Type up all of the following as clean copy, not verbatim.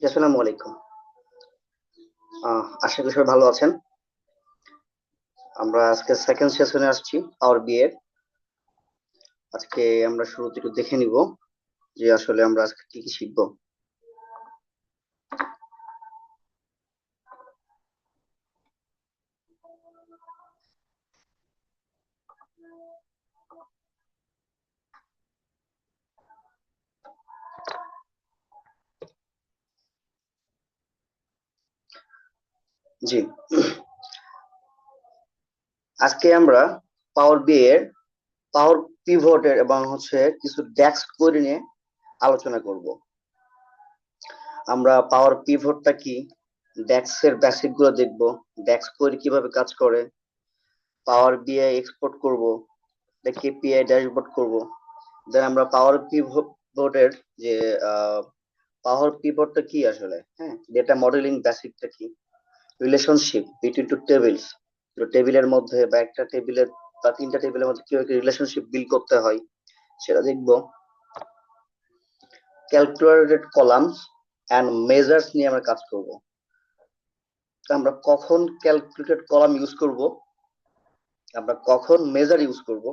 আসসালামু আলাইকুম। আশা করি সবাই ভালো আছেন। আমরা আজকে সেকেন্ড সেশনে আসছি পাওয়ার বি এর। আজকে আমরা শুরুতে একটু দেখে নিব যে আসলে আমরা আজকে কি কি শিখবো। জি, আজকে আমরা পাওয়ার বি এর পাওয়ার পিভটের এবং কিছু ড্যাক্স কোয়েরি নিয়ে আলোচনা করব। আমরা পাওয়ার পিভটটা কি, ড্যাক্স এর বেসিক গুলো দেখবো, ড্যাক্স কোয়েরি কিভাবে কাজ করে, পাওয়ার বিআই এক্সপোর্ট করব, কেপিআই ড্যাশবোর্ড করব। দেন আমরা পাওয়ার পিভটের যে পাওয়ার পিভটটা কি আসলে, হ্যাঁ, ডেটা মডেলিং বেসিকটা কি, রিলেশনশিপ বিটুইন টু টেবিলস, টেবিলের মধ্যে বা একটা টেবিলের বা তিনটা টেবিলের মধ্যে কিভাবে রিলেশনশিপ বিল্ড করতে হয় সেটা দেখবো। ক্যালকুলেটেড কলামস এন্ড মেজার্স নিয়ে আমরা কাজ করব। আমরা কখন ক্যালকুলেটেড কলাম ইউজ করব, আমরা কখন মেজার ইউজ করব,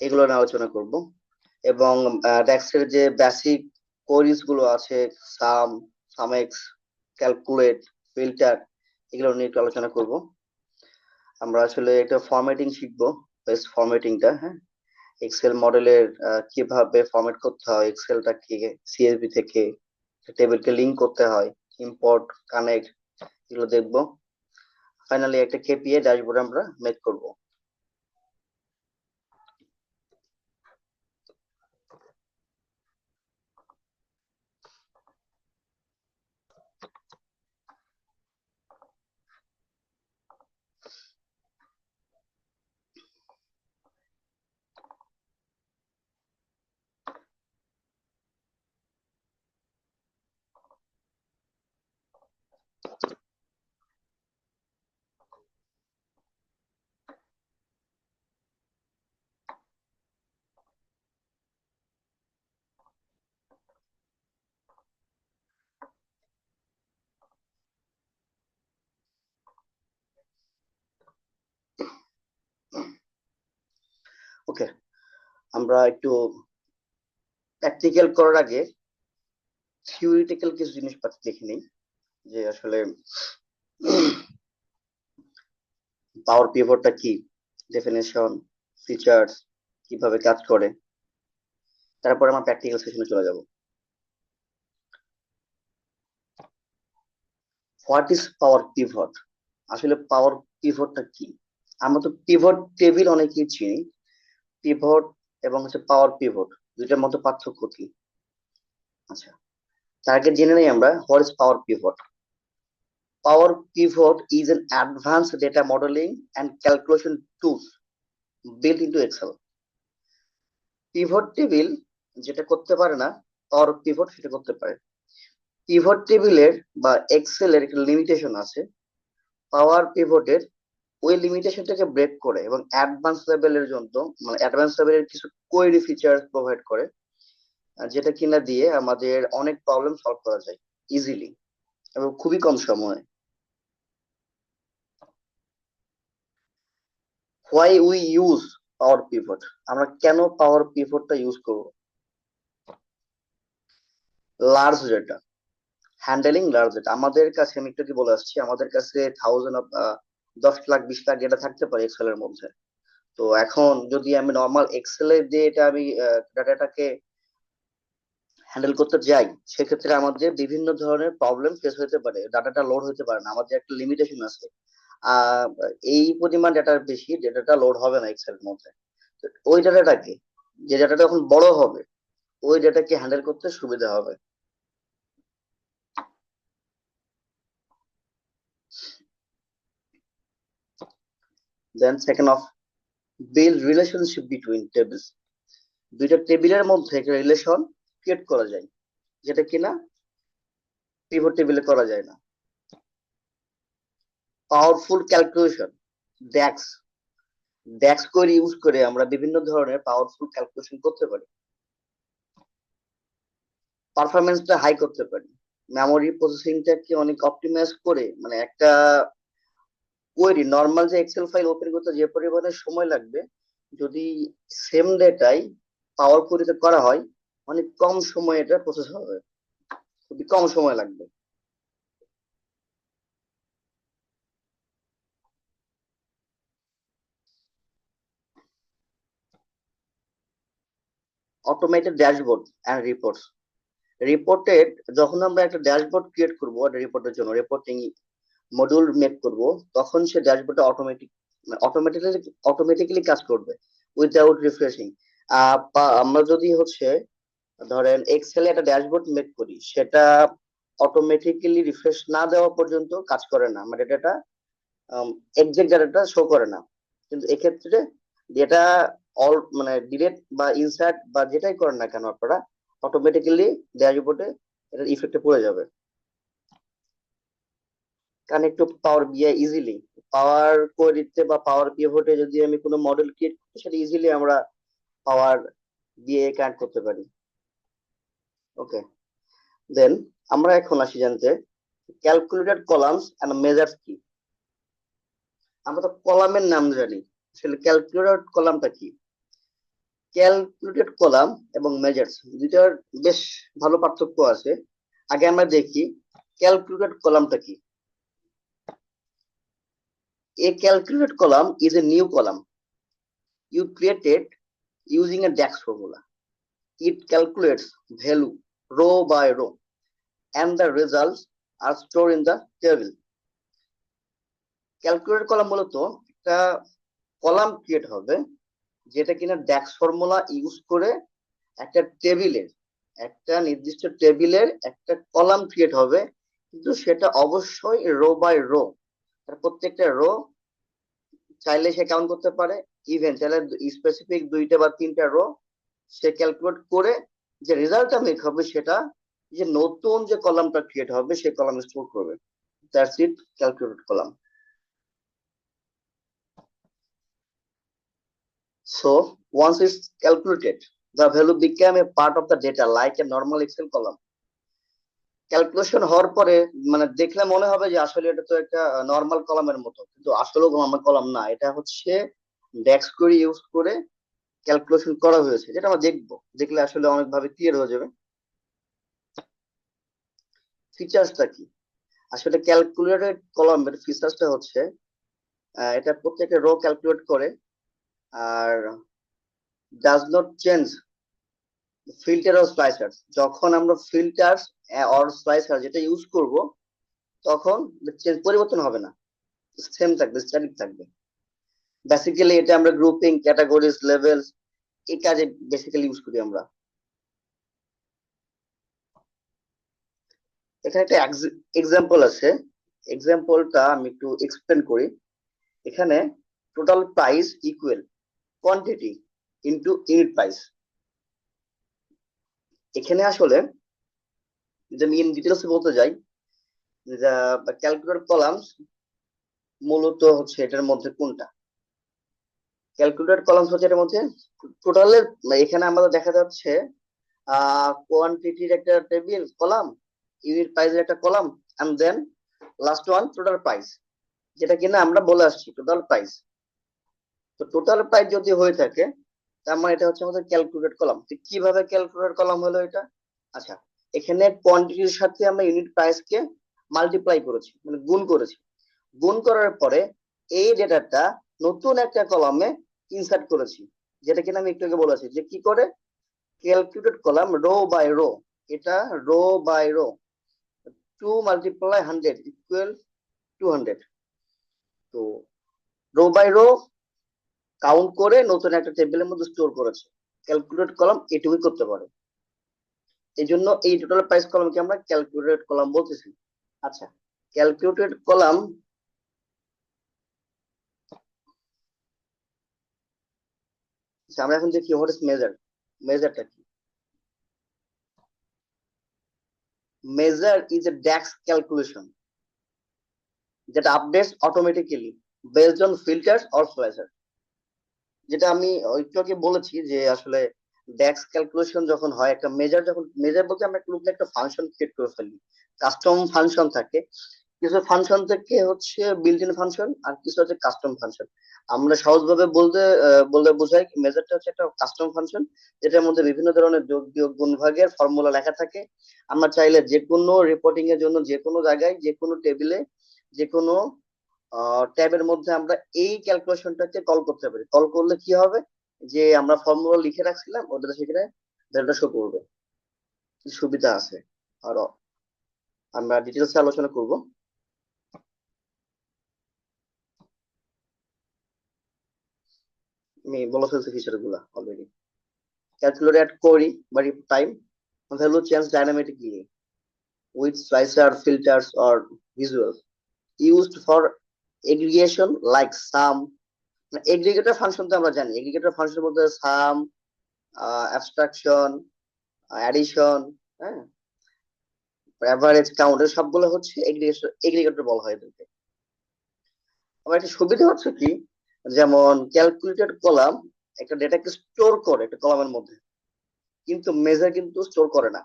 এগুলো নিয়ে আলোচনা করব। এবং ডেক্সের যে বেসিক কোরিজ গুলো আছে, সাম, সামেক্স, ক্যালকুলেট, ফিল্টার, এগুলো নিয়ে একটু আলোচনা করব। আমরা আসলে একটা ফরম্যাটিং শিখবো, বেস্ট ফরম্যাটিংটা, হ্যাঁ, এক্সেল মডেলের কিভাবে ফরম্যাট করতে হয়, এক্সেলটাকে সিএসভি থেকে টেবিলকে লিংক করতে হয়, ইম্পোর্ট, কানেক্ট, এগুলো দেখবো। ফাইনালি একটা কেপিএ ড্যাশবোর্ড আমরা মেক করব। ওকে, আমরা একটু প্র্যাকটিক্যাল করার আগে থিওরিটিক্যাল কিছু জিনিসপত্র দেখে নিই যে আসলে পাওয়ার পিভটটা কি, ডেফিনেশন, ফিচার্স, কিভাবে কাজ করে, তারপর আমরা প্র্যাকটিক্যাল সেশনে চলে যাব। What is power pivot? আসলে পাওয়ার পিভটটা কি? আমরা তো পিভট টেবিল অনেকেই চিনি, পিভট এবং পাওয়ার পিভট, দুইটার মধ্যে পার্থক্য কি? আচ্ছা, তার আগে জেনে নেই আমরা what is power pivot. Power Pivot is an advanced data modeling and calculation tool built into Excel. Pivot table যেটা করতে পারে না, পাওয়ার পিভট সেটা করতে পারে। পিভট টেবিলের বা এক্সেল এর একটা লিমিটেশন আছে, পাওয়ার পিভটের ওই লিমিটেশনটাকে ব্রেক করে এবং অ্যাডভান্স লেভেলের জন্য, মানে অ্যাডভান্স লেভেলের কিছু কোয়েরি ফিচার প্রোভাইড করে, যেটা কিনা দিয়ে আমাদের অনেক প্রবলেম সলভ করা যায় ইজিলি এবং খুবই কম সময়ে। Why we use power pivot? আমরা কেন পাওয়ার পিভটটা ইউজ করব? Large data, handling large data. আমাদের কাছে, আমি একটু কি বলে আসছি, আমাদের কাছে thousand of 10 lakh 20 lakh data থাকতে পারে এক্সেল এর মধ্যে। তো এখন যদি আমি নর্মাল এক্সেল এর দিয়ে এটা আমি ডাটাটাকে হ্যান্ডেল করতে যাই, সেক্ষেত্রে আমাদের বিভিন্ন ধরনের প্রবলেম ফেস হতে পারে, ডাটাটা লোড হতে পারে না, আমাদের একটা লিমিটেশন আছে। আহ এই পরিমাণ ডাটার বেশি ডেটাটা লোড হবে না এক্সেল এর মধ্যে। তো ওই ডাটাটাকে, যে ডাটাটা এখন বড় হবে, ওই ডাটাকে হ্যান্ডেল করতে সুবিধা হবে। Then second of, build relationship between tables. দুইটা টেবিলের মধ্যে একটা রিলেশন ক্রিয়েট করা যায়, যেটা কিনা পিভট টেবিলে করা যায় না। পাওয়ারফুল ক্যালকুলেশন, ড্যাক্স, ড্যাক্স করে ইউজ করে আমরা বিভিন্ন ধরনের পাওয়ারফুল ক্যালকুলেশন করতে পারি, পারফরমেন্সটা হাই করতে পারি। মেমোরি প্রসেসিংটাকে অনেক অপটিমাইজ করে, মানে একটা কোয়েরি নর্মাল যে এক্সেল ফাইল ওপেন করতে যে পরিমাণে সময় লাগবে, যদি সেম ডেটাই পাওয়ার কোয়েরিতে করা হয়, অনেক কম সময়ে এটা প্রসেস হবে, খুবই কম সময় লাগবে। Automated dashboard and reports. Reported, যখন আমরা একটা ড্যাশবোর্ড ক্রিয়েট করবো রিপোর্টের জন্য, রিপোর্টিং মডিউল মেক করব, তখন সে ড্যাশবোর্ডটা অটোমেটিক্যালি অটোমেটিক্যালি কাজ করবে উইদাউট রিফ্রেশিং। আমরা যদি হচ্ছে ধরেন এক্সেলে একটা ড্যাশবোর্ড মেক করি, সেটা অটোমেটিক্যালি রিফ্রেশ না দেওয়া পর্যন্ত কাজ করে না, মানে ডেটা এক্সাক্ট ডাটাটা শো করে না। কিন্তু এক্ষেত্রে যেটা অল মানে ডিলেট বা ইনসার্ট বা যেটাই করেন না কেন আপনারা, অটোমেটিক্যালি ড্যাশবোর্ডে এটার ইফেক্টে পড়ে যাবে। কানেক্ট টু পাওয়ার বিআই ইজিলি, পাওয়ার কোয়েরিতে বা পাওয়ার পিভটে যদি আমি কোনো মডেল ক্রিয়েট করি, সেটা ইজিলি আমরা পাওয়ার বিআই কানেক্ট করতে পারি। ওকে, দেন আমরা এখন আসি জানতে ক্যালকুলেটেড কলামস এন্ড মেজার্স কি। আমরা তো কলামের নাম জানি, আসলে ক্যালকুলেটেড কলামটা কি? ক্যালকুলেটেড কলাম এবং মেজার্স দুইটার বেশ ভালো পার্থক্য আছে। আগে আমরা দেখি ক্যালকুলেটেড কলামটা কি। A calculated column is a new column you created using a DAX formula. It calculates value row by row and the results are stored in the table. Calculator column মূলত একটা কলাম ক্রিয়েট হবে, যেটা কিনা ড্যাক্স formula use করে একটা টেবিলের, একটা নির্দিষ্ট টেবিলের একটা কলাম ক্রিয়েট হবে, কিন্তু সেটা অবশ্যই রো বাই রো। প্রত্যেকটা রো চাইলে সে কাউন্ট করতে পারে, ইভেন চাইলে স্পেসিফিক দুইটা বা তিনটা রো সে ক্যালকুলেট করে যে রেজাল্টটা মেক হবে, সেটা যে নতুন যে কলামটা ক্রিয়েট হবে সেই কলাম স্টোর করবে। That's it, calculated column. So once it's calculated, the value became a part of the data like a normal Excel column. Calculation হওয়ার পরে মানে দেখলে মনে হবে যে আসলে এটা তো একটা নর্মাল কলামের মতো, কিন্তু আসলে নর্মাল কলাম না, এটা হচ্ছে ডেক্স কোয়েরি ইউজ করে ক্যালকুলেশন করা হয়েছে, যেটা আমরা দেখবো, দেখলে আসলে অনেকভাবে ক্লিয়ার হয়ে যাবে। ফিচার্সটা কি? আসলে ক্যালকুলেটেড কলামের ফিচার্সটা হচ্ছে এটা প্রত্যেকটা রো ক্যালকুলেট করে, আর does not change filter or slicer. যখন আমরা ফিল্টার অর স্লাইসার যেটা ইউজ করব, তখন পরিবর্তন হবে না, সেম থাকবে, স্ট্যাটিক থাকবে। বেসিক্যালি এটা আমরা গ্রুপিং, ক্যাটাগরিজ, লেভেলস এই কাজে বেসিক্যালি ইউজ করি আমরা। এখানে একটা এক্সাম্পল আছে, এক্সাম্পলটা আমি একটু এক্সপ্লেন করি। এখানে total price equal quantity into unit price. এখানে আসলে যদি আমি ইন ডিটেলস বলতে যাই, ক্যালকুলেটর কলামস মূলত হচ্ছে এটার মধ্যে কোনটা, ক্যালকুলেটর কলামস হচ্ছে এটার মধ্যে টোটালের, এখানে আমাদের দেখা যাচ্ছে কোয়ান্টিটির একটা টেবিল কলাম, ইউনিট প্রাইসের একটা column, and then last one total price, যেটা কিনা আমরা বলে আসছি টোটাল প্রাইস। তো টোটাল প্রাইস যদি হয়ে থাকে, তার মানে এটা হচ্ছে আমাদের ক্যালকুলেটেড কলাম। কিভাবে ক্যালকুলেটেড কলাম হলো এটা? আচ্ছা, এখানে কোয়ান্টিটির সাথে আমরা ইউনিট প্রাইসকে মাল্টিপ্লাই করেছি, মানে গুণ করেছি। গুণ করার পরে এই ডেটাটা নতুন একটা কলামে ইনসার্ট করেছি, যেটা কিনা আমি একটু আগে বলেছি যে কি করে calculated column row by row. এটা row by row, 2 multiply 100 equal 200। তো রো বাই রো কাউন্ট করে নতুন একটা টেবিলের মধ্যে স্টোর করেছে। ক্যালকুলেট কলাম এটুকুই করতে পারে, এই জন্য এই টোটাল প্রাইস কলামকে আমরা ক্যালকুলেটেড কলাম বলতেছি। আচ্ছা, ক্যালকুলেটেড কলাম, আমরা এখন দেখি হোয়াট ইজ মেজার। মেজারটা কি? Measure is a DAX calculation যেটা updates automatically based on filters or slicer. যেটা আমি একটু আগে বলেছি যে আসলে ডেক্স ক্যালকুলেশন যখন হয়, একটা মেজার যখন মেজার বলতে আমরা একটা ফাংশন ক্রিয়েট করে ফেলি, কাস্টম ফাংশন থাকে। কিছু ফাংশন থেকে হচ্ছে বিল্ট ইন ফাংশন, আর কিছু হচ্ছে কাস্টম ফাংশন। আমরা সহজভাবে বলতে বোঝাই মেজারটা হচ্ছে একটা কাস্টম ফাংশন, যেটার মধ্যে বিভিন্ন ধরনের যোগ বিয়োগ গুণ ভাগের ফর্মুলা লেখা থাকে। আমরা চাইলে যে কোনো রিপোর্টিং এর জন্য যে কোনো জায়গায় যে কোনো টেবিলে যে কোনো ট্যাবের মধ্যে আমরা এই ক্যালকুলেশনটাকে কল করতে পারি। কল করলে কি হবে, যে আমরা ফর্মুলা লিখে রাখছিলাম ওটা সেখানে ভ্যালুটা শো করবে। কি সুবিধা আছে আরো, আমরা ডিটেলসে আলোচনা করব। আমি বলে ফেলছি ফিচার গুলা already. Calculate at query by time, value change dynamically with slicer, filters or visuals used for aggregation like sum। Aggregator function তো আমরা জানি, এগ্রিগেটর ফাংশনের মধ্যে সাম, অ্যাবস্ট্রাকশন, অ্যাডিশন, হ্যাঁ, এভারেজ কাউন্ট, সবগুলো হচ্ছে এগ্রিগেটর বলা হয় এদেরকে। আবার একটা সুবিধা হচ্ছে কি, যেমন ক্যালকুলেটেড কলাম একটা ডেটাকে স্টোর করে একটা কলামের মধ্যে, কিন্তু মেজার কিন্তু স্টোর করে না।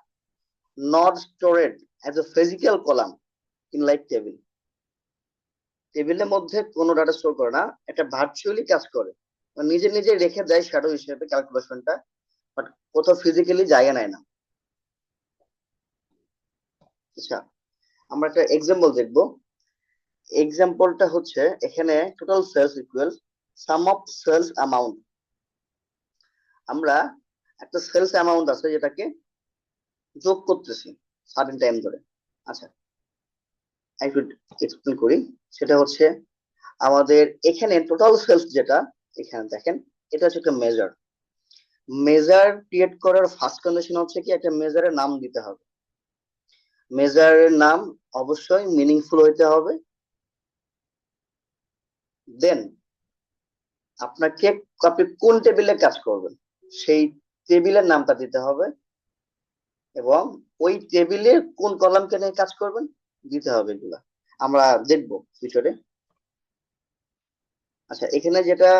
Not storeyed as a physical column in like table. টেবিলের মধ্যে কোনো ডাটা স্টোর করে না, এটা ভার্চুয়ালি কাজ করে, মানে নিজে নিজে রেখে দেয় শ্যাডো হিসেবে ক্যালকুলেশনটা, বাট কোথাও ফিজিক্যালি জায়গা নেয় না। আচ্ছা, আমরা একটা এক্সাম্পল দেখবো। এক্সাম্পলটা হচ্ছে এখানে total sales equal sum of sales amount. আমরা একটা সেলস অ্যামাউন্ট আছে যেটাকে যোগ করতেছি সার্টেন টাইম ধরে। আচ্ছা, একটু এক্সপ্লেন করি। সেটা হচ্ছে আমাদের এখানে টোটাল সেলস যেটা, এখানে দেখেন এটা হচ্ছে একটা মেজার। মেজার ক্রিয়েট করার ফার্স্ট কন্ডিশন হচ্ছে কি, একটা মেজারের নাম দিতে হবে। মেজারের নাম অবশ্যই মিনিংফুল হইতে হবে। দেন আপনাকে, আপনি কোন টেবিলে কাজ করবেন সেই টেবিলের নামটা দিতে হবে, এবং ওই টেবিলে কোন কলামকে নিয়ে কাজ করবেন দিতে হবে। এগুলা আমরা দেখবো ফিউচারে। আচ্ছা, এখানে যেটা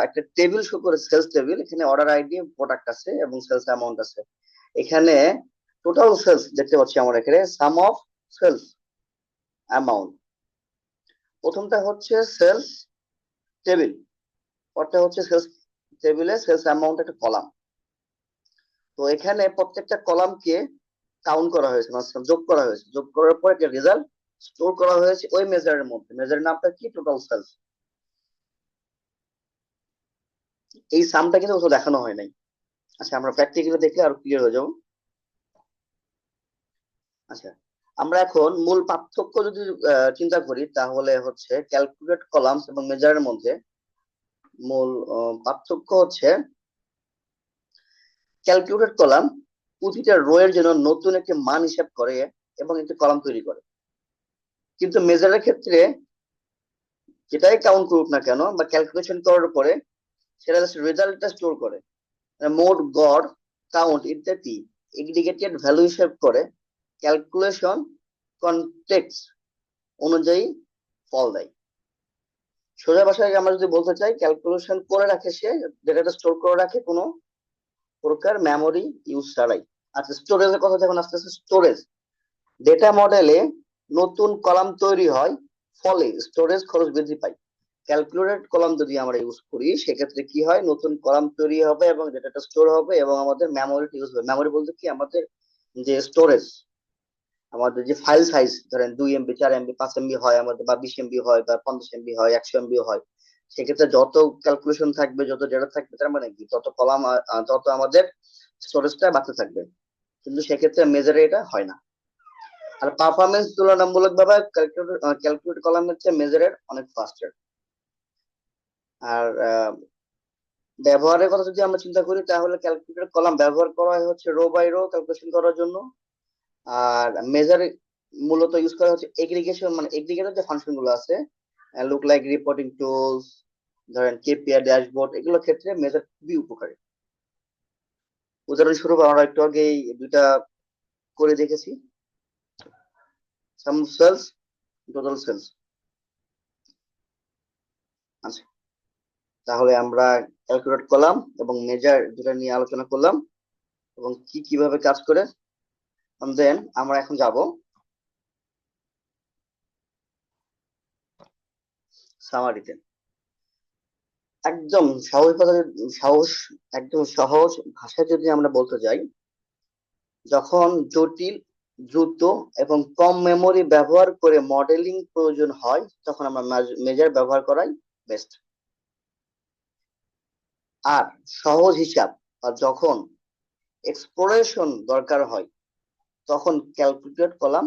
একটা টেবিল শো করে, সেলস টেবিল, এখানে অর্ডার আইডি, প্রোডাক্ট আছে এবং সেলস অ্যামাউন্ট আছে। এখানে টোটাল সেলস দেখতে পাচ্ছি আমরা, এখানে সাম অফ সেলস অ্যামাউন্ট। প্রথমটা হচ্ছে সেলস টেবিল, পরটা হচ্ছে সেলস টেবিলে সেলস অ্যামাউন্ট একটা কলাম। তো এখানে প্রত্যেকটা কলামকে কাউন্ট করা হয়েছে, মানে যোগ করা হয়েছে, যোগ করার পর একটা রেজাল্ট স্টোর করা হয়েছে ওই মেজারের মধ্যে। মেজারের নামটা কি, টোটাল সেলস। এই সামটা কিন্তু কোথাও দেখানো হয় নাই। আচ্ছা, আমরা প্র্যাকটিক্যালি দেখলে আরো ক্লিয়ার হয়ে যাবো। আচ্ছা, আমরা এখন মূল পার্থক্য যদি চিন্তা করি, তাহলে হচ্ছে ক্যালকুলেট কলামস এবং মেজারের মধ্যে মূল পার্থক্য হচ্ছে ক্যালকুলেট কলাম প্রতিটা রো এর জন্য নতুন একটি মান হিসাব করে এবং একটি কলাম তৈরি করে, কিন্তু মেজারের ক্ষেত্রে যেটাই কাউন্ট করুক না কেন বা ক্যালকুলেশন করার পরে, সেটা রেজাল্টটা স্টোর করে, মোট, গড়, কাউন্ট ইত্যাদি এগ্রিগেটেড ভ্যালু হিসেব করে ক্যালকুলেশন কনটেক্সট অনুযায়ী ফল দেয়। সোজা ভাষায় আমরা যদি বলতে চাই, ক্যালকুলেশন করে রাখে সে, ডেটাটা স্টোর করে রাখে কোনো প্রকার মেমোরি ইউজ ছাড়াই। আচ্ছা, স্টোরেজের কথা যখন আসতেছে, স্টোরেজ ডেটা মডেলে নতুন কলাম তৈরি হয়, ফলে স্টোরেজ খরচ বৃদ্ধি পায়। ক্যালকুলেটেড কলাম যদি আমরা ইউজ করি, সেক্ষেত্রে কি হয়, নতুন কলাম তৈরি হবে এবং ডেটাটা স্টোর হবে এবং আমাদের মেমোরি ইউজ হবে। মেমোরি বলতে কি, আমাদের যে স্টোরেজ, আমাদের যে ফাইল সাইজ, ধরেন 2 MB, 4 MB, 5 MB হয় আমাদের, বা 20 MB হয়, বা 50 MB হয়, 100 MB হয়। সেক্ষেত্রে যত ক্যালকুলেশন থাকবে, যত ডেটা থাকবে, তার মানে কি তত কলাম, তত আমাদের স্টোরেজটা বাড়তে থাকবে। কিন্তু সেক্ষেত্রে মেজারে এটা হয় না। আর পারফরমেন্স তুলনামূলক ভাবে ক্যালকুলেট কলামের চেয়ে মেজারের অনেক ফাস্টার। আর ব্যবহারের কথা যদি আমরা চিন্তা করি, তাহলে ক্যালকুলেটর কলাম ব্যবহার করা হয় হচ্ছে রো বাই রো ক্যালকুলেশন করার জন্য। আর মেজার মূলত ইউজ করা হচ্ছে এগ্রিগেশন, মানে এগ্রিগেটর যে ফাংশন গুলো আছে, লুক লাইক রিপোর্টিং টুলস, ধরেন কেপিআই ড্যাশবোর্ড, এগুলোর ক্ষেত্রে মেজার খুবই উপকারী। উদাহরণস্বরূপ আমরা একটু আগে দুইটা করে দেখেছি, সাম সেলস, টোটাল সেলস। আচ্ছা, তাহলে আমরা ক্যালকুলেট করলাম এবং মেজার দুটা নিয়ে আলোচনা করলাম এবং কিভাবে কাজ করে। দেন আমরা এখন যাব সামারিতে। একদম সহজ ভাষায় সহজ একদম সহজ ভাষায় যদি আমরা বলতে যাই, যখন জটিল, দ্রুত এবং কম মেমোরি ব্যবহার করে মডেলিং প্রয়োজন হয় তখন আমরা মেজার ব্যবহার করাই বেস্ট। আর সহজ হিসাব আর যখন এক্সপ্লোরেশন দরকার হয় তখন ক্যালকুলেট কলাম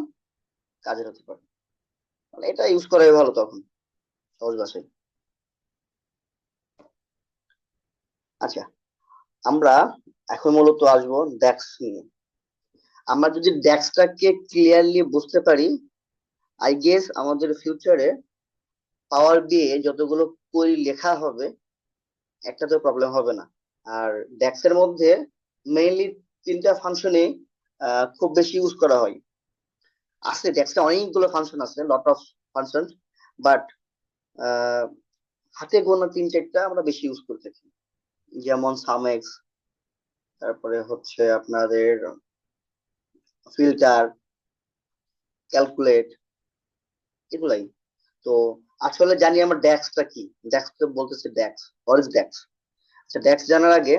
কাজের হতে পারে। মানে এটা ইউজ করাই ভালো তখন সহজ ভাষায়। আচ্ছা, আমরা এখন মূলত আসবো ডেক্স নিয়ে। আমরা যদি ডেক্সটাকে ক্লিয়ারলি বুঝতে পারি, আই গেস আমাদের ফিউচারে পাওয়ার বিএ যতগুলো কোয়েরি লেখা হবে একটাতেও প্রবলেম হবে না। আর ডেক্স এর মধ্যে মেইনলি তিনটা ফাংশনে খুব বেশি ইউজ করা হয়। আছে ডেক্সে অনেকগুলো ফাংশন আছে, লট অফ ফাংশন, বাট হাতে গোনা তিন চারটা আমরা বেশি ইউজ করে থাকি। যেমন সামেক্স, তারপরে হচ্ছে আপনাদের ফিল্টার, ক্যালকুলেট, এগুলাই। তো আসলে জানি আমরা ডেক্সটা কি। ডেক্স তো বলতেছে ডেক্স, হোয়াট ইজ ডেক্স? আচ্ছা, ডেক্স জানার আগে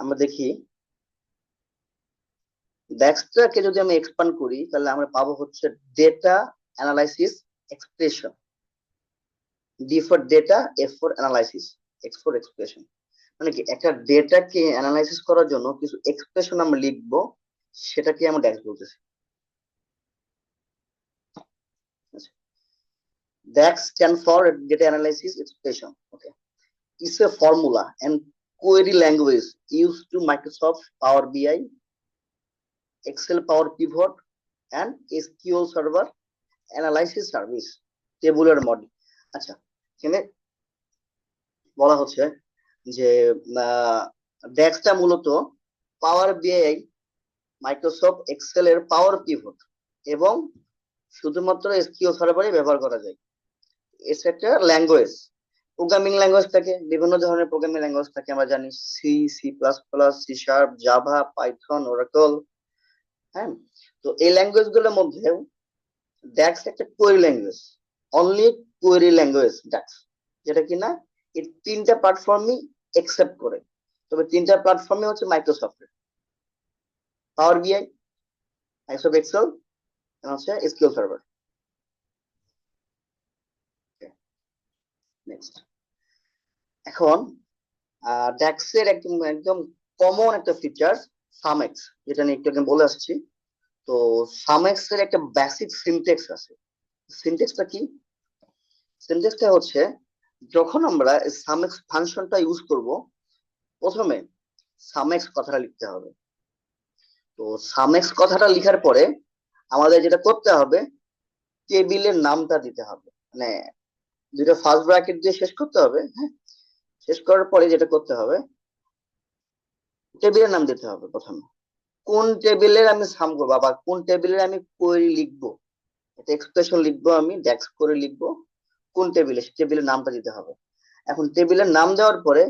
আমরা দেখি ডেক্সটাকে যদি আমি এক্সপান্ড করি তাহলে আমরা পাবো হচ্ছে data analysis expression. D for data, F for analysis, x for expression. মানে কি, একটা ডেটাকে অ্যানালাইসিস করার জন্য কিছু এক্সপ্রেশন আমরা লিখবো, সেটাকে আমরা ডেক্স বলতেছি। DAX stand for data analysis expression. Okay, it's a formula and query language used to Microsoft Power BI, Excel Power Pivot, and SQL Server Analysis Service tabular model. আচ্ছা, এখানে বলা হচ্ছে যে ডেক্সটা মূলত পাওয়ার বিআই, মাইক্রোসফট এক্সেল এর পাওয়ার পিভট এবং শুধুমাত্র এসকিউ সার্ভারে ব্যবহার করা যায়। এটা একটা ল্যাঙ্গুয়েজ, প্রোগ্রামিং ল্যাঙ্গুয়েজ থাকে, বিভিন্ন ধরনের প্রোগ্রামিং ল্যাঙ্গুয়েজ থাকে, আমরা জানি C, C plus plus, C sharp, Java, Python, Oracle. হ্যাঁ, তো এই ল্যাঙ্গুয়েজ গুলোর মধ্যে ড্যাক্স একটা query language, only query language DAX, যেটা কিনা এই তিনটা প্ল্যাটফর্মই একসেপ্ট করে। তবে তিনটা প্ল্যাটফর্মে হচ্ছে মাইক্রোসফটের পাওয়ার বিআই, মাইক্রোসফট এক্সেল, হচ্ছে এসকিউএল সার্ভার। নেক্সট, এখন ড্যাক্সের একদম একদম কমন একটা ফিচার সামেক্স, যেটা নিয়ে একটু আগে বলে আসছি। তো সামেক্স এর একটা বেসিক সিনট্যাক্স আছে। সিনট্যাক্সটা কি? সিনট্যাক্সটা হচ্ছে যখন আমরা সামেক্স ফাংশনটা ইউজ করব, প্রথমে সামেক্স কথাটা লিখতে হবে। তো সামেক্স কথাটা লেখার পরে আমাদের যেটা করতে হবে, টেবিলের নামটা দিতে হবে। মানে দুটো ফার্স্ট ব্র্যাকেট দিয়ে শেষ করতে হবে। হ্যাঁ, শেষ করার পরে যেটা করতে হবে, টেবিলের নাম দিতে হবে প্রথমে। কোন টেবিলের আমি সাম করবো বা কোন টেবিলের আমি কোয়েরি লিখবো, একটা এক্সপ্রেশন লিখবো, আমি ডেক্স করে লিখবো, কোন টেবিলে, সে টেবিলের নামটা দিতে হবে। এখন টেবিলের নাম দেওয়ার পরে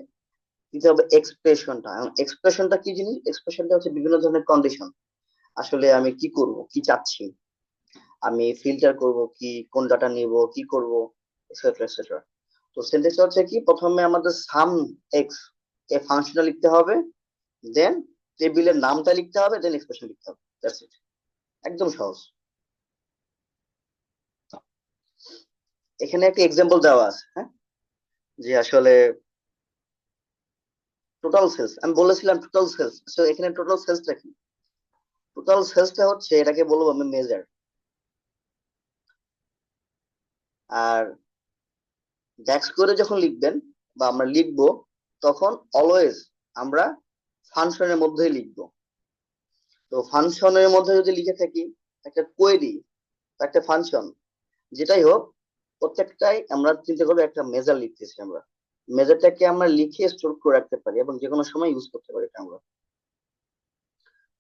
দিতে হবে এক্সপ্রেশনটা। এক্সপ্রেশনটা কি জিনিস? এক্সপ্রেশনটা হচ্ছে বিভিন্ন ধরনের কন্ডিশন। আসলে আমি কি করব, কি চাচ্ছি, আমি ফিল্টার করব কি, কোন ডাটা নিব, কি করব, এক্সেট্রা এক্সেট্রা। তো সেন্টেন্স হচ্ছে কি, প্রথমে আমাদের সাম এক্স এ ফাংশনটা লিখতে হবে, দেন টেবিলের নামটা লিখতে হবে, দেন এক্সপ্রেশন লিখতে হবে। দ্যাটস ইট, একদম সহজ। এখানে একটা এক্সাম্পল দেওয়া আছে, হ্যাঁ, যে আসলে টোটাল সেলস, আমি বলেছিলাম টোটাল সেলস। তো এখানে টোটাল সেলসটা কি? টোটাল সেলসটা হচ্ছে, এটাকে বলবো আমি মেজার। আর ড্যাক্স করে যখন লিখবেন বা আমরা লিখবো, তখন অলওয়েজ আমরা ফাংশনের মধ্যেই লিখবো। তো ফাংশনের মধ্যে যদি লিখে থাকি, একটা কোয়েরি, একটা ফাংশন, যেটাই হোক, প্রত্যেকটাই আমরা চিন্তা করবো একটা মেজার লিখতেছি। আমরা মেজারটাকে আমরা লিখে স্টোর করে রাখতে পারি এবং যে কোনো সময় ইউজ করতে পারি এটা আমরা।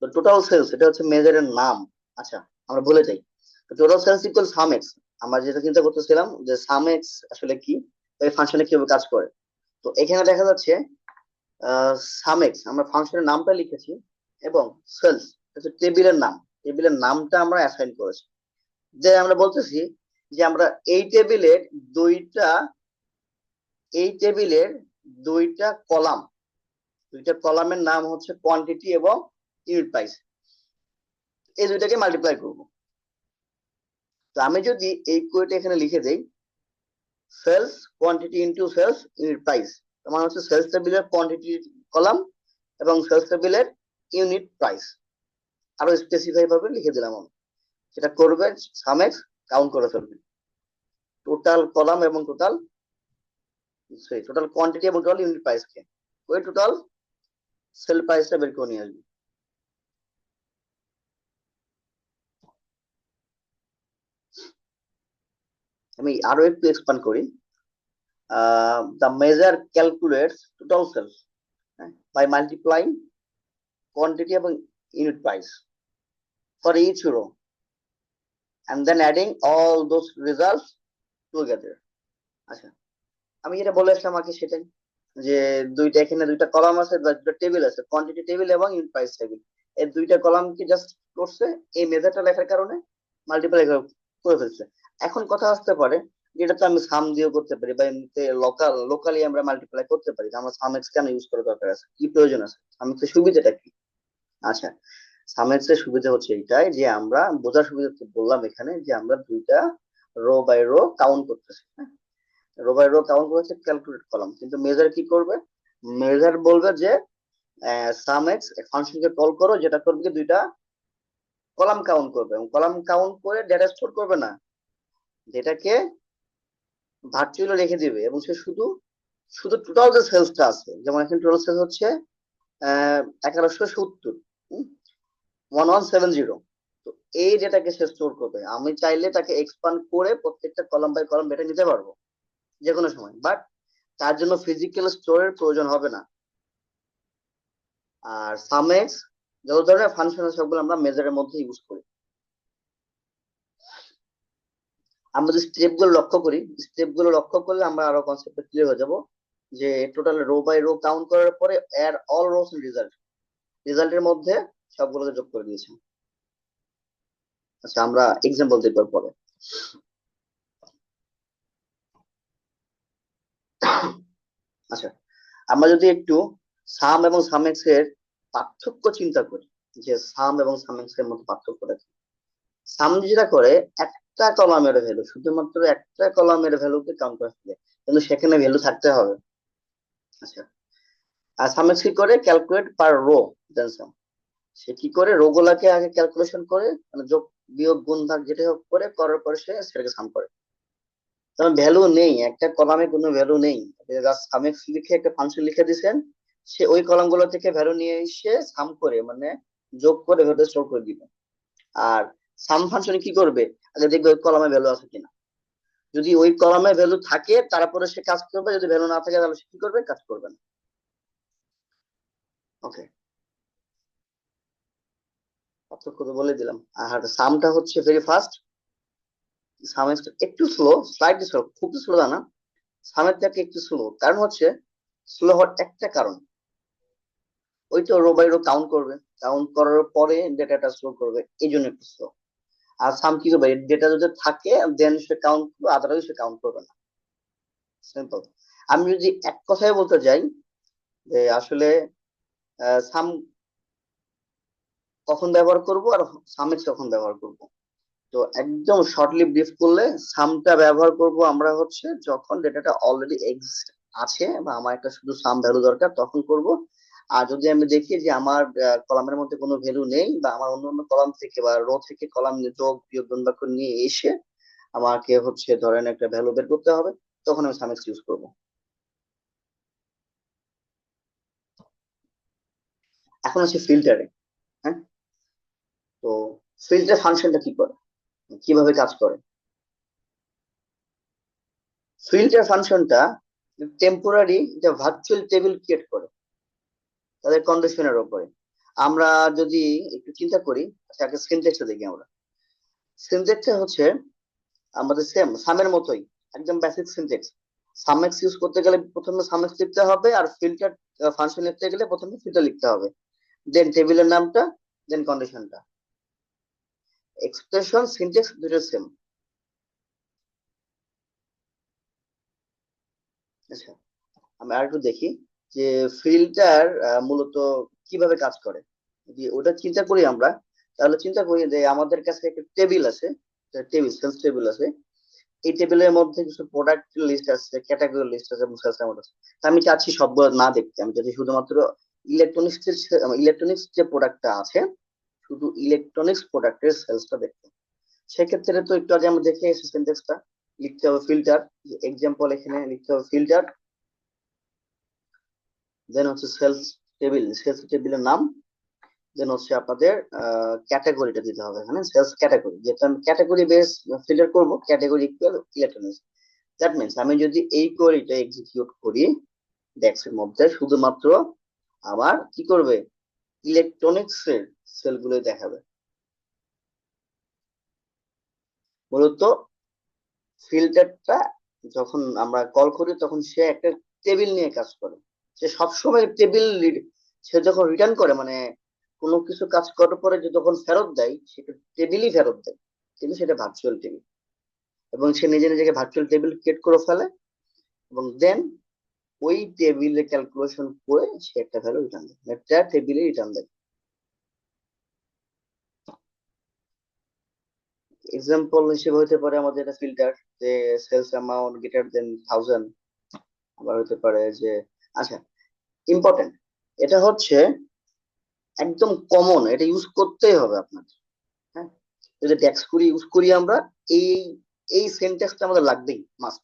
তো টোটাল সেলস এটা হচ্ছে মেজারের নাম। আচ্ছা, আমরা বলে যাই, total sales equal sum X. আমরা যেটা চিন্তা করতেছিলাম যে সাম এক্স আসলে কি, এই ফাংশনে কিভাবে কাজ করে। তো তো এখানে দেখা যাচ্ছে সামেক্স আমরা ফাংশনের নামটা লিখেছি এবং সেলস টেবিলের নাম, টেবিলের নামটা আমরা অ্যাসাইন করেছি। যে আমরা বলতেছি যে আমরা এই টেবিলের দুইটা এই টেবিলের দুইটা কলাম, দুইটা কলামের নাম হচ্ছে কোয়ান্টিটি এবং ইউনিট প্রাইস, এই দুইটাকে মাল্টিপ্লাই করব। তো আমি যদি এই কোডটা এখানে লিখে দেই sales quantity into sales unit price, তার মানে হচ্ছে সেলস টেবিলের কোয়ান্টিটি কলাম এবং সেলস টেবিলের ইউনিট প্রাইস আরো স্পেসিফাই ভাবে লিখে দিলাম আমি। সেটা করবে সামেক্স কাউন্ট করে ফেলবে টোটাল কলাম এবং টোটাল কোয়ান্টিটি এবং টোটাল ইউনিট প্রাইস কে, ওই টোটাল সেল প্রাইসটা বের করে নিয়ে আসবে। আমি আরো একটু এক্সপ্যান্ড করি। The measure calculates total sales by multiplying quantity এবং unit price for each row and then adding all those results together. আচ্ছা, আমি যেটা বলে আসলাম আগে সেটাই, যে দুইটা এখানে দুইটা কলাম আছে বা দুইটা টেবিল আছে, কোয়ান্টিটি টেবিল এবং ইউনিট প্রাইস টেবিল, এই দুইটা কলামকে জাস্ট করছে এই মেজারটা লেখার কারণে মাল্টিপ্লাই করে ফেলছে। এখন কথা আসতে পারে যেটা তো আমি সাম দিয়েও করতে পারি বা এমনিতে লোকালি আমরা মাল্টিপ্লাই করতে পারি, আমরা সাম এক্স কেন ইউজ করার দরকার আছে, কি প্রয়োজন আছে, সাম এক্সের সুবিধাটা কি? আচ্ছা, সাম এক্সের সুবিধা হচ্ছে এইটাই যে আমরা বোঝার সুবিধা বললাম এখানে যে আমরা দুইটা রো বাই রো কাউন্ট করতেছি, হ্যাঁ, রো বাই রো কাউন্ট করেছে ক্যালকুলেট কলাম, কিন্তু মেজার কি করবে, মেজার বলবে যে সাম এক্স ফাংশনকে কল করো, যেটা করবে কি দুইটা কলাম কাউন্ট করবে এবং কলাম কাউন্ট করে ডেটা স্টোর করবে না, ডেটাকে ভার্চুয়ালি রেখে দিবে এবং সে শুধু শুধু টোটাল যে সেলসটা আছে, যেমন এখানে টোটাল সেলস হচ্ছে 1170, 1170, তো এই ডেটাকে সে স্টোর করবে। আমি চাইলে তাকে এক্সপান্ড করে প্রত্যেকটা কলাম বাই কলাম ডেটা নিতে পারবো যে কোনো সময়, বাট তার জন্য ফিজিক্যাল স্টোরের প্রয়োজন হবে না। আর সামেক্স যত ধরনের ফাংশন আছে সবগুলো আমরা মেজারের মধ্যে ইউজ করি। আমরা যদি স্টেপ গুলো লক্ষ্য করি, স্টেপ গুলো লক্ষ্য করলে আমরা আরো কনসেপ্টে ক্লিয়ার হয়ে যাব, যে total row by row count করার পরে add all rows in result, রেজাল্টের মধ্যে সবগুলোকে যোগ করে দিয়েছে। আচ্ছা, আমরা এক্সাম্পল দেখব পরে। আচ্ছা, আমরা যদি একটু সাম এবং সামেক্স এর পার্থক্য চিন্তা করি, যে সাম এবং সামেক্স এর মধ্যে পার্থক্য দেখি, সাম যেটা করে একটা কলামের ভ্যালু, শুধুমাত্র একটা কলামের ভ্যালুকে কাউন্ট করে ফেলে, কিন্তু সেখানে ভ্যালু থাকতে হবে। আচ্ছা, আর সামেক্স কি করে, ক্যালকুলেট পার রো দেন সাম, সে কি করে রো গুলাকে আগে ক্যালকুলেশন করে, মানে যোগ বিয়োগ গুণ ভাগ যেটা হোক করে করার পরে সে সেটাকে সাম করে। তখন ভ্যালু নেই, একটা কলামে কোনো ভ্যালু নেই, জাস্ট সামেক্স লিখে একটা ফাংশন লিখে দিয়েছেন, সে ওই কলাম গুলো থেকে ভ্যালু নিয়ে এসে সাম করে মানে যোগ করে ভ্যালু স্টোর করে দিবে। আর সাম ফাংশনে কি করবে, আগে দেখবে ওই কলামে ভ্যালু আছে কিনা, যদি ওই কলামে ভ্যালু থাকে তারপরে সে কাজ করবে, যদি ভ্যালু না থাকে তাহলে সে কি করবে, কাজ করবে না। ওকে, পার্থক্য তো বলে দিলাম। আর সামটা হচ্ছে ভেরি ফাস্ট, সামের একটু স্লো, স্লাইডলি স্লো, খুব স্লো না, সামের থেকে একটু স্লো। কারণ হচ্ছে স্লো হওয়ার একটা কারণ, ওই তো রো বাই রো কাউন্ট করবে, কাউন্ট করার পরে ডেটাটা স্টোর করবে, এই জন্য একটু স্লো। আর সাম কি করবে, ডেটা যদি থাকে দেন সে কাউন্ট করবে, আদারওয়াইজ সে কাউন্ট করবে না, সিম্পল। আমি যদি এক কথায় বলতে যাই যে আসলে সাম কখন ব্যবহার করব আর সামেক্স কখন ব্যবহার করব, তো একদম শর্টলি ব্রিফ করলে সামটা ব্যবহার করব আমরা হচ্ছে যখন ডেটাটা অলরেডি এক্সিস্ট আছে বা আমার একটা শুধু সাম ভ্যালু দরকার তখন করব। আর যদি আমি দেখি যে আমার কলামের মধ্যে কোনো ভ্যালু নেই বা আমার অন্য অন্য কলাম থেকে বা রো থেকে কলাম যোগ বিয়োগ গুণ ভাগ করে নিয়ে এসে আমাকে হচ্ছে ধরেন একটা ভ্যালু বের করতে হবে, তখন আমি সামেক্স ইউজ করব। এখন আছে ফিল্টারে। হ্যাঁ, তো ফিল্টার ফাংশনটা কি করে, কিভাবে কাজ করে? ফিল্টার ফাংশনটা টেম্পোরারি একটা ভার্চুয়াল টেবিল ক্রিয়েট করে তাদের কন্ডিশনের উপরে। আমরা যদি একটু চিন্তা করি, আচ্ছা আগে সিনট্যাক্সটা দেখি আমরা। সিনট্যাক্সটা হচ্ছে আমাদের সেম সামের মতোই, একদম বেসিক সিনট্যাক্স। সামেক্স ইউজ করতে গেলে প্রথমে সামেক্স লিখতে হবে, আর ফিল্টার ফাংশন লিখতে গেলে প্রথমে ফিল্টার লিখতে হবে, দেন টেবিলের নামটা, দেন কন্ডিশনটা। এক্সপ্রেশন সিনট্যাক্স দুটো সেম। আচ্ছা, আমি আর একটু দেখি যে ফিল্টার মূলত কিভাবে কাজ করে। যদি ওটা চিন্তা করি আমরা, তাহলে চিন্তা করি যে আমাদের কাছে একটা টেবিল আছে, টেবিল সেলস টেবিল আছে। এই টেবিলের মধ্যে কিছু প্রোডাক্ট লিস্ট আছে, ক্যাটাগরি লিস্ট আছে, সেলস অ্যামাউন্ট আছে। তা আমি চাচ্ছি সবগুলো না দেখতে, আমি চাচ্ছি শুধুমাত্র ইলেকট্রনিক্স ইলেকট্রনিক্স যে প্রোডাক্টটা আছে, শুধু ইলেকট্রনিক্স প্রোডাক্টের সেলসটা দেখতে। সেক্ষেত্রে তো একটু আগে আমরা দেখে এসেছি সিনট্যাক্সটা, লিখতে হবে ফিল্টার, এক্সাম্পল এখানে লিখতে হবে ফিল্টার, দেন হচ্ছে সেলস টেবিলের নাম, দেন হচ্ছে আপনাদের ক্যাটাগরিটা দিতে হবে এখানে, সেলস ক্যাটাগরি, যেটা আমি ক্যাটাগরি বেস ফিল্টার করব, category equal electronics. That means আমি যদি এই কোয়েরিটা এক্সিকিউট করি ডেক্স এর মধ্যে, শুধুমাত্র আমার কি করবে, ইলেকট্রনিক্স এর সেলগুলো দেখাবে। মূলত ফিল্টারটা যখন আমরা কল করি তখন সে একটা টেবিল নিয়ে কাজ করে। সে সবসময় টেবিল, সে যখন রিটার্ন করে মানে কোনো কিছু কাজ করার পরে যে যখন ফেরত দেয়, সেটা টেবিলই ফেরত দেয়, কিন্তু সেটা ভার্চুয়াল টেবিল। এবং সে নিজে নিজেকে ভার্চুয়াল টেবিল ক্রিয়েট করে ফেলে, এবং দেন ওই টেবিলে ক্যালকুলেশন করে সে একটা ভ্যালু রিটার্ন দেয়, একটা টেবিলে রিটার্ন দেয়। এক্সাম্পল হিসেবে হতে পারে আমাদের একটা ফিল্টার, যে সেলস অ্যামাউন্ট গ্রেটার দেন 1000। আবার হতে পারে যে, আচ্ছা ইম্পর্টেন্ট, এটা হচ্ছে একদম কমন, এটা ইউজ করতেই হবে আপনার। হ্যাঁ, যদি ট্যাক্স করি ইউজ করি আমরা, এই এই সেন্টেন্সটা আমাদের লাগবেই, মাস্ট।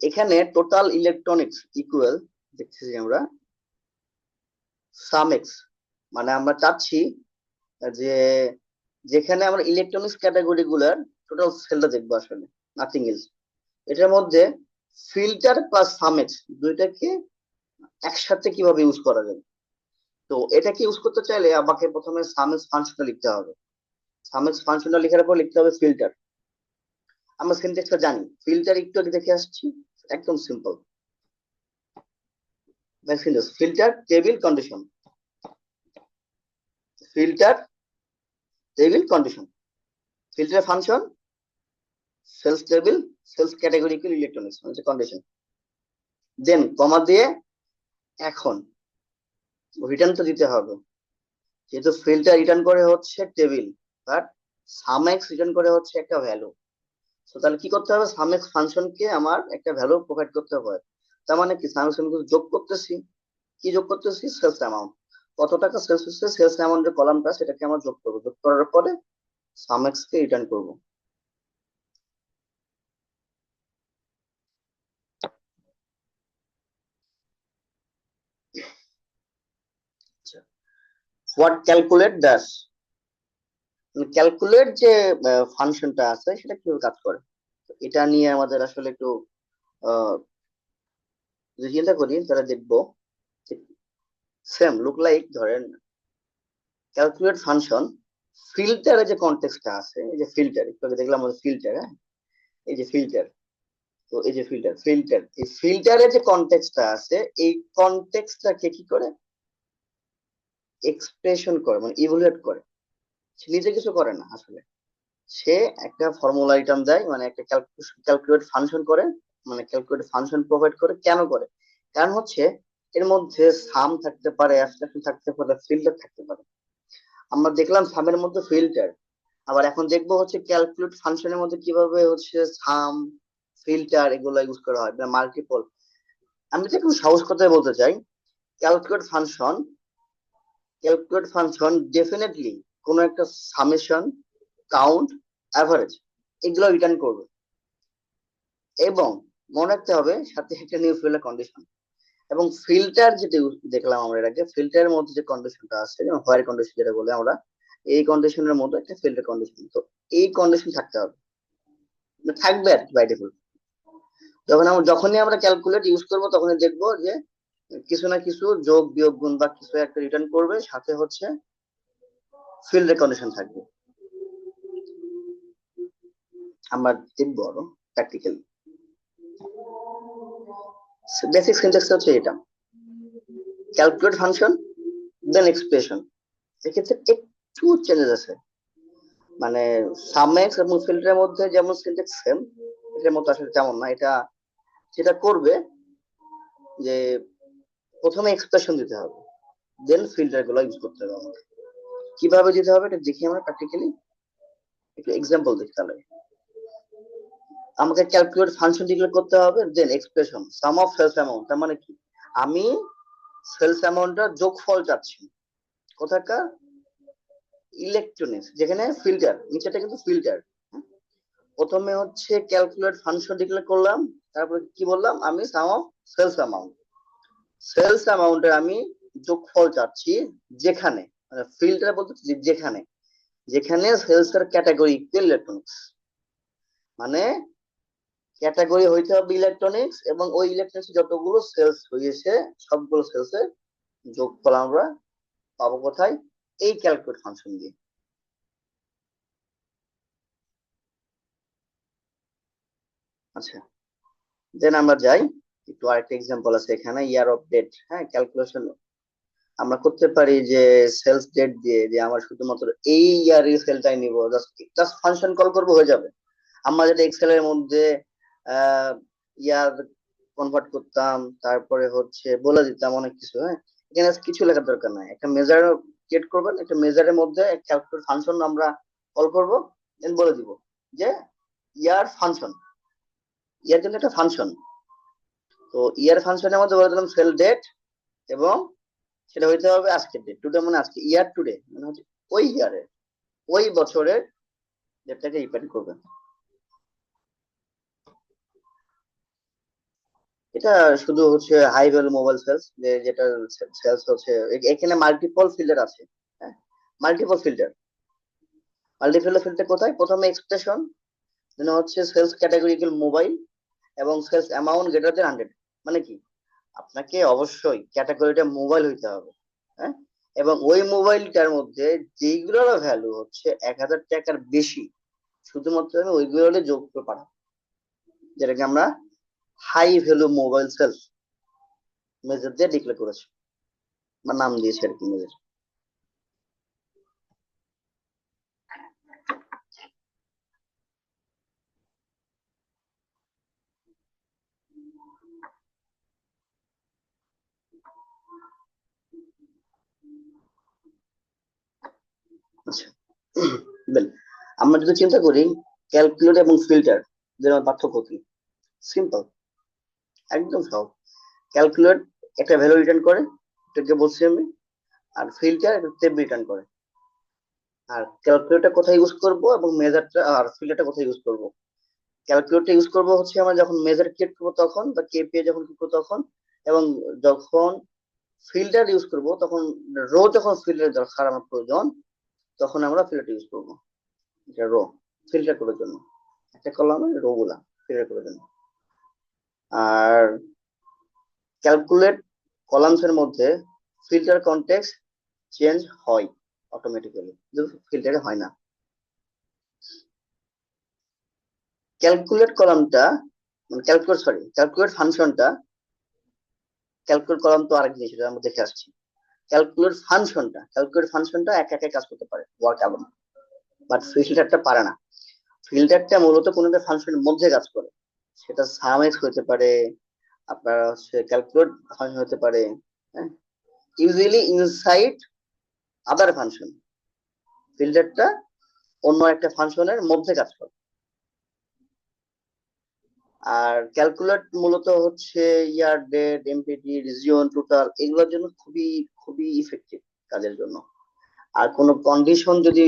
এখানে টোটাল ইলেকট্রনিক্স ইকুয়াল দেখতেছি আমরা সাম এক্স, মানে আমরা চাচ্ছি যে যেখানে আমরা ইলেকট্রনিক্স ক্যাটাগরি গুলার টোটাল সেলটা দেখবো আসলে, নাথিং এলস। এটার মধ্যে ফিল্টার প্লাস সাম এক্স দুইটাকে একসাথে কিভাবে ইউজ করা যায়। তো এটাকে ইউজ করতে চাইলে আমাকে প্রথমে সাম এক্স ফাংশনটা লিখতে হবে। সাম এক্স ফাংশনটা লেখার পর লিখতে হবে ফিল্টার। আমরা সিনট্যাক্সটা জানি, ফিল্টার একটু আগে দেখে আসছি, একদম simple. Filter table condition, filter table condition, filter function sales table, sales category electronics মানে কন্ডিশন, দেন কমা দিয়ে এখন রিটার্ন তো দিতে হবে। যেহেতু ফিল্টার রিটার্ন করে হচ্ছে টেবিল, বাট সামেক্স রিটার্ন করে হচ্ছে একটা ভ্যালু। তো তাহলে কি করতে হবে, সামেক্স ফাংশনকে আমার একটা ভ্যালু প্রোভাইড করতে হবে। তার মানে কি, সামেক্স আমি যোগ করতেছি, কি যোগ করতেছি, সেলস অ্যামাউন্ট, কত টাকা সেলস হচ্ছে, সেলস অ্যামাউন্টের কলামটা সেটাকে আমরা যোগ করবো, যোগ করার পরে সামেক্স কে রিটার্ন করবো। হোয়াট ক্যালকুলেট দাস, ক্যালকুলেট যে ফাংশনটা আছে সেটা কিভাবে কাজ করে, এটা নিয়ে আমাদের আসলে একটু আহ, যদি চিন্তা করি তাহলে দেখবো সেম লুক লাইক, ধরেন ক্যালকুলেট ফাংশন, ফিল্টারে যে কনটেক্সটটা আছে, এই যে ফিল্টার একটু আগে দেখলাম আমাদের ফিল্টার, হ্যাঁ এই যে ফিল্টার, তো এই যে ফিল্টার এই ফিল্টারে যে কনটেক্সটটা আছে, এই কনটেক্সটটাকে কি করে এক্সপ্রেশন করে, মানে ইভালুয়েট করে। সে নিজে কিছু করে না আসলে, সে একটা ফর্মুলা রিটার্ন দেয়, মানে একটা ক্যালকুলেট ফাংশন করে, মানে ক্যালকুলেট ফাংশন প্রোভাইড করে। কেন করে, কারণ হচ্ছে এর মধ্যে সাম থাকতে পারে, অ্যাবস্ট্রাকশন থাকতে পারে, ফিল্টার থাকতে পারে। আমরা দেখলাম সামের মধ্যে ফিল্টার, আবার এখন দেখবো হচ্ছে ক্যালকুলেট ফাংশনের মধ্যে কিভাবে হচ্ছে সাম ফিল্টার এগুলো ইউজ করা হয়, মাল্টিপল। আমি তো একটু সহজ কথায় বলতে চাই, calculate function calculate function definitely কোনো একটা সামেশন, কাউন্ট, অ্যাভারেজ এগুলো রিটার্ন করবে। এবং মনে রাখতে হবে সাথে একটা নিউ ফিল্টার কন্ডিশন। এবং ফিল্টার যেটা দেখলাম আমরা এর আগে, ফিল্টারের মধ্যে যে কন্ডিশনটা আছে, যেমন হোয়াইট কন্ডিশন যেটা বলে আমরা, এই কন্ডিশনের মধ্যে একটা ফিল্টার কন্ডিশন, তো এই কন্ডিশন থাকতে হবে, মানে থাকবে আর কি বাই ডিফল্ট। যখনই আমরা ক্যালকুলেট ইউজ করব তখনই দেখবো যে কিছু না কিছু যোগ বিয়োগ গুণ বা কিছু একটা রিটার্ন করবে, সাথে হচ্ছে ফিল্টার কন্ডিশন থাকবে। আমরা দেখবো আরো প্র্যাকটিক্যালি। বেসিক সিনট্যাক্স হচ্ছে এটা, ক্যালকুলেট ফাংশন দেন এক্সপ্রেশন। এক্ষেত্রে একটু চেঞ্জেস আছে, মানে সামএক্স এবং ফিল্টারের মধ্যে যেমন সিনট্যাক্স সেম, এটার মতো আসলে তেমন না। এটা যেটা করবে যে প্রথমে এক্সপ্রেশন দিতে হবে, দেন ফিল্টার গুলো ইউজ করতে হবে আমাকে। কিভাবে দিতে হবে এটা দেখি আমরা প্র্যাকটিক্যালি, একটু এক্সাম্পল দেখি তাহলে। আমাকে ক্যালকুলেট ফাংশন ডিক্লেয়ার করতে হবে, then expression sum of sales amount. তার মানে কি, আমি সেলস অ্যামাউন্টটা যোগফল চাচ্ছি কোথাকার, ইলেকট্রনিক্স যেখানে ফিল্টার, নিচেটা কিন্তু ফিল্টার। প্রথমে হচ্ছে ক্যালকুলেট ফাংশন ডিক্লেয়ার করলাম, তারপরে কি বললাম, আমি সাম অফ সেলস অ্যামাউন্ট, সেলস অ্যামাউন্টের আমি যোগফল চাচ্ছি যেখানে, মানে ফিল্টার বলতে যেখানে, যেখানে সেলস এর ক্যাটাগরি ইলেকট্রনিক্স, মানে ক্যাটাগরি হইতে হবে ইলেকট্রনিক্স, এবং ওই ইলেকট্রনিক্স যতগুলো সেলস হয়েছে সবগুলো সেলস এর যোগফল আমরা পাবো কোথায়, এই ক্যালকুলেট ফাংশন দিয়ে। আচ্ছা, দেন আমরা যাই একটু, আরেকটা এক্সাম্পল আছে এখানে, ইয়ার অফ ডেট। হ্যাঁ, ক্যালকুলেশন আমরা করতে পারি যে সেলস ডেট দিয়ে, যে আমার শুধুমাত্র এই ইয়ার এই সেলটাই নিব, জাস্ট জাস্ট ফাংশন কল করবো হয়ে যাবে। আমরা যেটা এক্সেল এর মধ্যে আহ ইয়ার কনভার্ট করতাম, তারপরে হচ্ছে বলে দিতাম অনেক কিছু। হ্যাঁ, এখানে কিছু লেখার দরকার নাই, একটা মেজার ক্রিয়েট করবেন, একটা মেজারের মধ্যে ক্যালকুলেট ফাংশন আমরা কল করব, দেন বলে দিব যে ইয়ার ফাংশন, ইয়ার জন্য একটা ফাংশন। তো ইয়ার ফাংশনের মধ্যে বলে দিলাম সেল ডেট, এবং সেটা হইতে হবে আজকের ডেট, টুডে মানে আজকে, ইয়ার টুডে মানে হচ্ছে ওই ইয়ারের, ওই বছরের ডেটটাকে রিপেন্ড করবে। এটা শুধু হচ্ছে হাই ভ্যালু মোবাইল সেলস, যে যেটা সেলস হচ্ছে এখানে মাল্টিপল ফিল্টার আছে। হ্যাঁ, মাল্টিপল ফিল্টার, মাল্টিপল ফিল্টার কোথায়, প্রথমে এক্সপ্রেশন, দেন হচ্ছে সেলস ক্যাটাগরি মোবাইল, এবং সেলস অ্যামাউন্ট গ্রেটার দেন 100। মানে কি, আপনাকে অবশ্যই ক্যাটাগরিটা মোবাইল হইতে হবে। হ্যাঁ, এবং ওই মোবাইলটার মধ্যে যেইগুলোর ভ্যালু হচ্ছে 1000 টাকার বেশি, শুধুমাত্র আমি ওইগুলো যোগ করে পাঠাবো, যেটাকে আমরা high value mobile sales measure দিয়ে ডিক্লেয়ার করেছি, বা নাম দিয়েছি আর কি মেজার। আচ্ছা, বেল, আমরা যদি চিন্তা করি ক্যালকুলেট এবং ফিল্টার এদের পার্থক্য কি, সিম্পল, একদম সহজ। ক্যালকুলেট একটা ভ্যালু রিটার্ন করে, এটাকে বলছি আমি, আর ফিল্টার একটা টেবিল রিটার্ন করে। আর ক্যালকুলেটর কোথায় ইউজ করব এবং মেজারটা, আর ফিল্টারটা কোথায় ইউজ করব, ক্যালকুলেটর ইউজ করব হচ্ছে আমরা যখন মেজার ক্রিয়েট করবো তখন, বা কেপিআই যখন করবো তখন, এবং যখন ফিল্টার ইউজ করব তখন, রো যখন ফিল্টার দরকার আমার প্রয়োজন, তখন আমরা ফিল্টার ইউজ করব। এটা রো ফিল্টার করার জন্য, একটা কলামে রো গুলা ফিল্টার করার জন্য। আর ক্যালকুলেট কলামস এর মধ্যে ফিল্টার কনটেক্সট চেঞ্জ হয় অটোমেটিক্যালি, কিন্তু ফিল্টারে হয় না। ক্যালকুলেট কলামটা, মানে ক্যালকুলেট, সরি, ক্যালকুলেট ফাংশনটা, ক্যালকুলেট কলাম তো আরেক জিনিস, এটা আমরা দেখে আসছি। ক্যালকুলেট ফাংশনটা একা একা কাজ করতে পারে, ওয়ার্ক অ্যালোন, বাট ফিল্টারটা পারে না। ফিল্টারটা মূলত কোনো একটা ফাংশনের মধ্যে কাজ করে, সেটা সাম এক্স হতে পারে, আপনার হচ্ছে ক্যালকুলেট ফাংশন হতে পারে। হ্যাঁ, ইউজুয়ালি ইনসাইড আদার ফাংশন, ফিল্টারটা অন্য একটা ফাংশনের মধ্যে কাজ করে। আর ক্যালকুলেট মূলত হচ্ছে year date, MPT, region, total, এগুলোর জন্য খুবই খুবই ইফেক্টিভ কাজের জন্য। আর কোনো কন্ডিশন যদি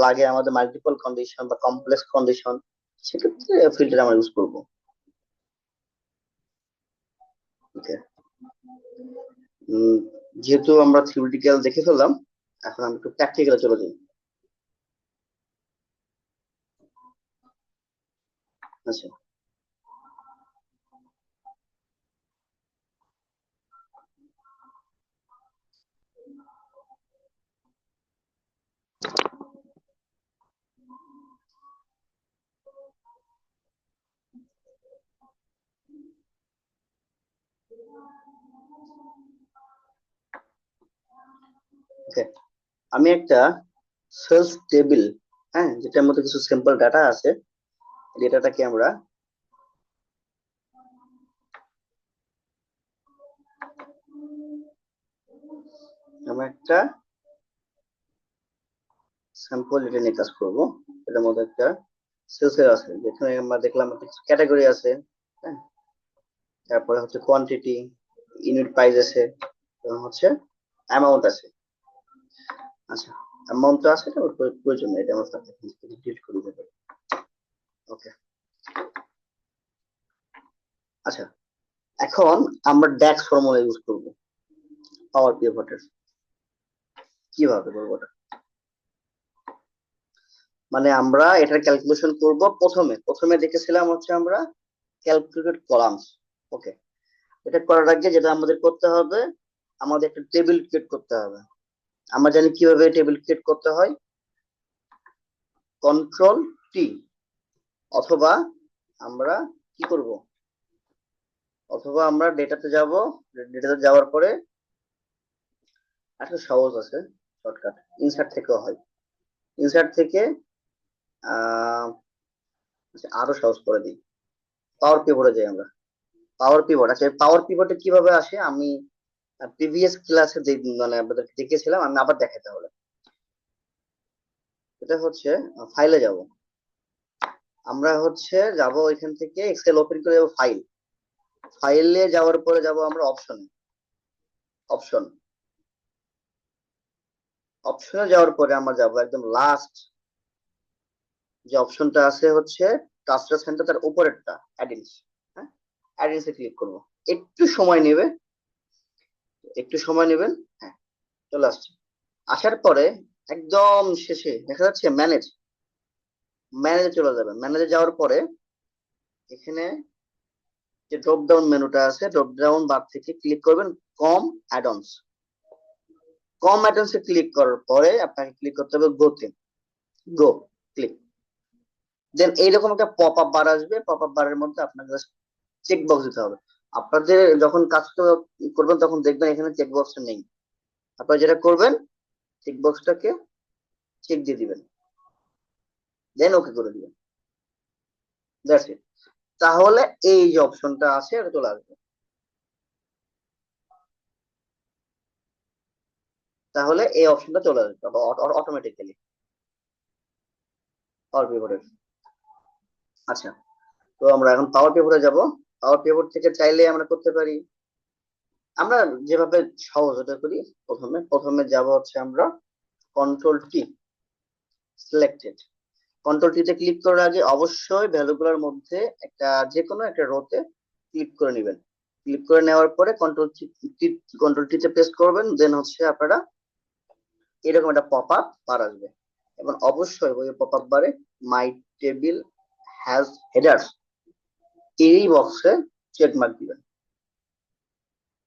লাগে আমাদের, মাল্টিপল কন্ডিশন বা কমপ্লেক্স কন্ডিশন, সেক্ষেত্রে ফিল্টার আমরা ইউজ করবো। ওকে, যেহেতু আমরা থিওরিটিক্যাল দেখে ফেললাম, এখন আমরা একটু প্র্যাকটিক্যালে চলে যাই। আচ্ছা, ওকে, আমি একটা সেলস টেবিল, হ্যাঁ, যেটার মধ্যে কিছু সিম্পল ডাটা আছে, ডেটাটাকে আমরা একটা স্যাম্পল ডেটা নিয়ে কাজ করবো। এটার মধ্যে একটা সেলস এর আছে, যেখানে আমরা দেখলাম একটা ক্যাটাগরি আছে, হ্যাঁ, তারপরে হচ্ছে কোয়ান্টিটি, ইউনিট প্রাইস আছে, এবং হচ্ছে অ্যামাউন্ট আছে। আচ্ছা, অ্যামাউন্ট তো আছে, এটা ওর প্রয়োজন নেই, এটা আমরা ডিলিট করে দেবো। ওকে, আচ্ছা, এখন আমরা ড্যাক্স ফর্মুলা ইউজ করব পাওয়ার পিভটের। কিভাবে করবো ওটা? মানে আমরা এটার ক্যালকুলেশন করব। প্রথমে প্রথমে দেখেছিলাম হচ্ছে আমরা ক্যালকুলেটেড কলামস। ওকে, এটা করার আগে যেটা আমাদের করতে হবে, আমাদের একটা টেবিল ক্রিয়েট করতে হবে। আমরা জানি কিভাবে টেবিল ক্রিয়েট করতে হয়, কন্ট্রোল টি, অথবা আমরা কি করব, অথবা আমরা ডেটাতে যাব, ডেটাতে যাওয়ার পরে একটা সহজ আছে শর্টকাট, ইনসার্ট থেকেও হয়। ইনসার্ট থেকে আহ আরো সহজ করে দিই, পাওয়ার পিভটে যাই আমরা। পাওয়ার পিভট, আচ্ছা, পাওয়ার পিভটে কিভাবে আসে আমি প্রিভিয়াস ক্লাসে মানে আপনাদেরকে দেখিয়েছিলাম, আমি আবার দেখাতে হবে। এটা হচ্ছে ফাইলে যাব, আমরা হচ্ছে যাব এখান থেকে এক্সেল ওপেন করে যাব, ফাইল, ফাইলে যাওয়ার পরে যাব আমরা অপশনে, অপশন, অপশনে যাওয়ার পরে আমরা যাব একদম লাস্ট যে অপশনটা আছে হচ্ছে টাস্টার সেন্টার, তার উপরেরটা অ্যাডিনস, হ্যাঁ, অ্যাডিনসে ক্লিক করব। একটু সময় নেবে, একটু সময় নেবেন, হ্যাঁ, চলে আসছে। আসার পরে একদম শেষে দেখা যাচ্ছে ম্যানেজ, ম্যানেজে চলে যাবেন। ম্যানেজে যাওয়ার পরে এখানে যে ড্রপ ডাউন মেনুটা আছে, ড্রপ ডাউন বার থেকে ক্লিক করবেন কম অ্যাডন্স। কম অ্যাডন্স এ ক্লিক করার পরে আপনাকে ক্লিক করতে হবে গোতে, গো, ক্লিক। দেন এইরকম একটা পপ আপ বার আসবে, পপ আপ বারের মধ্যে আপনাকে চেক বক্স দিতে হবে। আপনাদের যখন কাজ করবেন তখন দেখবেন এখানে চেক বক্সটা নেই। আপনারা যেটা করবেন, চেক বক্সটাকে চেক দিয়ে দিবেন, দেন ওকে করে দিবেন, দ্যাটস ইট। তাহলে এই যে অপশনটা আছে এটা চলে আসবে। তাহলে এই অপশনটা চলে আসবে অটোমেটিক্যালি পাওয়ার পিভটের। আচ্ছা, তো আমরা এখন পাওয়ার পিভটে যাব। পাওয়ার পিভট থেকে চাইলে আমরা করতে পারি, আমরা যেভাবে সহজ এটা করি, প্রথমে প্রথমে যাব হচ্ছে আমরা control T, selected. Control T তে ক্লিক করার আগে অবশ্যই ভ্যালুগুলোর মধ্যে একটা যে কোনো একটা রোতে ক্লিক করে নেবেন। ক্লিক করে নেওয়ার পরে কন্ট্রোল টি তে প্রেস করবেন, দেন হচ্ছে আপনারা এরকম একটা পপ আপ বার আসবে, এবং অবশ্যই ওই পপ আপ বারে মাই টেবিল হ্যাজ হেডার্স এই বক্সে চেক মার্ক দিবেন।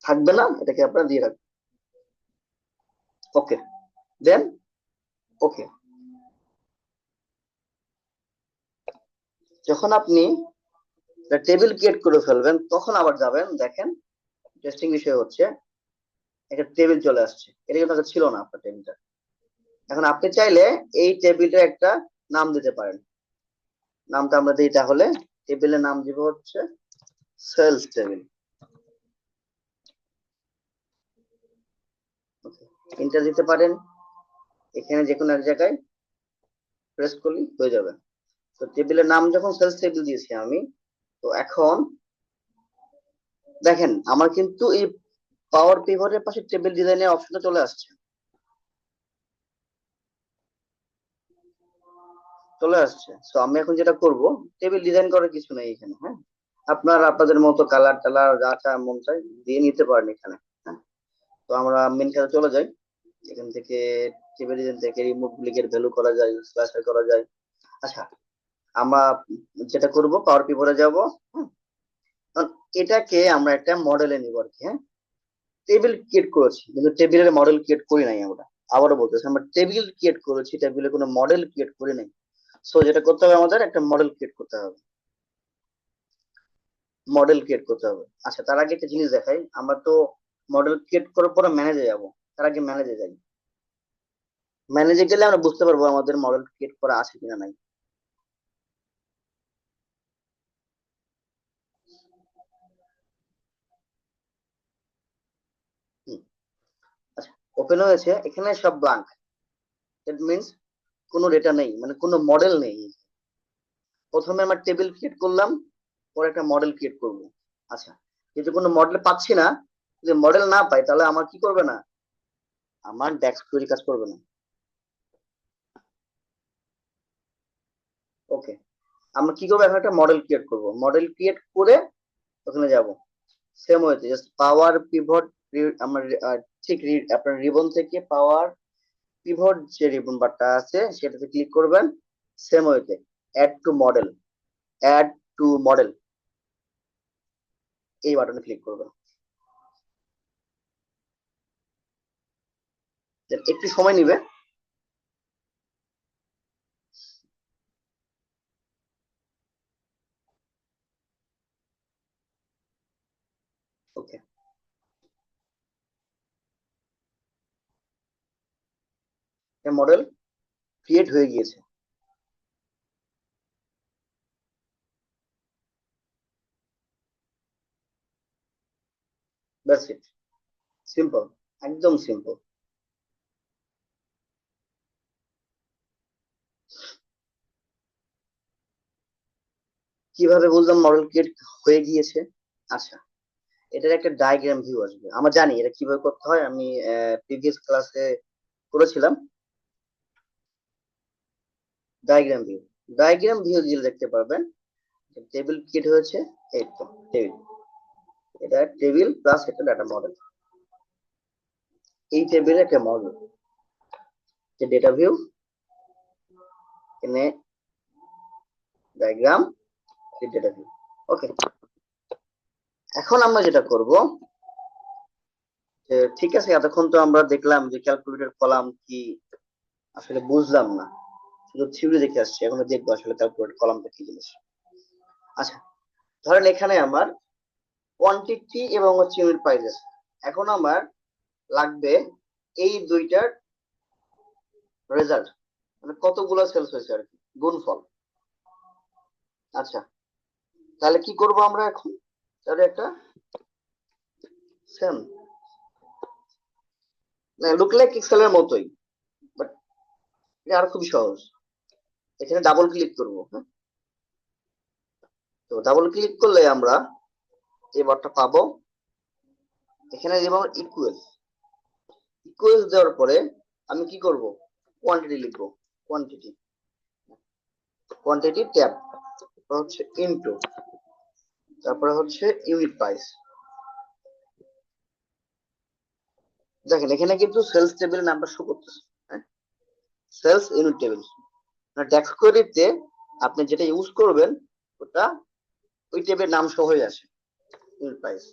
থাকবে না, এটাকে আপনারা দিয়ে রাখবেন। ওকে, দেন ওকে। যখন আপনি টেবিল ক্রিয়েট করে ফেলবেন তখন আবার যাবেন, দেখেন টেস্টিং বিষয় হচ্ছে একটা টেবিল চলে আসছে, এটা কিন্তু আগে ছিল না আপনার টেবিলটা। এখন আপনি চাইলে এই টেবিলটা একটা নাম দিতে পারেন। নামটা আমরা দিই, তাহলে টেবিলের নাম দিব হচ্ছে সেলস টেবিল। এন্টার দিতে পারেন, এখানে যে কোনো এক জায়গায় প্রেস করলেই হয়ে যাবে। তো টেবিলের নাম যখন সেলস টেবিল দিয়েছি আমি, তো এখন দেখেন আমার কিন্তু এই পাওয়ার পিভটের পাশে টেবিল ডিজাইনের অপশনটা চলে আসছে, চলে আসছে। তো আমি এখন যেটা করব, টেবিল ডিজাইন করার কিছু নেই এখানে, হ্যাঁ, আপনার আপনাদের মতো কালার টালার যা চা মন চাই দিয়ে নিতে পারেন এখানে, হ্যাঁ। তো আমরা মেন কাজে চলে যাই, এখান থেকে টেবিল ডিজাইন থেকে রিমুভ লিগের ভ্যালু করা যায়, স্ল্যাশার করা যায়। আচ্ছা, আমরা যেটা করব পাওয়ার পিভটে যাব, হ্যাঁ, কারণ এটাকে আমরা একটা মডেলে নিব আর কি, হ্যাঁ। টেবিল ক্রিয়েট করেছি কিন্তু টেবিলের মডেল ক্রিয়েট করি নাই আমরা। আবারও বলতেছি, আমরা টেবিল ক্রিয়েট করেছি, টেবিলে কোনো মডেল ক্রিয়েট করি নাই। সো যেটা করতে হবে, আমাদের একটা মডেল ক্রিয়েট করতে হবে। মডেল ক্রিয়েট করতে হবে। আচ্ছা, তার আগে একটা জিনিস দেখাই। আমরা তো মডেল ক্রিয়েট করার পরে ম্যানেজে যাব, তার আগে ম্যানেজে যাই। ম্যানেজে গেলে আমরা বুঝতে পারবো আমাদের মডেল ক্রিয়েট করা আছে কিনা নাই। হুম, আচ্ছা, ওপেন হয়েছে, এখানে সব ব্লাঙ্ক। দ্যাট মিনস কোনো ডেটা নেই, মানে কোনো মডেল নেই। প্রথমে আমরা টেবিল ক্রিয়েট করলাম, পরে একটা মডেল ক্রিয়েট করব। আচ্ছা, কিন্তু কোনো মডেল পাচ্ছি না। যদি মডেল না পাই তাহলে আমার কি করবে না, আমার ডেস্ক তৈরি কাজ করবে না। ওকে, আমরা কি করবো, এখন একটা মডেল ক্রিয়েট করব। মডেল ক্রিয়েট করে ওখানে যাব, সেম ওয়েতে জাস্ট পাওয়ার পিভট। আমার ঠিক আপনার রিবন থেকে পাওয়ার পিভট যে রিবন বারটা আছে সেটাতে ক্লিক করবেন। সেম ওয়েতে add to model, add to model, এই বাটনে ক্লিক করবেন। Then একটু সময় নিবে। ওকে, মডেল ক্রিয়েট হয়ে গিয়েছে। দ্যাটস ইট, সিম্পল, একদম সিম্পল। কিভাবে বুঝলাম মডেল ক্রিয়েট হয়ে গিয়েছে? আচ্ছা, এটার একটা ডায়াগ্রাম ভিউ আসবে। আমরা জানি এটা কিভাবে করতে হয়, আমি প্রিভিয়াস ক্লাসে করেছিলাম। ডায়াগ্রাম ভিউ, ডায়াগ্রাম ভিউ দিলে দেখতে পারবেন টেবিল ক্রিয়েট হয়েছে। এই তো টেবিল, এটা টেবিল প্লাস একটা ডাটা মডেল। এই টেবিলের একটা মডেল, যে ডেটা ভিউ, এখানে ডায়াগ্রাম, ডেটা ভিউ। ওকে, এখন আমরা যেটা করব, ঠিক আছে, এতক্ষণ তো আমরা দেখলাম যে ক্যালকুলেটর কলাম কি, আসলে বুঝলাম না, শুধু থিওরি দেখে আসছি। এখন দেখবো আসলে ক্যালকুলেটর কলামটা কি জিনিস। আচ্ছা, ধরেন এখানে আমার কোয়ান্টিটি এবং হচ্ছে ইউনিট প্রাইস আছে। এখন আমার লাগবে এই দুইটার রেজাল্ট, মানে কতগুলো সেলস হয়েছে আর কি, গুণফল। আচ্ছা, তাহলে কি করব আমরা এখন, তাহলে একটা সেম লুক লাইক এক্সেলের মতোই, বাট এটা আরো খুবই সহজ। এখানে ডাবল ক্লিক করব। হ্যাঁ, তো ডাবল ক্লিক করলে আমরা এই বারটা পাবো। এখানে যেমন ইকুয়াল, ইকুয়াল দেওয়ার পরে আমি কি করব, কোয়ান্টিটি লিখবো। কোয়ান্টিটি, কোয়ান্টিটি ট্যাব, হচ্ছে ইনটু, তারপরে হচ্ছে ইউনিট প্রাইস। দেখেন এখানে কিন্তু সেলস টেবিলের নামটা শো করতেছে। হ্যাঁ, সেলস ইউনিট টেবিল, মানে ডেস্ক কোয়েরিতে আপনি যেটা ইউজ করবেন ওটা ওই টেবিলের নাম সহ হয়ে আসে, ইউনিট প্রাইস।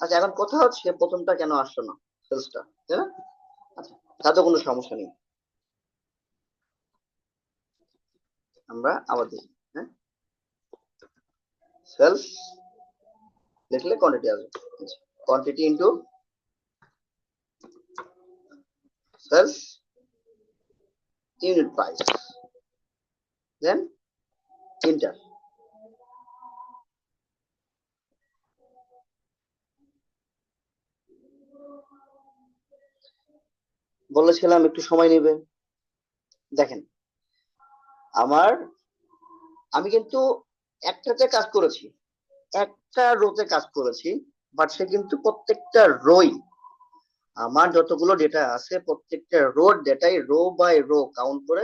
আচ্ছা, এখন কথা হচ্ছে প্রথমটা কেন আসলো না, সেলসটা, তাই না? আচ্ছা, তাতে কোনো সমস্যা নেই, আমরা আবার দেখি। হ্যাঁ, সেলস লিখলে কোয়ান্টিটি আসবে। Quantity into sales unit price, then enter. বলেছিলাম একটু সময় নেবে। দেখেন আমার, আমি কিন্তু একটাতে কাজ করেছি, একটা রোতে কাজ করেছি, বাট সে কিন্তু প্রত্যেকটা রোই, আমার যতগুলো ডেটা আছে প্রত্যেকটা রো ডেটাই রো বাই রো কাউন্ট করে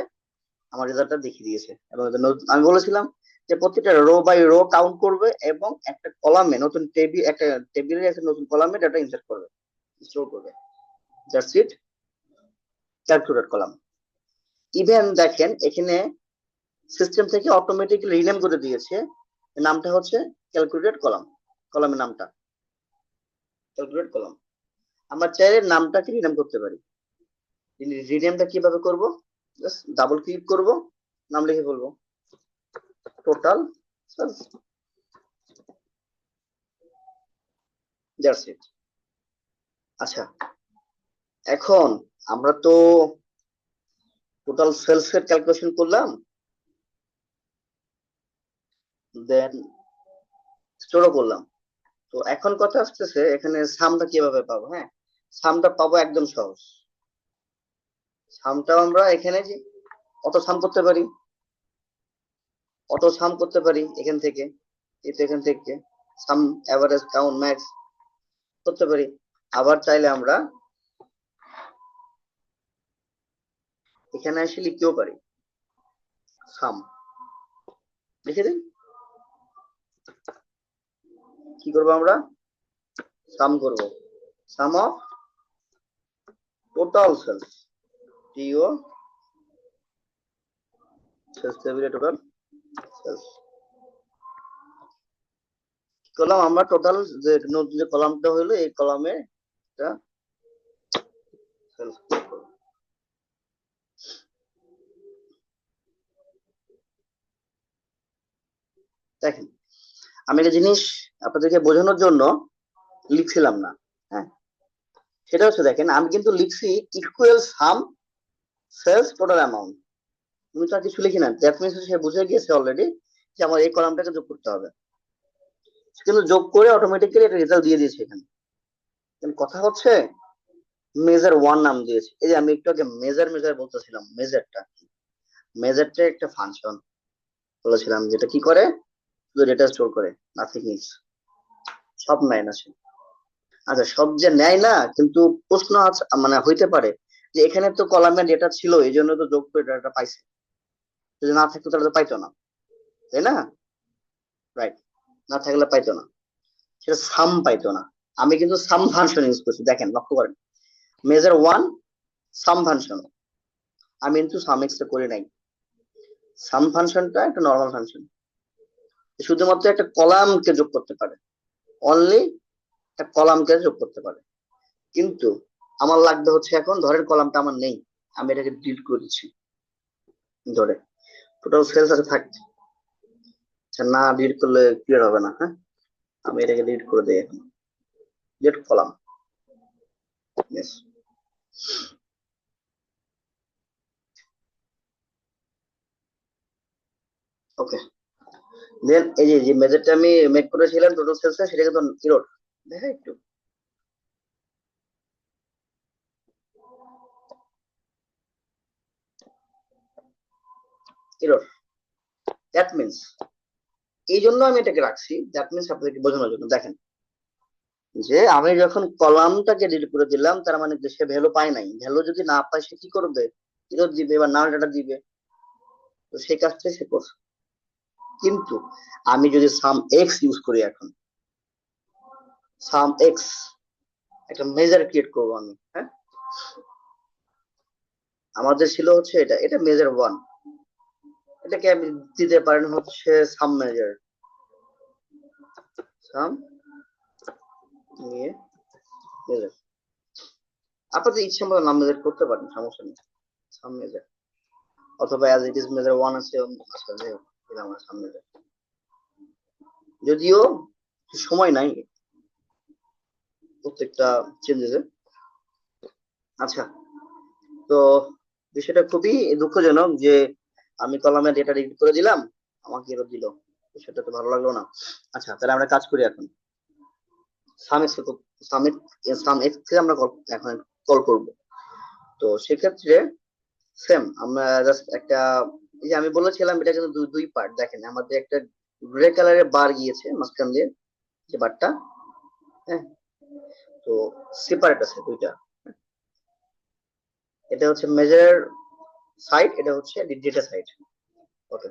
আমার রেজাল্টটা দেখিয়ে দিয়েছে। এবং আমি বলেছিলাম যে প্রত্যেকটা রো বাই রো কাউন্ট করবে এবং একটা কলামে নতুন টেবিল, একটা টেবিলের একটা নতুন কলামে ডাটা ইনসার্ট করবে, স্টোর করবে। That's it, calculator column. Even দেখেন এখানে সিস্টেম থেকে অটোমেটিক্যালি রিনেম করে দিয়েছে, নামটা হচ্ছে ক্যালকুলেটর কলাম, কলামের নামটা ক্যালকুলেট কলাম। আমরা চাইলে নামটাকে রিনেম করতে পারি। রিনেমটা কিভাবে করব, জাস্ট ডাবল ক্লিক করব, নাম লিখে বলবো টোটাল সেলস। That's it. আচ্ছা, এখন আমরা তো টোটাল সেলস এর ক্যালকুলেশন করলাম, দেন স্টোরও করলাম। তো এখন কথা আসতেছে এখানে সামটা কিভাবে পাবো। হ্যাঁ, সামটা পাবো একদম সহজ। সামটাও আমরা এখানে যে অটো সাম করতে পারি, এখান থেকে, এই তো এখান থেকে সাম এভারেজ কাউন্ট ম্যাক্স করতে পারি। আবার চাইলে আমরা এখানে এসে লিখতেও পারি সাম। লিখে দিন, কি করবো আমরা, সাম করব, সাম অফ টোটাল সেলস, টিও সেলস টেবিলে টোটাল সেলস করলাম আমরা। টোটাল যে নতুন যে কলামটা হইলো এই কলামে একটা সেলস। দেখেন, আমি একটা জিনিস আপনাদেরকে বোঝানোর জন্য লিখছিলাম না। হ্যাঁ, সেটা হচ্ছে দেখেন আমি কিন্তু লিখছি equal sum sales total amount. তুমি তো আর কিছু লিখি না, দ্যাট মিনস সে বুঝে গিয়েছে অলরেডি যে আমার এই কলামটাকে যোগ করতে হবে। কিন্তু যোগ করে অটোমেটিক্যালি একটা রেজাল্ট দিয়ে দিয়েছে এখানে। কথা হচ্ছে মেজার ওয়ান নাম দিয়েছে। এই যে আমি একটু আগে মেজার মেজার বলতেছিলাম, মেজারটা মেজারটা একটা ফাংশন বলেছিলাম যেটা কি করে, শুধু ডেটা স্টোর করে, নাথিং ইজ, সব নেয় না সে। আচ্ছা, সব যে নেয় না, কিন্তু প্রশ্ন আছে মানে হইতে পারে যে এখানে তো কলামে ডেটা ছিল এই জন্য তো যোগ করে ডেটা পাইছে, যদি না থাকতো তাহলে তো পাইতো না, তাই না? রাইট, না থাকলে পাইতো না, সেটা সাম পাইতো না। আমি কিন্তু সাম ফাংশন ইউজ করছি, দেখেন লক্ষ্য করেন, মেজার ওয়ান সাম ফাংশন, আমি কিন্তু সাম এক্স করি নাই। সাম ফাংশনটা একটা নর্মাল ফাংশন, শুধুমাত্র একটা কলামকে যোগ করতে পারে, অনলি একটা কলামকে যোগ করতে পারে। কিন্তু আমার লাগবে হচ্ছে এখন, ধরেন কলামটা আমার নেই, আমি এটাকে ডিলিট করে দিচ্ছি, ধরে টোটাল সেলস আছে থাক, না ডিলিট করলে ক্লিয়ার হবে না। হ্যাঁ, আমি এটাকে ডিলিট করে দিই এখন, ডিলিট কলাম, ইয়েস। ওকে, দেন এই যে মেজারটা আমি মেক করেছিলাম টোটাল সেলস, সেটা কিন্তু ইরোর, দেখা একটু ইরোর, দ্যাট মিনস, এই জন্য আমি এটাকে রাখছি, দ্যাট মিনস আপনাদেরকে বোঝানোর জন্য। দেখেন যে আমি যখন কলামটাকে ডিলিট করে দিলাম তার মানে যে সে ভ্যালু পায় নাই, ভ্যালু যদি না পায় সে কি করবে, ইরোর দিবে বা নাল ডাটা দিবে, তো সেই কাজটাই সে করছে। কিন্তু আমি যদি সাম এক্স ইউজ করি, এখন সাম এক্স একটা মেজার ক্রিয়েট করবো আমি। হ্যাঁ, আমাদের ছিল হচ্ছে এটা, এটা মেজার ওয়ান, এটাকে আমি দিতে পারেন হচ্ছে সাম মেজার, সাম নিয়ে মেজার, আপনাদের ইচ্ছা মতো নাম মেজার করতে পারেন, সমস্যা নেই, সাম মেজার, অথবা as it is measure one আছে, দিলাম সাম মেজার, যদিও সময় নাই প্রত্যেকটা চেঞ্জেসে। আচ্ছা, তো বিষয়টা খুবই দুঃখজনক যে আমি কলামে ডেটা ডিলিট করে দিলাম, আমাকে এরর দিল, বিষয়টা তো ভালো লাগলো না। আচ্ছা, তাহলে আমরা কাজ করি এখন, সাম এক্স, সাম এক্স কে আমরা এখন কল করব। তো সেক্ষেত্রে সেম আমরা জাস্ট একটা, এই যে আমি বলেছিলাম এটা কিন্তু দুই দুই পার্ট, দেখেন আমাদের একটা গ্রে কালারের বার গিয়েছে মাঝখান দিয়ে, যে বারটা, হ্যাঁ, তো সেপারেট আছে দুইটা, এটা হচ্ছে মেজার সাইড, এটা হচ্ছে ডেটা সাইড। ওকে,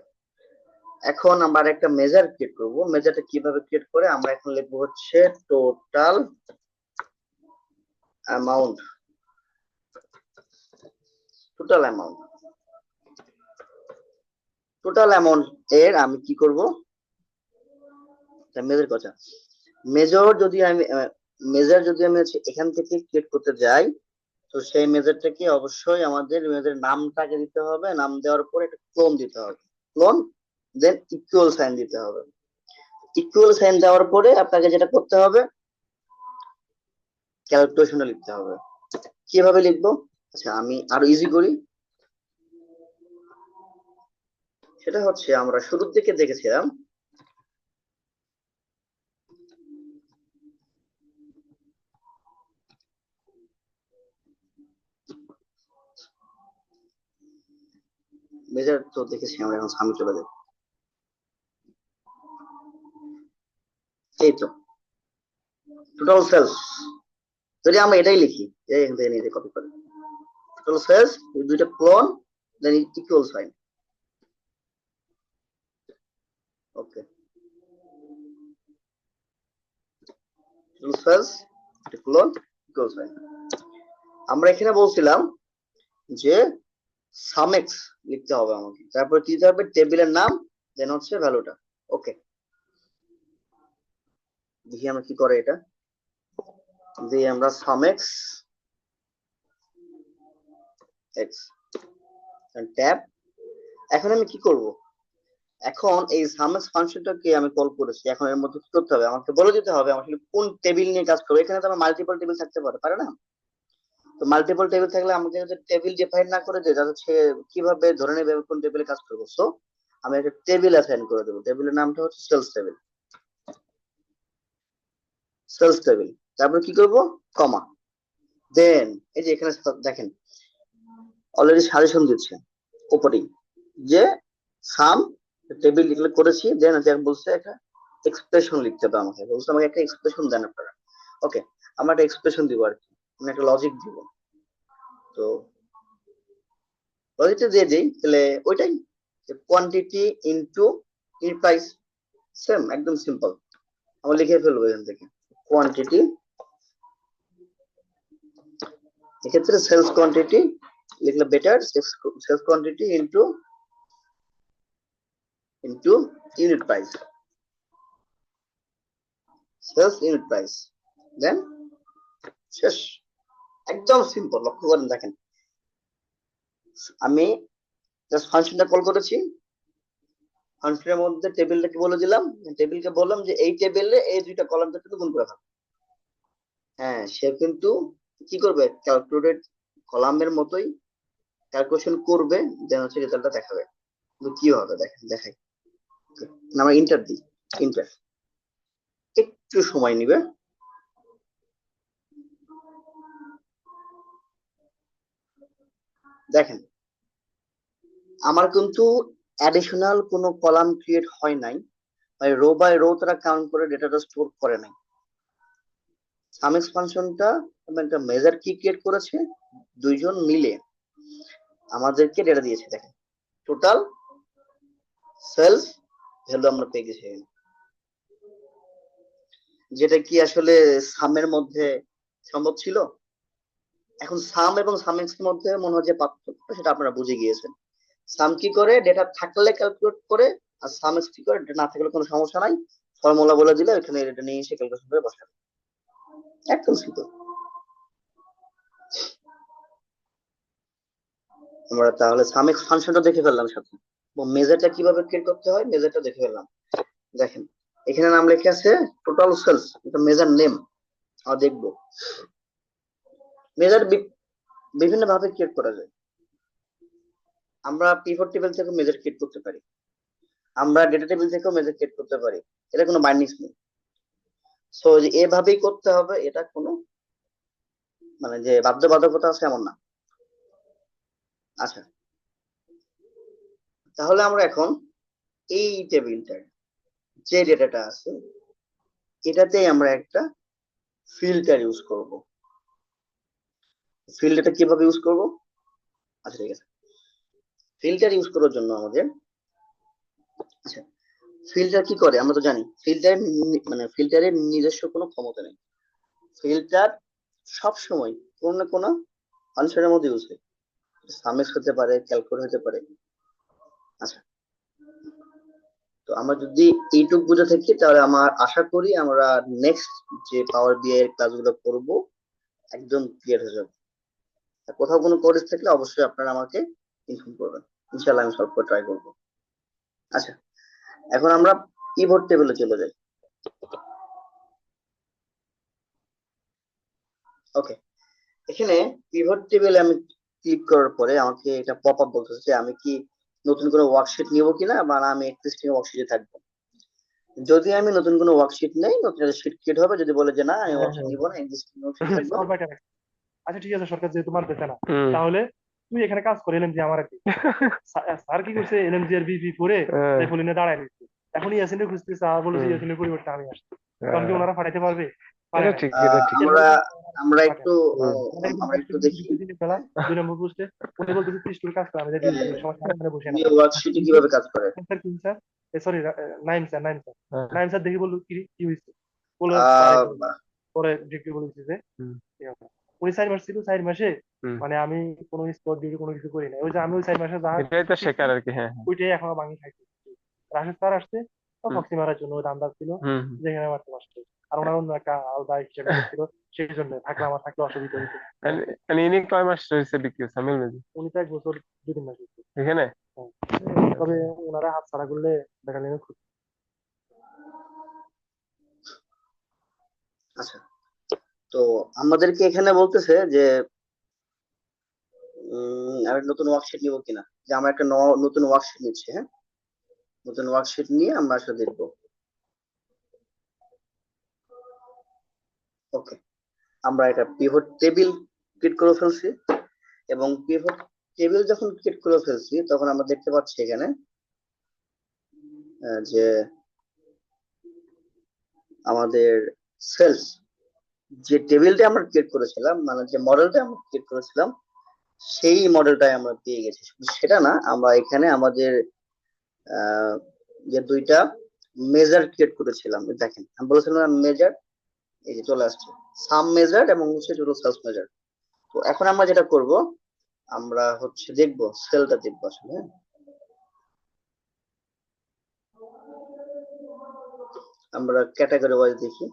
এখন আমরা একটা মেজার ক্রিয়েট করব। মেজারটা কিভাবে ক্রিয়েট করে, আমরা এখন লিখবো হচ্ছে total amount, total amount, total amount এর আমি কি করব, মেজার কথা, মেজর যদি আমি মেজার যদি আমি হচ্ছে এখান থেকে ক্রিয়েট করতে যাই, তো সেই মেজারটাকে অবশ্যই আমাদের মেজার নামটাকে দিতে হবে, নাম দেওয়ার পরে একটা ক্লোন দিতে হবে, ক্লোন, দেন ইকুয়াল সাইন দিতে হবে। ইকুয়াল সাইন দেওয়ার পরে আপনাকে যেটা করতে হবে, ক্যালকুলেশনে লিখতে হবে। কিভাবে লিখবো? আচ্ছা, আমি আরো ইজি করি। সেটা হচ্ছে আমরা শুরুর দিকে দেখেছিলাম মেজার, তো দেখেছি আমরা, এখন সামনে চলে যাই। এই তো টোটাল সেলস, যদি আমরা এটাই লিখি, এখান থেকে নিজে কপি করে টোটাল সেলস, দুইটা colon, then equal sign. Okay, total sales colon equal sign. আমরা এখানে বলছিলাম যে সামেক্স লিখতে হবে আমাকে, তারপর কি দিতে হবে? টেবিলের নাম, দেন হচ্ছে ভ্যালুটা। ওকে, দেখি আমরা কি করে এটা। দিয়ে আমরা সামেক্স এক্স ট্যাব। এখন আমি কি করব? এখন এই সামেক্স ফাংশনটাকে আমি কল করেছি, এখন এর মধ্যে কি করতে হবে? আমাকে বলে দিতে হবে আমি আসলে কোন টেবিল নিয়ে কাজ করবো। এখানে তো আমার মাল্টিপল টেবিল থাকতে পারে, পারে না? তো মাল্টিপল টেবিল থাকলে আমাকে যদি টেবিল ডিফাইন না করে দেয়, তাহলে সে কিভাবে ধরে নেবে কোন টেবিলে কাজ করবো? সো আমি একটা টেবিল অ্যাসাইন করে দেবো, টেবিলের নামটা হচ্ছে সেলস টেবিল। সেলস টেবিল, তারপর কি করব? কমা, দেন এই যে এখানে দেখেন অলরেডি সাজেশন দিচ্ছে উপরেই যে সাম টেবিল এগুলো করেছি, দেন বলছে একটা এক্সপ্রেশন লিখতে হবে আমাকে, বলছে আমাকে একটা এক্সপ্রেশন দেন আপনারা। ওকে, আমরা একটা এক্সপ্রেশন দিব আর কি, মানে একটা লজিক দিব। তো লজিকটা দিয়ে দিই, তাহলে ওইটাই, quantity into unit price, same একদম সিম্পল। আমরা লিখে ফেলবো এখান থেকে কোয়ান্টিটি, এক্ষেত্রে সেলস কোয়ান্টিটি লিখলে better, sales quantity into into unit price, sales unit price, then শেষ। একদম সিম্পল, লক্ষ্য করেন দেখেন, আমি জাস্ট ফাংশনটা কল করেছি, ফাংশনের মধ্যে টেবিলটাকে বলে দিলাম, টেবিলকে বললাম যে এই টেবিলে এই দুইটা কলাম থেকে গুণ করে ফেল। হ্যাঁ, সে কিন্তু কি করবে? ক্যালকুলেটেড কলামের মতোই ক্যালকুলেশন করবে, দেন হচ্ছে রেজাল্টটা দেখাবে। কিন্তু কি হবে দেখেন, দেখাই। আমরা ইন্টার দিই, ইন্টার, একটু সময় নিবে। দেখেন আমার কিন্তু অ্যাডিশনাল কোনো কলাম ক্রিয়েট হয় নাই, মানে রো বাই রো তারা কাউন্ট করে ডেটাটা স্টোর করে নাই। সাম এক্সপানশনটা একটা মেজার কি ক্রিয়েট করেছে, দুইজন মিলে আমাদেরকে ডেটা দিয়েছে। দেখেন টোটাল সেলস ভ্যালু আমরা পেয়ে গেছি, যেটা কি আসলে সামের মধ্যে সম্ভব ছিল। এখন সাম এবং সামেক্স এর মধ্যে মনে হয় যে পার্থক্য, সেটা আপনারা বুঝে গিয়েছেন। সাম কি করে? ডেটা থাকলে ক্যালকুলেট করে, আর সামেক্স কি করে? ডেটা না থাকলে কোনো সমস্যা নাই, ফর্মুলা বলে দিলে ওখানে এটা নিয়ে এসে ক্যালকুলেশন করে বসাবে, একদম সিম্পল। আমরা তাহলে সামেক্স ফাংশনটা দেখে ফেললাম সাথে, মেজারটা কিভাবে ক্রিয়েট করতে হয় মেজারটা দেখে ফেললাম। দেখেন এখানে নাম লেখা আছে টোটাল সেলস, এটা মেজার নেম। আমরা দেখবো মেজার বিভিন্ন ভাবে ক্রিয়েট করা যায়। আমরা পিভট টেবিল থেকে মেজার ক্রিয়েট করতে পারি, আমরা ডেটা টেবিল থেকেও মেজার ক্রিয়েট করতে পারি, এটা কোনো বাইন্ডিংস নেই। সো এভাবেই করতে হবে, এটা কোনো মানে যে বাধ্যবাধকতা আছে এমন না। আচ্ছা, তাহলে আমরা এখন এই টেবিলটার যে ডেটাটা আছে এটাতেই আমরা একটা ফিল্টার ইউজ করব। ফিল্টারটা কিভাবে ইউজ করব? আচ্ছা ঠিক আছে, ফিল্টার ইউজ করার জন্য আমাদের, আচ্ছা ফিল্টার কি করে আমরা তো জানি, ফিল্টার মানে ফিল্টারের নিজস্ব কোনো ক্ষমতা নেই। ফিল্টার সব সময় কোন না কোন ফাংশনের মধ্যে ইউজ হয়, সামেক্স হতে পারে, ক্যালকুলেট হতে পারে। আচ্ছা, তো আমরা যদি এইটুক বুঝে থাকি তাহলে আমার আশা করি আমরা নেক্সট যে পাওয়ার বিআই এর ক্লাসগুলো করব একদম ক্লিয়ার হয়ে যাবে। আর কোথাও কোনো কোর্স থাকলে অবশ্যই আপনারা আমাকে ইনফর্ম করবেন, ইনশাআল্লাহ আমি সলভ করে ট্রাই করব। আচ্ছা, এখন আমরা পিভট টেবিলে চলে যাই। ওকে, এখানে পিভট টেবিলে আমি ক্লিক করার পরে আমাকে এটা পপ আপ বলতেছে যে আমি কি নতুন কোনো ওয়ার্কশিট নিব কিনা, বা না আমি এক্সিস্টিং ওয়ার্কশিটে থাকবো। যদি আমি নতুন কোনো ওয়ার্কশিট নেই, নতুন একটা শিট ক্রিয়েট হবে। যদি বলে যে না আমি হ্যাঁ ওয়ার্কশিট হ্যাঁ নিব না, এক্সিস্টিং ওয়ার্কশিট থাকবো। সব বাইটা রাখছে। আচ্ছা ঠিক আছে, সরকার যেহেতু মানতেছে না, হুম। তাহলে তুই এখানে কাজ করে এলএমজি আমার আর কি। স্যার কি করছে, এলএমজি এর বিপি করে সাইফুলিনে দাঁড়ায় নিচ্ছে। এখন ইয়াসিনের খুঁজতে স্যার বলেছে হুম। ইয়াসিনের পরিবর্তে আমি আসছি। তখন কি ওনারা পাঠাইতে পারবে? পারে এটা না। ঠিক, এটা ঠিক। এরপরে আমরা আমরা পাঠায় একটু না। হুম। আমরা একটু দেখি। দিনের বেলা 2 নম্বর পোস্টে উনি বলতেছে 30 কাজ করে, আমি যাই আহ, সমস্যা নেই, এখানে বসে না। নিউ ওয়ার্কশিটে কিভাবে কাজ করে। স্যার কি স্যার, সরি নাইম স্যার হ্যাঁ। নাইম স্যার দেখি বললো কি কি হয়েছে, বললো স্যার আহ পরে ডিরেক্টর বলেছে যে হুম। এরকম। উনি 4 মাস ছিল, 4 মাসে হুম। মানে আমি কোনো স্পট ডিউটি কোনো কিছু করি না। ওই যে আমি ওই 4 মাসে যা এটাই তো শিখছি শেখার আর কি। হ্যাঁ হ্যাঁ। ওইটাই এখনো ভাঙি খাইছি। রাশেদ স্যার আসছে হুম। ফক্সি মারার জন্য, ওই আন্দাজ ছিল হুম হুম। যেখানে মারতে আসছে। আর ওনার অন্য একটা আলাদা হিসেবে ছিল, সেই জন্য থাকলে আমার থাকলে অসুবিধা হইতো। মানে ইনি কয় মাস রয়েছে বিক্রি সামিল মেজি উনি তো 1 বছর 2-3 মাস হয়েছে। এখানে? হ্যাঁ। তবে ওনারা হাত ছাড়া করলে দেখা নেই খুব। আচ্ছা, তো আমাদেরকে এখানে বলতেছে যে আমি নতুন ওয়ার্কশিট নিব কিনা, যে আমরা একটা নতুন ওয়ার্কশিট নিচ্ছি। হ্যাঁ, নতুন ওয়ার্কশিট নিয়ে আমরা আসলে দেখবো। ওকে, আমরা এটা পিভট টেবিল ক্রিয়েট করে ফেলছি, এবং পিভট টেবিল যখন ক্রিয়েট করে ফেলছি তখন আমরা দেখতে পাচ্ছি এখানে যে আমাদের সেলস, যে টেবিলটা আমরা ক্রিয়েট করেছিলাম, মানে যে মডেলটা আমরা ক্রিয়েট করেছিলাম, সেই মডেলটাই আমরা পেয়ে গেছি। শুধু সেটা না, আমরা এখানে আমাদের আহ, যে দুইটা মেজার ক্রিয়েট করেছিলাম, দেখেন আমি বলেছিলাম মেজার, এই যে চলে আসছে সাম মেজার এবং হচ্ছে টোটাল সেলস মেজার। তো এখন আমরা যেটা করব, আমরা হচ্ছে দেখবো সেলটা দেখবো আসলে। হ্যাঁ, আমরা ক্যাটাগরি ওয়াইজ দেখি,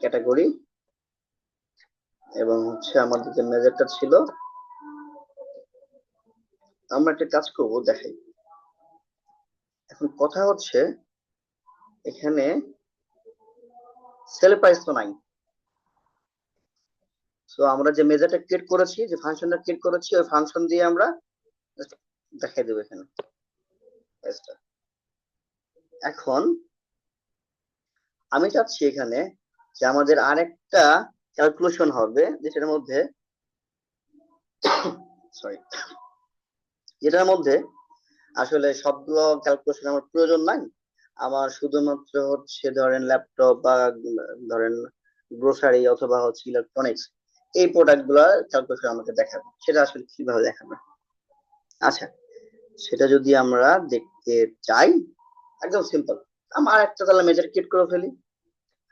ক্যাটাগরি, এবং হচ্ছে আমাদের যে মেজারটা ছিল, আমরা একটা কাজ করব দেখাই। এখন কথা হচ্ছে এখানে সেল প্রাইস তো নাই। সো আমরা যে মেজারটা ক্রিয়েট করেছি, যে ফাংশনটা ক্রিয়েট করেছি, ওই ফাংশন দিয়ে আমরা just দেখাই দেবো এখানে price-টা। এখন আমি চাচ্ছি এখানে যে আমাদের আরেকটা ক্যালকুলেশন হবে, যেটার মধ্যে সরি, যেটার মধ্যে আসলে সবগুলো ক্যালকুলেশন আমার প্রয়োজন নাই। আমার শুধুমাত্র হচ্ছে ধরেন ল্যাপটপ বা ধরেন গ্রোসারি অথবা হচ্ছে ইলেকট্রনিক্স, এই প্রোডাক্ট গুলার ক্যালকুলেশন আমাকে দেখাবে। সেটা আসলে কিভাবে দেখাবে? আচ্ছা, সেটা যদি আমরা দেখতে চাই, একদম সিম্পল, আমার একটা তাহলে মেজার ক্রিয়েট করে ফেলি।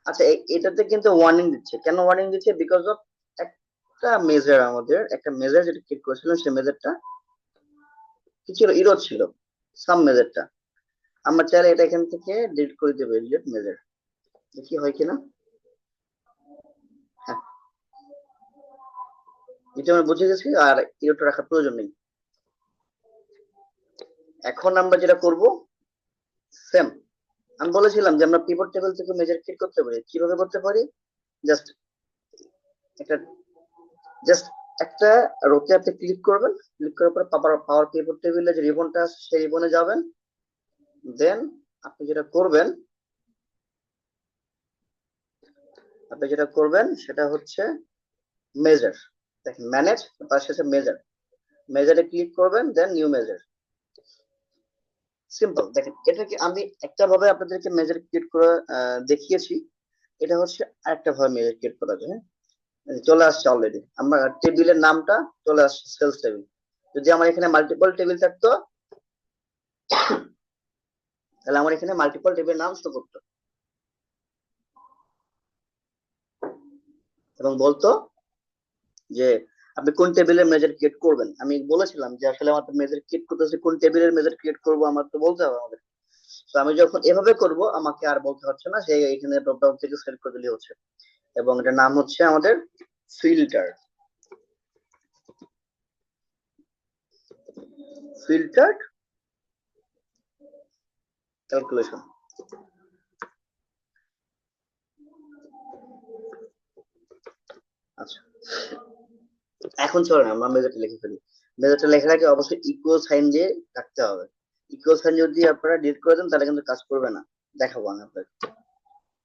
আচ্ছা, এটাতে কিন্তু ওয়ার্নিং দিচ্ছে। কেন ওয়ার্নিং দিচ্ছে? বিকজ অফ একটা মেজার, আমাদের একটা মেজার যেটা ক্রিয়েট করেছিলাম, সেই মেজারটা কি ছিল, ইরো ছিল, সাম মেজারটা। আমরা চাইলে এটা এখান থেকে ডিলিট করে দেবো, ডিলিট মেজার, কি হয় কিনা। হ্যাঁ, এটা আমরা বুঝে গেছি, আর ইরোটা রাখার প্রয়োজন নেই। এখন আমরা যেটা করব, সেম, আমি বলেছিলাম যে আমরা পিভট টেবিল থেকে মেজার ক্রিয়েট করতে পারি। কিভাবে করতে পারি? জাস্ট একটা জাস্ট একটা রোতে আপনি ক্লিক করবেন, ক্লিক করার পর পাওয়ার পিভট টেবিলে যে রিবনটা আছে সেই রিবনে যাবেন। দেন আপনি যেটা করবেন, সেটা হচ্ছে মেজার। দেখেন ম্যানেজ, তার শেষে মেজার, মেজারে ক্লিক করবেন, দেন নিউ মেজার। সিম্পল। দেখেন এটা কি আমি একটা ভাবে আপনাদেরকে মেজার ক্রিয়েট করে দেখিয়েছি। এটা হচ্ছে আরেকটা ভাবে মেজার ক্রিয়েট করা যায়। হ্যাঁ, চলে আসছে অলরেডি, আমার টেবিলের নামটা চলে আসছে সেলস টেবিল। যদি আমার এখানে মাল্টিপল টেবিল থাকতো, তাহলে আমার এখানে মাল্টিপল টেবিল নাম শো করতো এবং বলতো যে আপনি কোন টেবিলের মেজার ক্রিয়েট করবেন। আমি বলেছিলাম যে আসলে আমার মেজার ক্রিয়েট করতেছে, কোন টেবিলের মেজার ক্রিয়েট করবো আমার তো বলতে হবে আমাদের। তো আমি যখন এভাবে করব, আমাকে আর বলতে হচ্ছে না, সে এখানে ড্রপডাউন থেকে সিলেক্ট করে দিলে হচ্ছে। এবং এটার নাম হচ্ছে আমাদের ফিল্টার, ফিল্টার এখন চলেন আমরা মেজরটা লিখে ফেলি। মেজরটা লেখার আগে অবশ্যই ইকুয়াল সাইন দিয়ে রাখতে হবে। ইকুয়াল সাইন যদি আপনারা ডিলিট করে দেন তাহলে কিন্তু কাজ করবে না, দেখাবো আমি আপনাকে।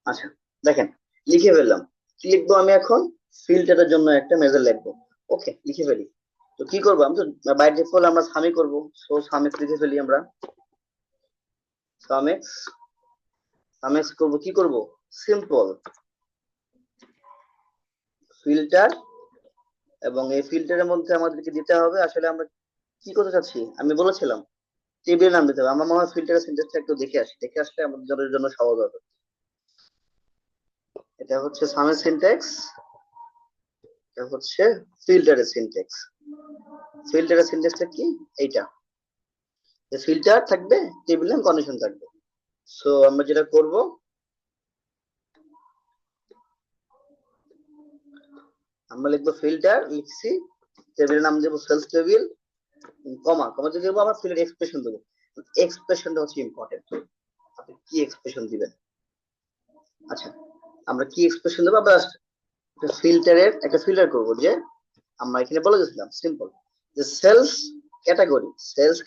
আচ্ছা দেখেন লিখে ফেললাম। কি লিখবো আমি এখন? ফিল্টারের জন্য একটা মেজর লিখবো। ওকে লিখে ফেলি। তো কি করবো, আমি তো বাই ডিফল্ট আমরা সামি করবো, সো সামেক্স লিখে ফেলি আমরা। সামেক্স সামেক্স করবো, কি করবো? সিম্পল ফিল্টার, এবং এই ফিল্টারের মধ্যে আমাদেরকে দিতে হবে আসলে আমরা কি করতে চাচ্ছি আমি বলেছিলাম, টেবিল নাম দিতে হবে। আমরা মনে হয় ফিল্টারের সিনট্যাক্সটা একটু দেখে আসি, দেখে আসলে আমাদের জন্য সহজ হবে। এটা হচ্ছে সামের সিনট্যাক্স, এটা হচ্ছে ফিল্টারের সিনট্যাক্স। ফিল্টারের সিনট্যাক্সটা কি? এইটা, যে ফিল্টার থাকবে, টেবিল নেম কন্ডিশন থাকবে। সো আমরা যেটা করব, আমরা লিখবো ফিল্টার, লিখছি, টেবিলের নাম দেবো সেলস টেবিল, কমা কমা দিয়ে দেবো, আবার ফিল্টার এক্সপ্রেশন দেবো। এক্সপ্রেশনটা হচ্ছে ইম্পর্টেন্ট, আপনি কি এক্সপ্রেশন দিবেন। আচ্ছা আমরা কি এক্সপ্রেশন দেবো, আমরা ফিল্টারের একটা ফিল্টার করব, যে আমরা এখানে বলে দিয়েছিলাম সিম্পল, যে সেলস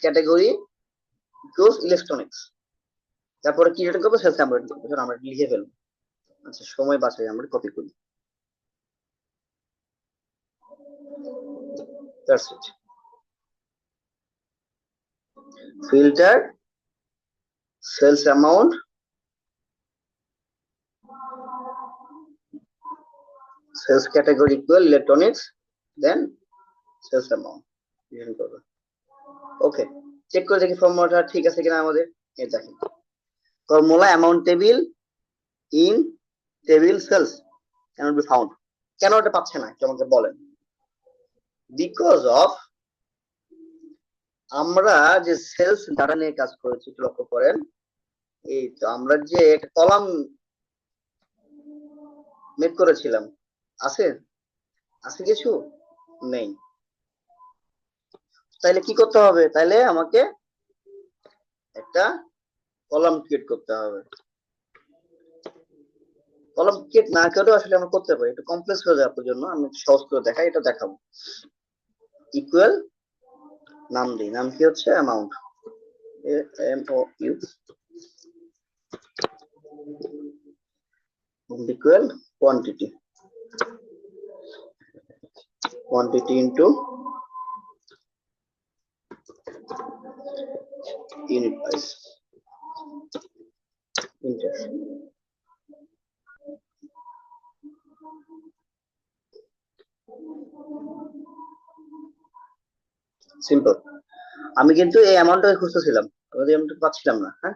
ক্যাটাগরি ইকুয়ালস ইলেকট্রনিক্স, তারপরে কি রিটার্ন করবো? সেলস আমরা আমরা লিখে ফেলবো। আচ্ছা সময় বাঁচাই, আমরা কপি করি, that's it. Filter sales amount sales category equal electronics, then sales amount return করবো। ওকে চেক করে দেখি ফর্মুলাটা ঠিক আছে কিনা আমাদের। এই দেখেন formula amount table in table sales cannot be found. কেন এটা পাচ্ছে না একটু আমাকে বলেন? বিকজ অফ আমরা যে সেলস ডাটা নিয়ে কাজ করেছি, একটু লক্ষ্য করেন, এই তো আমরা যে একটা কলাম মেক করেছিলাম, আছে আছে কিছু নেই। তাইলে কি করতে হবে? তাইলে আমাকে একটা কলাম ক্রিয়েট করতে হবে। কলাম ক্রিয়েট না করেও আসলে আমরা করতে পারি, একটু কমপ্লেক্স হয়ে যায় আপনার জন্য, আমি একটু সহজ করে দেখাই, এটা দেখাবো। ইকুয়াল নাম দিই, নাম কি হচ্ছে? Amount, AMOU, equal quantity, quantity into unit price, inter. Simple. আমি কিন্তু এই অ্যামাউন্টটাকে খুঁজতেছিলাম, আমি এই অ্যামাউন্টটা পাচ্ছিলাম না। হ্যাঁ,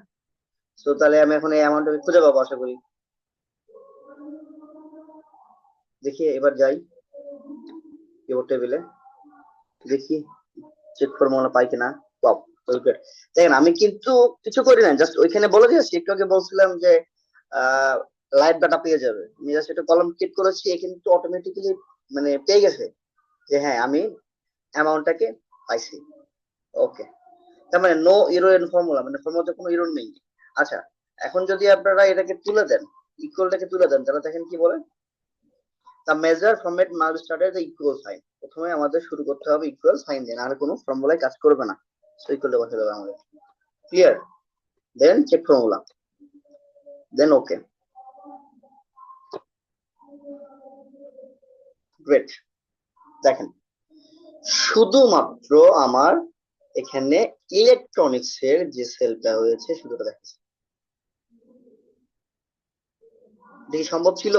তো তাহলে আমি এখন এই অ্যামাউন্টটাকে খুঁজে পাবো আশা করি। দেখি এবার যাই কিবোর্ড টেবিলে, দেখি চেক ফর্মুলা পাই কিনা। ওয়াও, দেখেন আমি কিন্তু কিছু করি না, জাস্ট ওইখানে বলে দিয়েছি, একটু আগে বলছিলাম যে লাইভ ডাটা পেয়ে যাবে, আমি জাস্ট একটা কলাম ক্রিয়েট করেছি, এ কিন্তু অটোমেটিক্যালি মানে পেয়ে গেছে যে হ্যাঁ আমি অ্যামাউন্টটাকে পাইছি। ওকে, তার মানে নো এরর ইন ফর্মুলা, মানে ফর্মুলাতে কোনো এরর নেই। আচ্ছা এখন যদি আপনারা এটাকে তুলে দেন, ইকুয়ালটাকে তুলে দেন, তাহলে দেখেন কি বলে, the measure format must start as the equal sign। প্রথমে আমাদের শুরু করতে হবে ইকুয়াল সাইন দিয়ে, আর কোনো ফর্মুলায় কাজ করবে না। সো ইকুয়াল বসে দেবে আমাদের, ক্লিয়ার? দেন চেক ফর্মুলা, দেন ওকে, গ্রেট। দেখেন শুধুমাত্র আমার এখানে ইলেকট্রনিক্স এর যে সেলটা হয়েছে শুধুটা দেখাচ্ছে। দেখি সম্ভব ছিল?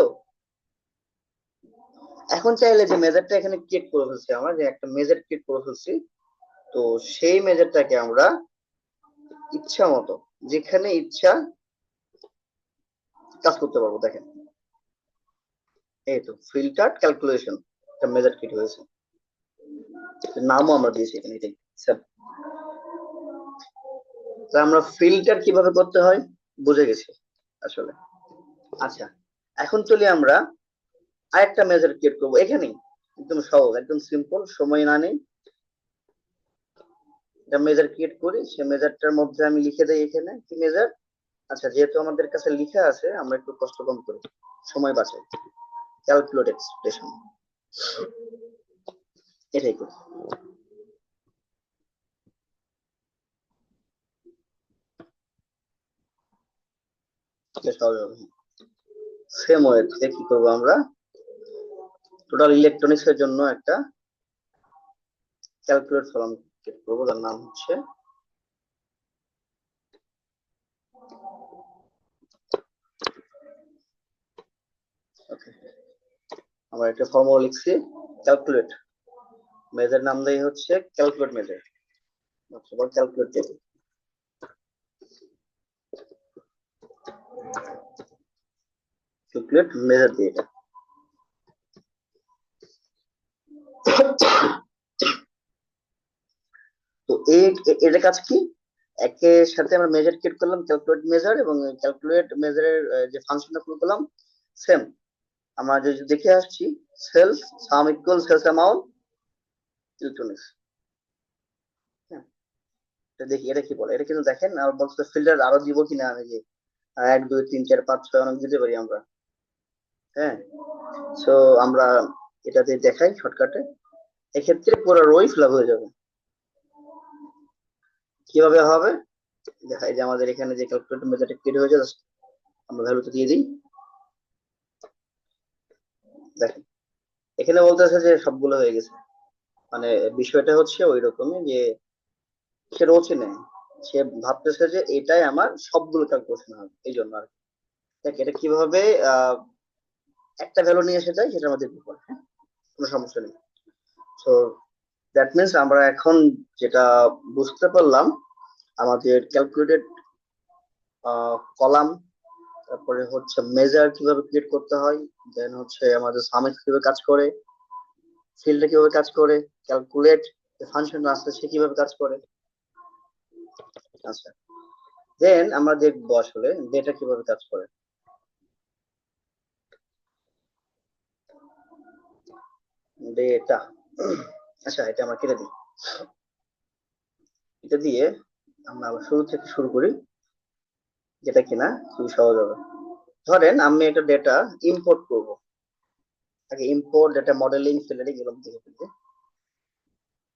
এখন চাইলে যে মেজারটা এখানে ক্রিয়েট করে ফেলছি, আমরা যে একটা মেজার ক্রিয়েট করে ফেলছি, তো সেই মেজারটাকে আমরা ইচ্ছা মতো যেখানে ইচ্ছা কাজ করতে পারবো। দেখেন এই তো ফিল্টার ক্যালকুলেশন, একটা মেজার ক্রিয়েট হয়েছে, নামও আমরা দিয়েছি এখানে, এটাই। তো আমরা ফিল্টার কিভাবে করতে হয় বুঝে গেছি আসলে। আচ্ছা এখন চলি আমরা আরেকটা মেজার ক্রিয়েট করবো এখানেই, একদম সহজ, একদম সিম্পল, সময় না নেই। একটা মেজার ক্রিয়েট করি, সে মেজারটার মধ্যে আমি লিখে দেই এখানে কি মেজার। আচ্ছা যেহেতু আমাদের কাছে লিখা আছে, আমরা একটু কষ্ট কম করি, সময় বাঁচাই, ক্যালকুলেট এক্সপ্রেশন। এটাই করি। সেম ওয়েতে কি করবো আমরা, টোটাল ইলেকট্রনিক্স এর জন্য একটা ক্যালকুলেট ফর্ম ক্রিয়েট করবো, তার নাম হচ্ছে আমরা একটা ফর্মুলা লিখছি ক্যালকুলেট মেজার, নাম দেই হচ্ছে ক্যালকুলেট মেজার অথবা ক্যালকুলেট টেবিল। ক্যালকুলেট মেজার দিয়ে এটা তো এটা কাজ কি, একের সাথে আমরা মেজার ক্রিয়েট করলাম ক্যালকুলেট মেজার, এবং ক্যালকুলেট মেজারের যে ফাংশনটা কল করলাম সেম। আমরা যে দেখে আসছি sales sum equal sales amount electronics. হ্যাঁ, এটা দেখি এটা কি বলে, এটা কিন্তু দেখেন আর বলছে ফিল্টার আরো দিব কিনা, আমি যে 1 2 3 4 5 6 অনেক দিতে পারি আমরা। হ্যাঁ, সো আমরা এটাতে দেখাই শর্টকাটে, এক্ষেত্রে পুরো রোই ফিল হয়ে যাবে। কিভাবে হবে দেখাই, যে আমাদের এখানে যে ক্যালকুলেটর মেথডটা ক্রিয়েট হয়েছে আমরা ভ্যালুটা দিয়ে দিই। দেখেন এখানে বলতেছে যে সবগুলো হয়ে গেছে, মানে বিষয়টা হচ্ছে ওই রকমই যে সে রোচে নেয়, সে ভাবতেছে যে এটাই আমার সবগুলো ক্যালকুলেশন হবে, এই জন্য আর কি। দেখ এটা কিভাবে একটা ভ্যালু নিয়ে এসে যায় সেটার মধ্যে বিপদ। হ্যাঁ, কোনো সমস্যা নেই। সো দ্যাট মিনস আমরা এখন যেটা বুঝতে পারলাম, আমাদের ক্যালকুলেটেড কলাম, তারপরে হচ্ছে মেজার কিভাবে ক্রিয়েট করতে হয়, দেন হচ্ছে আমাদের সামেট কিভাবে কাজ করে, ফিল্ডে কিভাবে কাজ করে, ক্যালকুলেট ফাংশন আছে সে কিভাবে কাজ করে। আচ্ছা, দেন আমরা দেখবো আসলে ডেটা কিভাবে কাজ করে। ডেটা, আচ্ছা এটা আমরা কেটে দিই, এটা দিয়ে আমরা আবার শুরু থেকে শুরু করি, যেটা কিনা খুবই সহজ হবে। ধরেন আমি একটা ডেটা ইম্পোর্ট করব, আগে ইম্পোর্ট ডেটা মডেলিং ফিল্টারিং এগুলো দেখে ফেলতে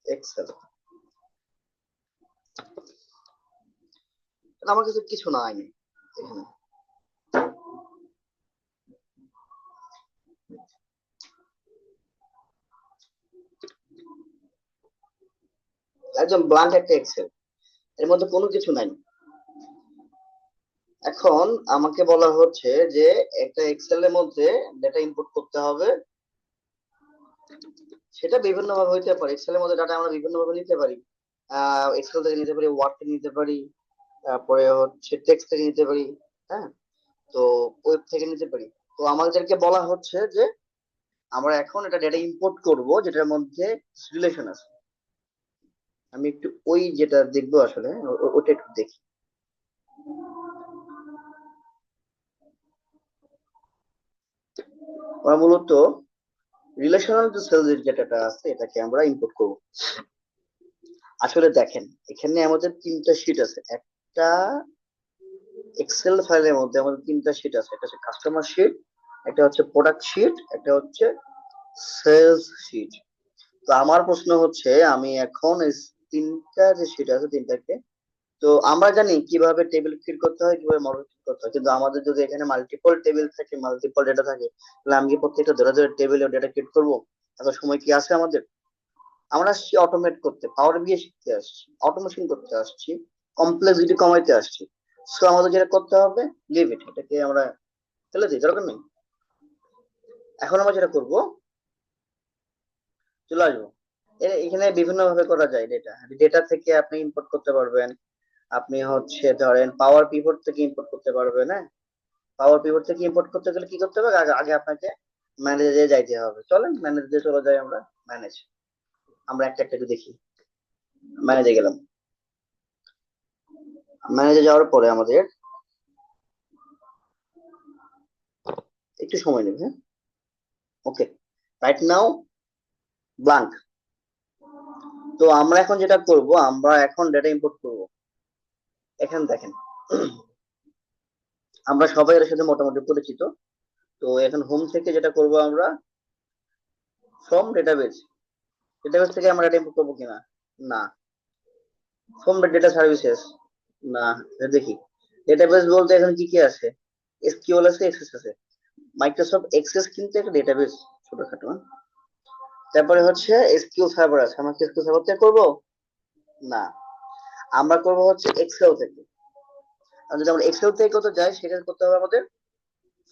এক্সেল। আমার কাছে কিছু নাই এখানে, একদম ব্ল্যাঙ্ক একটা এক্সেল, এর মধ্যে কোনো কিছু নাই। এখন আমাকে বলা হচ্ছে যে একটা এক্সেল এর মধ্যে ডেটা ইম্পোর্ট করতে হবে, সেটা বিভিন্ন ভাবে হইতে পারে। এক্সেল এর মধ্যে ডাটা আমরা বিভিন্ন ভাবে নিতে পারি, এক্সেল থেকে নিতে পারি, ওয়ার্ড থেকে নিতে পারি, তারপরে হচ্ছে টেক্সট থেকে নিতে পারি। হ্যাঁ, তো ওয়েব থেকে নিতে পারি। তো আমাদেরকে বলা হচ্ছে যে আমরা এখন এটা ডেটা ইম্পোর্ট করব যেটার মধ্যে রিলেশন আছে। আমি একটু ওই যেটা দেখবো আসলে ওটা একটু দেখি। আমরা মূলত রিলেশনাল যে সেলস এর যেটা আছে এটাকে আমরা ইম্পোর্ট করব। আসলে দেখেন এখানে আমাদের তিনটা শিট আছে, একটা এক্সেল ফাইলের মধ্যে আমাদের তিনটা শিট আছে, একটা হচ্ছে কাস্টমার শিট, একটা হচ্ছে প্রোডাক্ট শিট, একটা হচ্ছে সেলস শিট। তো আমার প্রশ্ন হচ্ছে আমি এখন এই তিনটা যে শিট আছে তিনটাকে, তো আমরা জানি কিভাবে টেবিল ক্রিয়েট করতে হয়, কিভাবে মডেল ক্রিয়েট করতে হয়, কিন্তু আমাদের যদি এখানে মাল্টিপল টেবিল থাকে, মাল্টিপল ডেটা থাকে, তাহলে আমি কি প্রত্যেকটা ধরে ধরে টেবিলে ডেটা ক্রিয়েট করবো? এত সময় কি আছে আমাদের? আমরা আসছি অটোমেট করতে, পাওয়ার বিয়ে শিখতে আসছি, অটোমেশন করতে আসছি, কমপ্লেক্সিটি কমাইতে আসছি। সো আমাদের যেটা করতে হবে লিভ ইট, এটাকে আমরা ফেলে দিই, দরকার নেই। এখন আমরা যেটা করবো, চলে আসবো এখানে বিভিন্ন ভাবে করা যায়। ডেটা ডেটা থেকে আপনি ইম্পোর্ট করতে পারবেন, আপনি হচ্ছে ধরেন পাওয়ার পিভট থেকে ইম্পোর্ট করতে পারবেন। হ্যাঁ, পাওয়ার পিভট থেকে ইম্পোর্ট করতে গেলে কি করতে হবে, আগে আগে আপনাকে ম্যানেজে যাইতে হবে। চলেন ম্যানেজে চলে যাই আমরা। ম্যানেজ, আমরা একটা একটা একটু দেখি। ম্যানেজে গেলাম, ম্যানেজে যাওয়ার পরে আমাদের একটু সময় নেবে। হ্যাঁ, ওকে, রাইট নাও ব্লাঙ্ক। তো আমরা এখন যেটা করব, আমরা এখন ডেটা ইম্পোর্ট করব। এখানে দেখেন আমরা সবাই এর সাথে মোটামুটি পরিচিত। তো এখন হোম থেকে যেটা করব আমরা ফ্রম ডেটাবেস, ডেটাবেস থেকে আমরা ডেটা ইম্পোর্ট করবো কিনা, না। ফ্রম ডেটা সার্ভিসেস, না। দেখি ডেটাবেস বলতে এখানে কি কি আছে, এসকিউএল আছে, এক্সেস আছে। মাইক্রোসফট এক্সেস কিন্তু একটা ডেটাবেস ছোটখাটো। তারপরে হচ্ছে এসকিউএল সার্ভার আছে, আমরা কি এসকিউএল সার্ভার থেকে করবো, না। আমরা করবো হচ্ছে এক্সেল থেকে। আর যদি আমরা এক্সেল থেকে করতে যাই সেটা করতে হবে আমাদের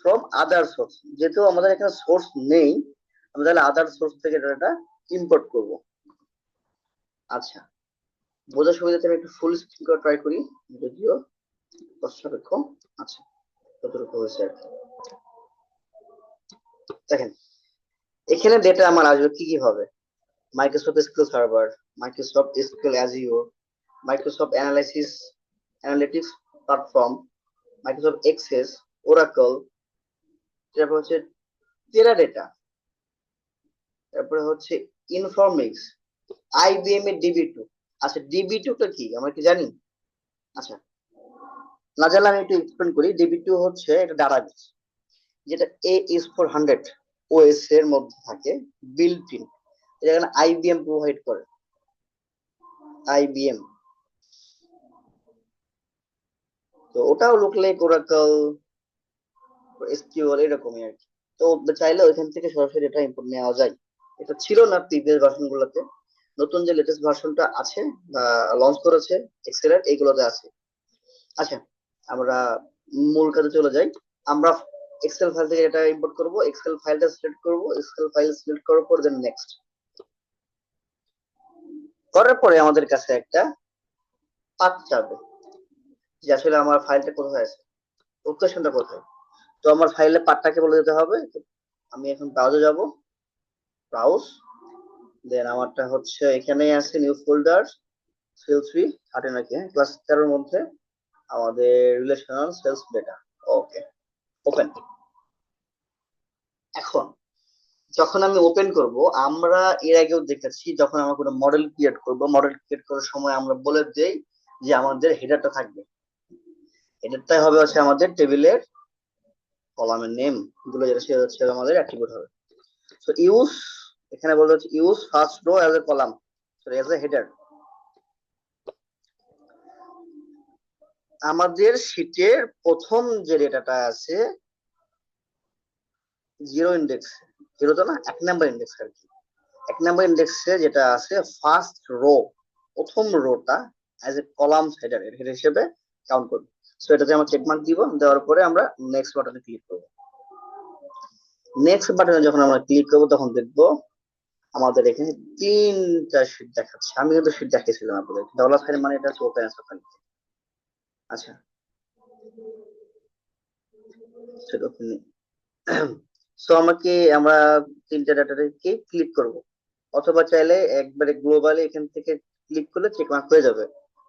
ফ্রম আদার সোর্স, যেহেতু আমাদের এখানে সোর্স নেই আমরা তাহলে আদার সোর্স থেকে ডাটা ইম্পোর্ট করব। আচ্ছা, বোঝার সুবিধাতে আমি একটু ফুল স্ক্রিন করে ট্রাই করি, যদিও কষ্টসাপেক্ষ। আচ্ছা, কতটুকু হয়েছে আর কি। দেখেন এখানে ডেটা আমার আসবে কি কি হবে, Microsoft SQL server, Microsoft SQL Azure, Microsoft analytics platform, Microsoft Access, Oracle, তারপর হচ্ছে টেরাডেটা, তারপরে হচ্ছে ইনফরমেক্স, আইবিএম এর ডিবি2। আচ্ছা ডিবি2 টা কি আমরা কি জানি? আচ্ছা, না জানলে আমি একটু এক্সপ্লেন করি। ডিবি2 হচ্ছে একটা ডাটাবেস যেটা AS400 ওএস এর মধ্যে থাকে, বিল্ট ইন। এখানে আইবিএম প্রোভাইড করে, আইবিএম। তো ওটাও লুক লাইক ওরাকল, এসকিউএল এরকমই আর কি। তো চাইলে ওইখান থেকে সরাসরি এটা ইম্পোর্ট নেওয়া যায়। এটা ছিল না প্রিভিয়াস ভার্সন গুলোতে, নতুন যে লেটেস্ট ভার্সনটা আছে বা লঞ্চ করেছে এক্সেল এর এইগুলোতে আছে। আচ্ছা, আমরা মূল কাজে চলে যাই। আমরা এক্সেল ফাইল থেকে এটা ইম্পোর্ট করব, এক্সেল ফাইলটা সিলেক্ট করব, এক্সেল ফাইল সিলেক্ট করার পর দেন নেক্সট করার পরে আমাদের কাছে একটা পাথ চাবে যে আসলে আমার ফাইলটা কোথায় আছে, লোকেশনটা কোথায়। তো আমার ফাইলের পাথটাকে বলে দিতে হবে। আমি এখন ব্রাউজে যাব, ব্রাউজ, দেন আমারটা হচ্ছে এখানেই আছে নিউ ফোল্ডার সেলস 3 নাকি, ক্লাস 13 এর মধ্যে আমাদের রিলেশনাল সেলস ডেটা। ওকে, ওপেন। এখন যখন আমি ওপেন করব, আমরা এর আগেও দেখেছি যখন আমরা কোনো মডেল ক্রিয়েট করব, মডেল ক্রিয়েট করার সময় আমরা বলে দেই যে আমাদের হেডারটা থাকবে, হেডারটাই হবে হচ্ছে আমাদের টেবিলের কলামের নেম গুলো, যেটা সেটা হচ্ছে আমাদের অ্যাট্রিবিউট হবে। সো ইউজ, এখানে বলতে হচ্ছে use first row as a column, sorry as a header. আমাদের শীটের প্রথম যে ডেটাটা আছে জিরো ইন্ডেক্স, জিরো তো না, 1 নাম্বার ইন্ডেক্স আর কি। 1 নাম্বার ইন্ডেক্সে যেটা আছে ফার্স্ট রো, প্রথম rota as a column header এর হেডার হিসেবে কাউন্ট করব। সো এটাতে আমরা চেকমার্ক দিব, দেওয়ার পরে আমরা নেক্সট বাটনে ক্লিক করব। নেক্সট বাটনে যখন আমরা ক্লিক করব তখন দেখব আমাদের এখানে 3টা শীট দেখাচ্ছে। আমি কিন্তু শীট দেখিয়েছিলাম আপনাদের, ডলার সাইন মানে এটা হচ্ছে ওপেন অ্যাজ ফাইল। আচ্ছা, সেটা ওপেন। সো আমরা 3টা ডাটাকে ক্লিক করব, অথবা চাইলে একবারে গ্লোবালি এখান থেকে ক্লিক করলে চেক মার্ক হয়ে যাবে।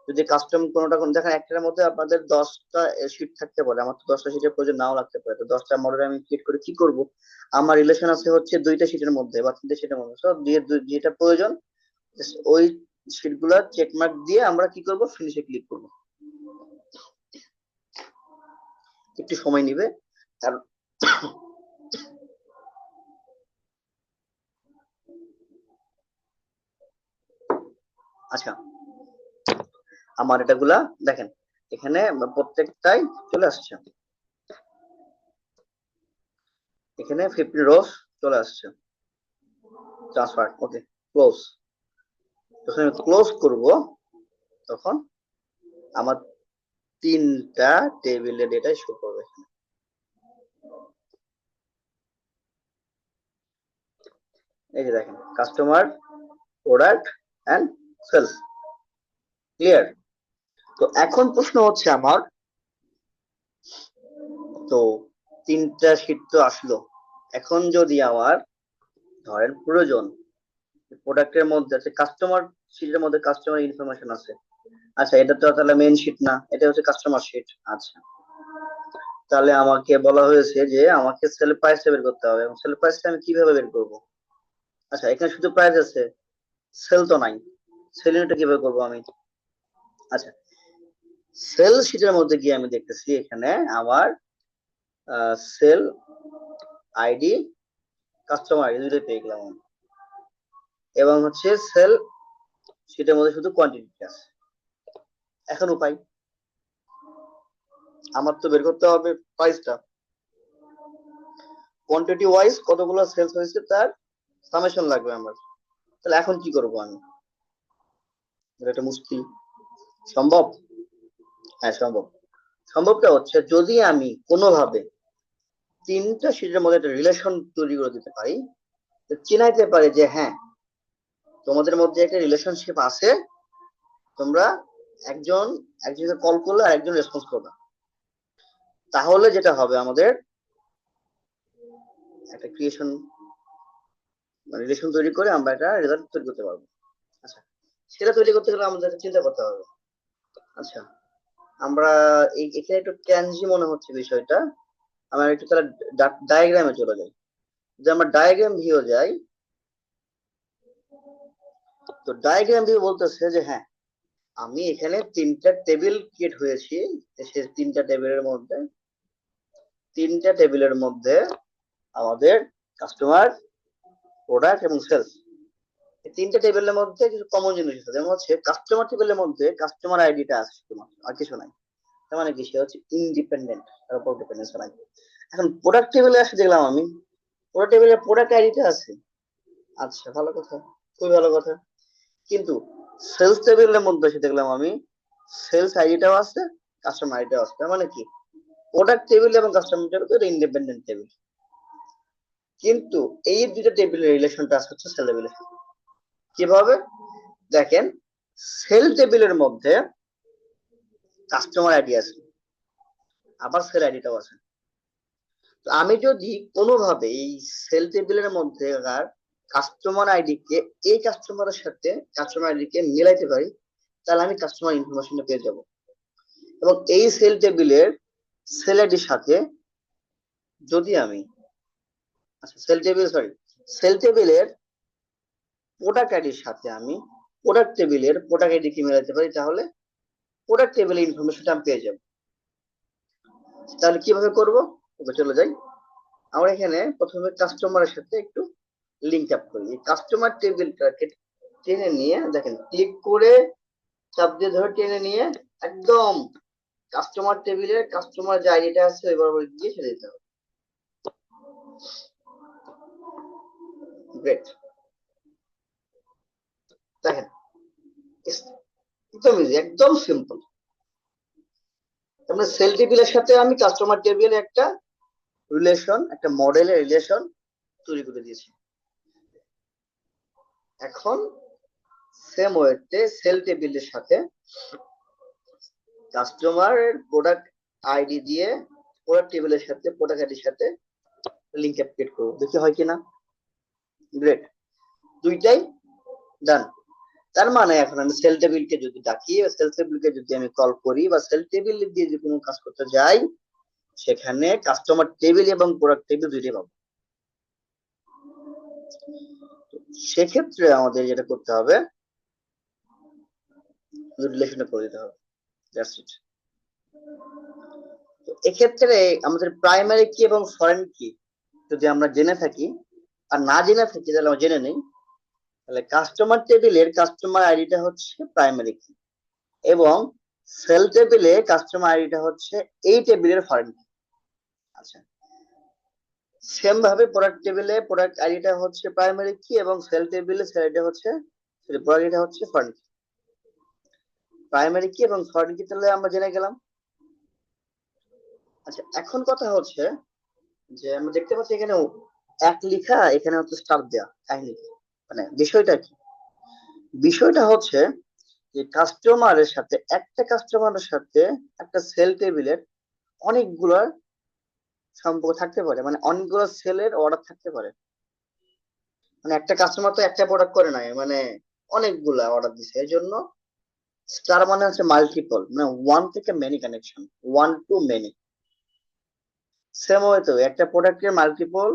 যদি কাস্টম কোনোটা দেখেন একটার মধ্যে আপনাদের 10টা শীট থাকতে পারে, আমার তো 10টা শীটের প্রয়োজন নাও লাগতে পারে। তো 10টা মডেল আমি ক্রিয়েট করে কি করব, আমার রিলেশন আছে হচ্ছে 2টা শীটের মধ্যে বা 3টে শীটের মধ্যে। সো যেটা প্রয়োজন ওই শীটগুলো চেক মার্ক দিয়ে আমরা কি করব, ফিনিশে ক্লিক করব। একটু সময় নিবে কারণ আচ্ছা, আমার এটাগুলা দেখেন এখানে প্রত্যেকটাই চলে আসছে, এখানে 15 রোজ চলে আসছে ট্রান্সফার। ওকে, ক্লোজ। যখন আমি ক্লোজ করব তখন আমার 3টা টেবিলের ডেটা শো করবে। এই যে দেখেন customer, product and sales, clear. তো এখন প্রশ্ন হচ্ছে আমার, তো 3টা শীট তো আসলো, এখন যদি আমার ধরেন প্রয়োজন প্রোডাক্টের মধ্যে আছে কাস্টমার শীটের মধ্যে কাস্টমার ইনফরমেশন আছে। আচ্ছা, এটা তো তাহলে মেইন শীট না, এটা হচ্ছে কাস্টমার শীট। আচ্ছা, তাহলে আমাকে বলা হয়েছে যে আমাকে সেল প্রাইসটা বের করতে হবে, এবং সেল প্রাইসটা আমি কিভাবে বের করব? আচ্ছা, এখানে শুধু প্রাইস আছে, সেল তো নাই, সেলিংটা কিভাবে করব আমি? আচ্ছা, সেল শীটের মধ্যে গিয়ে আমি দেখতেছি এখানে আমার সেল আইডি, কাস্টমার আইডি দুটোই পেয়ে গেলাম। এবং হচ্ছে সেল, সেটার মধ্যে শুধু কোয়ান্টিটি আছে। এখন উপায়, আমার তো বের করতে হবে প্রাইসটা, কোয়ান্টিটি ওয়াইজ কতগুলো সেলস হয়েছে তার সামেশন লাগবে আমার। তাহলে এখন কি করব আমি, এটা একটা মুশকিল। সম্ভব? হ্যাঁ সম্ভব। সম্ভবটা হচ্ছে যদি আমি কোনোভাবে তিনটা শীটের মধ্যে একটা রিলেশন তৈরি করে দিতে পারি, তো চিনাইতে পারে যে হ্যাঁ তোমাদের মধ্যে একটা রিলেশনশিপ আছে, তোমরা একজন একজনকে কল করলে আর একজন রেসপন্স করবে, তাহলে যেটা হবে আমাদের একটা ক্রিয়েশন রিলেশন তৈরি করে আমরা একটা রেজাল্ট তৈরি করতে পারবো। আচ্ছা, সেটা তৈরি করতে গেলে আমাদের চিন্তা করতে হবে। আচ্ছা, আমরা এখানে একটু ট্যানজি মনে হচ্ছে বিষয়টা, আমরা একটু তাহলে ডায়াগ্রামে চলে যাই। যে আমরা ডায়াগ্রাম ভিউ যাই, তো ডায়াগ্রাম ভিউ বলতেছে যে হ্যাঁ আমি এখানে তিনটা টেবিল ক্রিয়েট হয়েছি, সেই তিনটা টেবিলের মধ্যে আমাদের কাস্টমার, প্রোডাক্ট এবং সেলস, এই তিনটা টেবিলের মধ্যে কিছু কমন জিনিস আছে। যেমন হচ্ছে কাস্টমার টেবিলের মধ্যে কাস্টমার আইডিটা আছে শুধুমাত্র, আর কিছু নাই। তার মানে কি, সে হচ্ছে ইন্ডিপেন্ডেন্ট, তার উপর ডিপেন্ডেন্স নাই। এখন প্রোডাক্ট টেবিলে আসে দেখলাম আমি প্রোডাক্ট টেবিলে প্রোডাক্ট আইডিটা আছে। আচ্ছা ভালো কথা, খুবই ভালো কথা। কিন্তু সেলস টেবিলের মধ্যে এসে দেখলাম আমি সেলস আইডিটাও আছে, কাস্টমার আইডিটাও আছে। তার মানে কি, প্রোডাক্ট টেবিল এবং কাস্টমার টেবিল তো ইন্ডিপেন্ডেন্ট টেবিল, কিন্তু এই দুটো টেবিলের রিলেশনটা হচ্ছে সেল টেবিলের সাথে। কিভাবে দেখেন, সেল টেবিলের মধ্যে কাস্টমার আইডি আছে, আবার সেল আইডিটাও আছে। তো আমি যদি কোনোভাবে এই সেল টেবিলের মধ্যে কাস্টমার আইডিকে এই কাস্টমার আইডিকে মিলাইতে পারি, তাহলে আমি কাস্টমার ইনফরমেশনটা পেয়ে যাব। এবং এই সেল টেবিলের সেল আইডির সাথে যদি আমি সেল টেবিলের প্রোডাক্ট আইডির সাথে আমি প্রোডাক্ট টেবিলের প্রোডাক্ট আইডি কে মিলাইতে পারি, তাহলে প্রোডাক্ট টেবিলের ইনফরমেশনটা আমি পেয়ে যাব। তাহলে কিভাবে করব, চলে যাই। আমরা এখানে প্রথমে কাস্টমারের সাথে একটু লিঙ্ক আপ করি। কাস্টমার টেবিলটাকে টেনে নিয়ে দেখেন, ক্লিক করে চাপ দিয়ে ধরে টেনে নিয়ে একদম কাস্টমার টেবিলের কাস্টমার যে আইডিটা আছে ওই বরাবর গিয়ে ছেড়ে দিতে হবে। গ্রেট, দেখেন একদম ইজি, একদম সিম্পল। তারপরে সেল টেবিলের সাথে আমি কাস্টমার টেবিলে একটা রিলেশন, একটা মডেলের রিলেশন তৈরি করে দিয়েছি। এখন সেম ওয়েতে সেল টেবিলের সাথে কাস্টমারের প্রোডাক্ট আইডি দিয়ে প্রোডাক্ট টেবিলের সাথে প্রোডাক্ট আইডির সাথে লিংক অ্যাপ ক্রিয়েট করব, দেখি হয় কিনা। গ্রেট, দুইটাই ডান। তার মানে এখন আমি সেল টেবিলকে যদি ডাকি, সেল টেবিলকে যদি আমি কল করি বা সেল টেবিল দিয়ে যদি কোনো কাজ করতে যাই, সেখানে কাস্টমার টেবিল এবং প্রোডাক্ট টেবিল দুইটাই পাবো। সেক্ষেত্রে আমাদের যেটা করতে হবে, রিলেশনটা করে দিতে হবে। That's it. এক্ষেত্রে আমাদের প্রাইমারি কি এবং ফরেন কি যদি আমরা জেনে থাকি, আর না জেনে থাকি তাহলে আমরা জেনে নেই। তাহলে কাস্টমার টেবিলের কাস্টমার আইডিটা হচ্ছে প্রাইমারি কি, এবং সেল টেবিলে কাস্টমার আইডিটা হচ্ছে এই টেবিলের ফরেন কি। আচ্ছা, সেম ভাবে প্রোডাক্ট টেবিলে প্রোডাক্ট আইডিটা হচ্ছে প্রাইমারি কি, এবং সেল টেবিলে সেল আইডিটা হচ্ছে প্রোডাক্ট আইডিটা হচ্ছে ফরেন কি। প্রাইমারি কি এবং ফরেন কি তাহলে আমরা জেনে গেলাম। আচ্ছা, এখন কথা হচ্ছে যে আমরা দেখতে পাচ্ছি এখানে এক লিখা, এখানে হচ্ছে স্টার দেয়া কাহিনী, মানে বিষয়টা কি? বিষয়টা হচ্ছে যে একটা কাস্টমারের সাথে একটা সেল টেবিলের অনেকগুলো সম্পর্ক থাকতে পারে, মানে অনেকগুলো সেলের অর্ডার থাকতে পারে। মানে একটা কাস্টমার তো একটা প্রোডাক্ট করে নাই, মানে অনেকগুলা অর্ডার দিছে। এই জন্য স্টার মানে হচ্ছে মাল্টিপল, মানে ওয়ান থেকে many connection, one to many. Same হয়তো একটা প্রোডাক্টের মাল্টিপল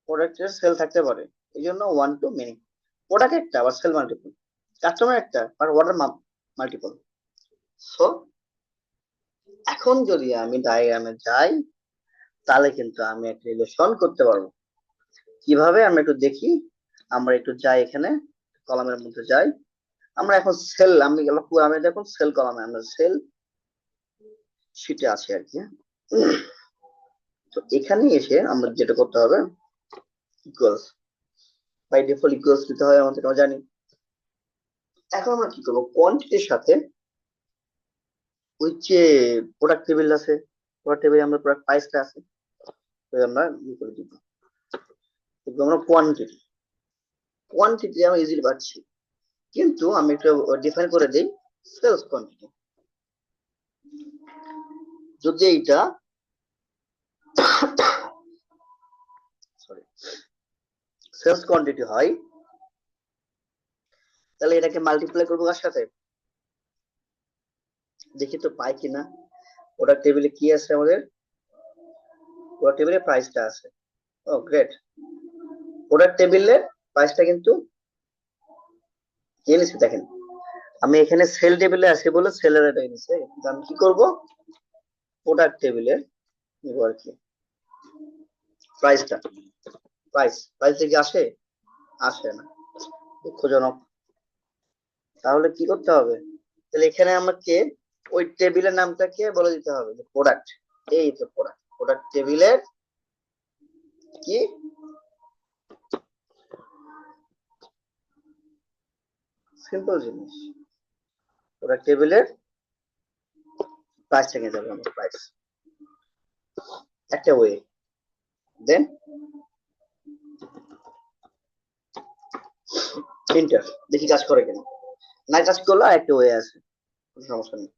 প্রোডাক্টের সেল থাকতে পারে, এই জন্য ওয়ান টু মেনি। প্রোডাক্ট একটা আবার সেল মাল্টিপল, কাস্টমার একটা আর অর্ডার মাল্টিপল। সো এখন যদি আমি ডায়াগ্রামে যাই, তাহলে কিন্তু আমি একটা রিলেশন করতে পারবো। কিভাবে আমরা একটু দেখি, আমরা একটু যাই এখানে কলামের মধ্যে যাই। আমরা এখন সেল, আমি দেখুন সেল কলামে, আমরা সেল শিটে আছি আর কি। তো এখানে এসে আমরা যেটা করতে হবে, ইকুয়ালস, বাই ডিফল্ট ইকুয়ালস দিতে হয় আমাদের, আমরা জানি। এখন আমরা কি করবো, কোয়ান্টিটির সাথে ওই যে প্রোডাক্ট টেবিল আছে, প্রোডাক্ট টেবিলে আমরা প্রোডাক্ট প্রাইসটা আছে, তো আমরা ই করে দিব, আমরা কোয়ান্টিটি আমরা ইজিলি পাচ্ছি। কিন্তু আমি একটু ডিফাইন করে দিই, সেলস কোয়ান্টিটি। যদি এইটা সরি সেলস কোয়ান্টিটি হয়, তাহলে এটাকে মাল্টিপ্লাই করবো কার সাথে, দেখি তো পাই কিনা। প্রোডাক্ট টেবিলে কি আছে আমাদের, প্রোডাক্ট টেবিলে প্রাইসটা আছে। ও গ্রেট, প্রোডাক্ট টেবিলের প্রাইসটা কিন্তু এনেছি। দেখেন আমি এখানে সেল টেবিলে আছি বলে সেলের এটা এনেছে, কিন্তু আমি কি করব, প্রোডাক্ট টেবিলে নিব আর কি প্রাইসটা। প্রাইস থেকে আসে না, দুঃখজনক। তাহলে কি করতে হবে, তাহলে এখানে আমাকে ওই টেবিলের নামটাকে বলে দিতে হবে যে প্রোডাক্ট, এই তো প্রোডাক্ট টেবিলের কি সিম্পল জিনিস, প্রোডাক্ট টেবিলের প্রাইস থেকে যাবে আমরা প্রাইস, একটা ওয়ে। দেন এন্টার, দেখি কাজ করে কিনা। না কাজ করলে আর একটা ওয়ে আছে, কোনো সমস্যা নেই,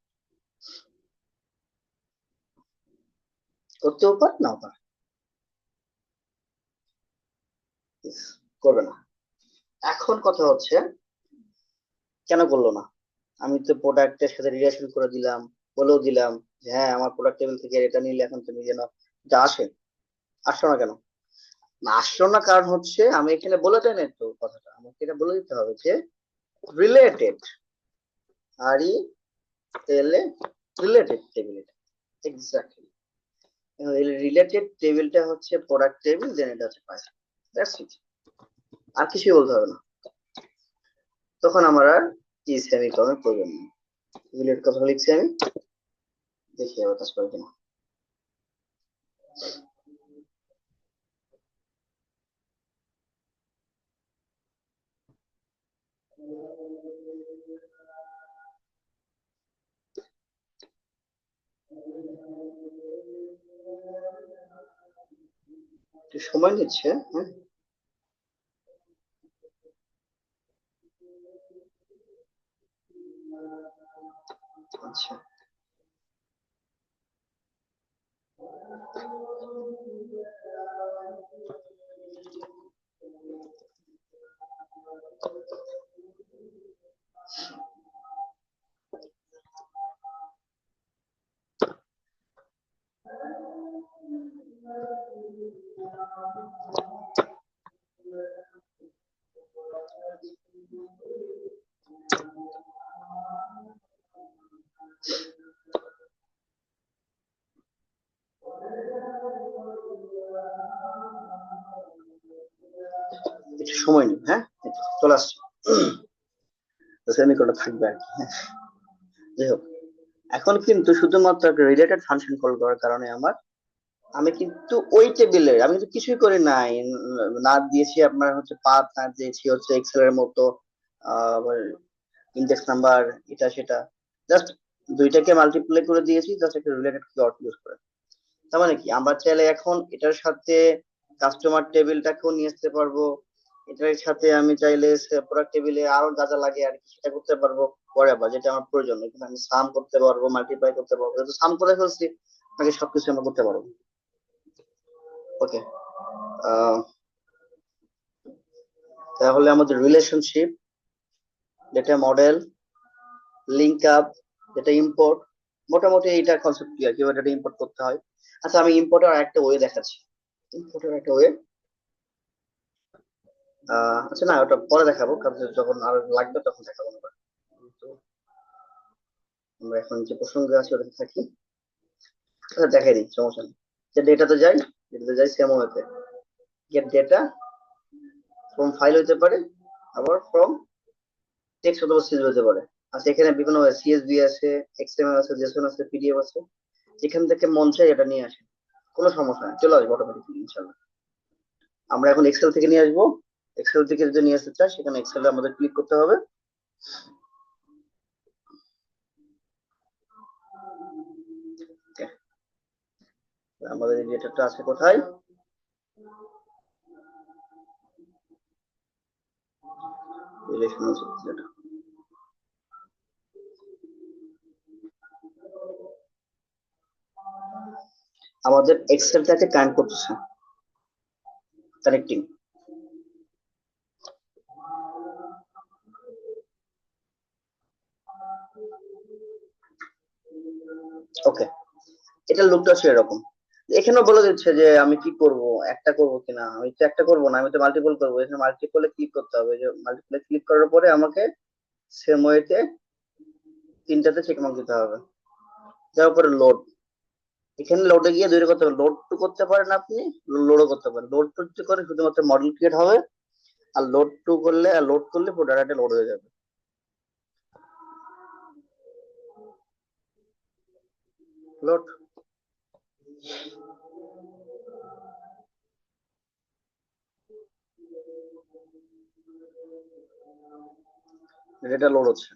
করতেও পার নাও পার, করবে না। এখন কথা হচ্ছে কেন করলো না, আমি তো প্রোডাক্টের সাথে রিলেশন করে দিলাম, বলেও দিলাম যে হ্যাঁ আমার প্রোডাক্ট টেবিল থেকে এটা নিলে এখন তুমি যেন এটা আসলো না কেন। না আসলো না কারণ হচ্ছে আমি এখানে বলে দেয় না তো কথাটা, আমাকে এটা বলে দিতে হবে যে রিলেটেড, আর ই এল এ রিলেটেড টেবিল, এটা এক্স্যাক্টলি রিলেটেড টেবিলটা হচ্ছে প্রোডাক্ট টেবিল, দেন এটা হচ্ছে প্রাইস, দ্যাটস ইট, আর কিছুই বলতে হবে না। তখন আমার আর কি সেমিকলনের প্রয়োজন নেই, রিলেট কথা লিখছি আমি, দেখি আবার কাজ করে কিনা। একটু সময় নিচ্ছে, হ্যাঁ। আচ্ছা একটু সময় নিন, হ্যাঁ চলে আসছে, সেমিকলনটা থাকবে আর কি, হ্যাঁ। যাই হোক, এখন কিন্তু শুধুমাত্র রিলেটেড ফাংশন কল করার কারণে আমি কিন্তু ওই টেবিলের আমি কিন্তু কিছুই করি নাই, না দিয়েছি আপনার হচ্ছে পাথ, না দিয়েছি হচ্ছে এক্সেল এর মতো ইন্ডেক্স নাম্বার, এটা সেটা, জাস্ট দুইটাকে মাল্টিপ্লাই করে দিয়েছি, জাস্ট একটা রিলেটেড কিওয়ার্ড ইউজ করে। তার মানে কি, আমরা চাইলে এখন এটার সাথে কাস্টমার টেবিলটাকেও নিয়ে আসতে পারবো, এটার সাথে আমি চাইলে প্রোডাক্ট টেবিলে আরো যা যা লাগে আর কি সেটা করতে পারবো, পরে আবার যেটা আমার প্রয়োজন, এখানে আমি সাম করতে পারবো, মাল্টিপ্লাই করতে পারবো, যেহেতু সাম করে ফেলছি আগে সবকিছু আমরা করতে পারবো। ওকে, তাহলে আমাদের relationship, data model, link up, data import, মোটামুটি এইটা কনসেপ্ট ক্লিয়ার, কিভাবে ডেটা ইম্পোর্ট করতে হয়। আচ্ছা আমি ইম্পোর্টের একটা ওয়ে দেখাচ্ছি, ইম্পোর্টের একটা ওয়ে, আচ্ছা না ওটা পরে দেখাবো, কারণ যখন আর লাগবে তখন দেখাবো আমরা। তো আমরা এখন যে প্রসঙ্গে আছি ওটাতে থাকি, আচ্ছা দেখাই দিই, সমস্যা নেই। যে ডেটাতে যাই সেম ওয়েতে, গেট ডেটা ফ্রম ফাইল হইতে পারে, আবার ফ্রম টেক্সট অথবা সিএসভি হতে পারে। আচ্ছা, এখানে বিভিন্ন সিএসভি আছে, এক্সএমএল আছে, জেসন আছে, পিডিএফ আছে, যেখান থেকে মন চাই এটা নিয়ে আসে, কোনো সমস্যা নেই, চলে আসবে অটোমেটিকলি ইনশাল্লাহ। আমরা এখন এক্সেল থেকে নিয়ে আসবো। এক্সেল থেকে যদি নিয়ে আসতে চাই, সেখানে এক্সেলে আমাদের ক্লিক করতে হবে। Okay, আমাদের এই ডেটাটা আছে কোথায়? Relational data. আমাদের এক্সেলটাকে কানেক্ট করতেছে, কানেক্টিং। ওকে, এটা লুকটা হচ্ছে এরকম। এখানেও বলে দিচ্ছে যে আমি কি করব, একটা করব কিনা। আমি তো একটা করব না, আমি তো মাল্টিপল করব। এখানে মাল্টিপলে ক্লিক করতে হবে, যে মাল্টিপলে ক্লিক করার পরে আমাকে সেম ওয়েতে তিনটাতে চেক মার্ক দিতে হবে। তারপরে লোড, এখানে লোডে গিয়ে দুইটা করতে পারেন, লোড টু করতে পারেন, আপনি লোডও করতে পারেন। লোড টু করে শুধুমাত্র মডেল ক্রিয়েট হবে, আর লোড টু করলে, আর লোড করলে পুরো ডাটাটা লোড হয়ে যাবে। লোড, ডেটা লোড হচ্ছে।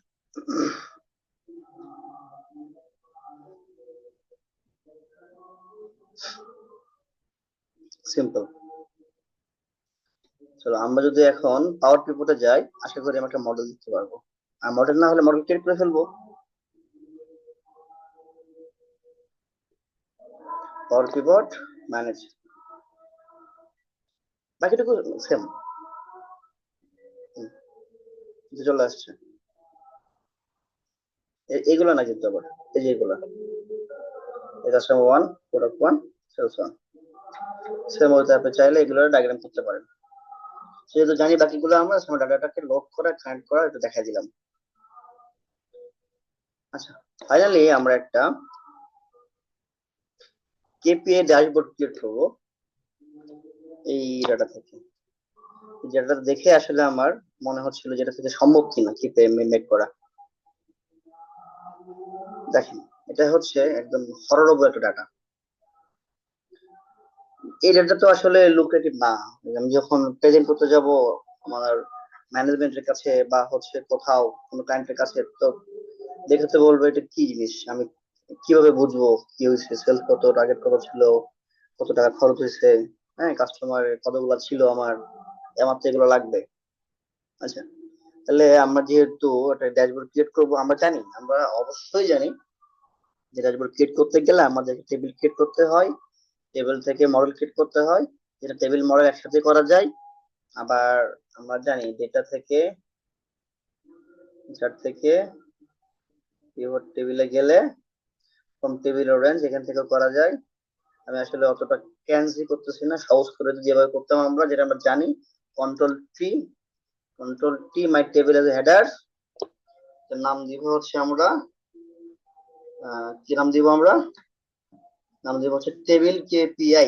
সিম্পল। চলো আমরা যদি এখন পাওয়ার পিভটে যাই, আশা করি আমি একটা মডেল দিতে পারবো। আর মডেল না হলে মডেল ক্রিয়েট করে ফেলবো। পাওয়ার পিভট, ম্যানেজ, বাকিটুকু সেম চলে আসছে। এইগুলো না কিন্তু আবার, এই যে এইগুলা, কাস্টমার 1, প্রোডাক্ট 1, সেলস 1, সেম ওইতে আপনি চাইলে এগুলো ডায়াগ্রাম করতে পারেন। যেহেতু জানি বাকিগুলো, আমরা ডাটাটাকে লোড করা, কানেক্ট করা একটু দেখা দিলাম। আচ্ছা, ফাইনালি আমরা একটা কেপিআই ড্যাশবোর্ড ক্রিয়েট করব এই ডাটা থেকে। যেটা দেখে আসলে আমার মনে হচ্ছিল যেটা থেকে সম্ভব কিনা কেপিআই মেক করা। দেখেন, এটা হচ্ছে একদম হররব একটা ডাটা। এই ডাটা তো আসলে লুক্রেটিভ না। আমি যখন প্রেজেন্ট করতে যাব আমার ম্যানেজমেন্টের কাছে, বা হচ্ছে কোথাও কোনো ক্লায়েন্টের কাছে, তো দেখাতে বলবো এটা কি জিনিস, আমি কিভাবে বুঝবো কি হয়েছে, সেলস কত, টার্গেট কত ছিল, কত টাকা খরচ হয়েছে, হ্যাঁ, কাস্টমার কতগুলো ছিল আমার, আমার তো এগুলো লাগবে। আচ্ছা, তাহলে আমরা যেহেতু একটা ড্যাশবোর্ড ক্রিয়েট করব, আমরা জানি, আমরা অবশ্যই জানি যে ড্যাশবোর্ড ক্রিয়েট করতে গেলে আমাদের টেবিল ক্রিয়েট করতে হয়, টেবিল থেকে মডেল ক্রিয়েট করতে হয়, যেটা টেবিল মডেল একসাথে করা যায়। আবার আমরা জানি ডেটা থেকে, চার্ট থেকে পিভট টেবিলে গেলে ফ্রম টেবিল রেঞ্জ এখান থেকে করা যায়। আমি আসলে অতটা ক্যান্সি করতেছি না, সহজ করে যেভাবে করতাম আমরা, যেটা আমরা জানি। Control T, control T, my table as header, নাম দিব হচ্ছে আমরা, কি নাম দিব আমরা, নাম দিব হচ্ছে টেবিল কেপিআই।